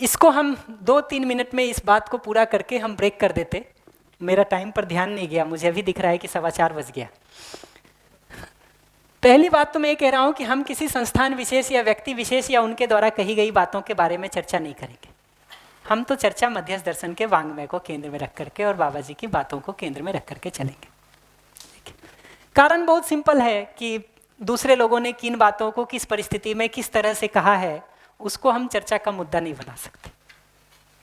S1: इसको हम 2-3 मिनट में इस बात को पूरा करके हम ब्रेक कर देते। मेरा टाइम पर ध्यान नहीं गया, मुझे अभी दिख रहा है कि 4:15 बज गया। पहली बात तो मैं ये कह रहा हूं कि हम किसी संस्थान विशेष या व्यक्ति विशेष या उनके द्वारा कही गई बातों के बारे में चर्चा नहीं करेंगे। हम तो चर्चा मध्यस्थ दर्शन के वांग्मय को केंद्र में रख करके और बाबा जी की बातों को केंद्र में रख करके चलेंगे। कारण बहुत सिंपल है कि दूसरे लोगों ने किन बातों को किस परिस्थिति में किस तरह से कहा है, उसको हम चर्चा का मुद्दा नहीं बना सकते।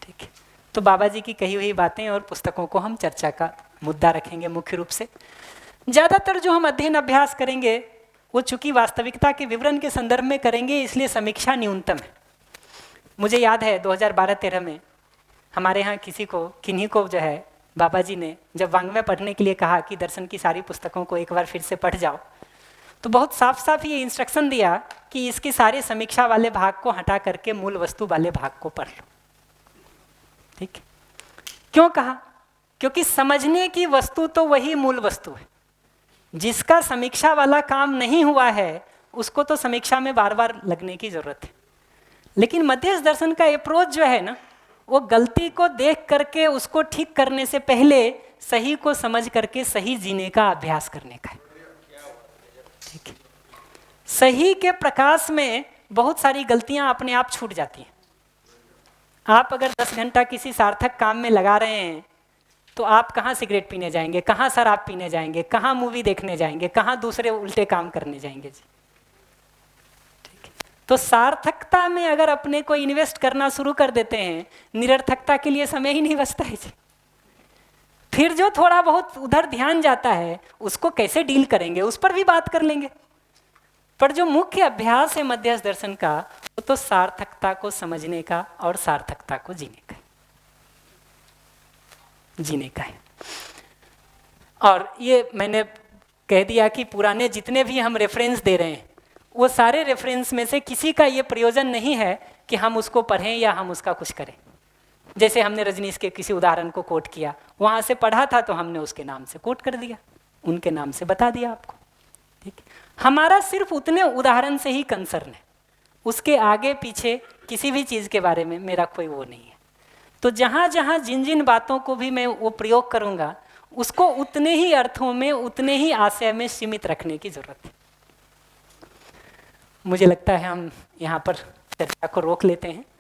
S1: ठीक है? तो बाबा जी की कही हुई बातें और पुस्तकों को हम चर्चा का मुद्दा रखेंगे मुख्य रूप से। ज़्यादातर जो हम अध्ययन अभ्यास करेंगे वो चूंकि वास्तविकता के विवरण के संदर्भ में करेंगे, इसलिए समीक्षा न्यूनतम है। मुझे याद है 2012-13 में हमारे यहाँ किन्हीं को जो है बाबा जी ने जब वांग्मय पढ़ने के लिए कहा कि दर्शन की सारी पुस्तकों को एक बार फिर से पढ़ जाओ, तो बहुत साफ साफ ये इंस्ट्रक्शन दिया कि इसके सारे समीक्षा वाले भाग को हटा करके मूल वस्तु वाले भाग को पढ़ लो। ठीक? क्यों कहा? क्योंकि समझने की वस्तु तो वही मूल वस्तु है, जिसका समीक्षा वाला काम नहीं हुआ है उसको तो समीक्षा में बार बार लगने की जरूरत है। लेकिन मध्यस्थ दर्शन का अप्रोच जो है ना, वो गलती को देख करके उसको ठीक करने से पहले सही को समझ करके सही जीने का अभ्यास करने का है। ठीक है, सही के प्रकाश में बहुत सारी गलतियां अपने आप छूट जाती हैं। आप अगर 10 घंटा किसी सार्थक काम में लगा रहे हैं तो आप कहाँ सिगरेट पीने जाएंगे, कहाँ शराब पीने जाएंगे, कहाँ मूवी देखने जाएंगे, कहाँ दूसरे उल्टे काम करने जाएंगे जी। ठीक है, तो सार्थकता में अगर अपने को इन्वेस्ट करना शुरू कर देते हैं, निरर्थकता के लिए समय ही नहीं बचता है जी। फिर जो थोड़ा बहुत उधर ध्यान जाता है उसको कैसे डील करेंगे उस पर भी बात कर लेंगे। पर जो मुख्य अभ्यास है मध्यस्थ दर्शन का, वो तो सार्थकता को समझने का और सार्थकता को जीने का है। और ये मैंने कह दिया कि पुराने जितने भी हम रेफरेंस दे रहे हैं वो सारे रेफरेंस में से किसी का ये प्रयोजन नहीं है कि हम उसको पढ़ें या हम उसका कुछ करें। जैसे हमने रजनीश के किसी उदाहरण को कोट किया, वहाँ से पढ़ा था तो हमने उसके नाम से कोट कर दिया, उनके नाम से बता दिया आपको। ठीक, हमारा सिर्फ उतने उदाहरण से ही कंसर्न है, उसके आगे पीछे किसी भी चीज़ के बारे में मेरा कोई वो नहीं है। तो जहाँ जहाँ जिन जिन बातों को भी मैं वो प्रयोग करूँगा उसको उतने ही अर्थों में, उतने ही आशय में सीमित रखने की जरूरत है। मुझे लगता है हम यहाँ पर चर्चा को रोक लेते हैं।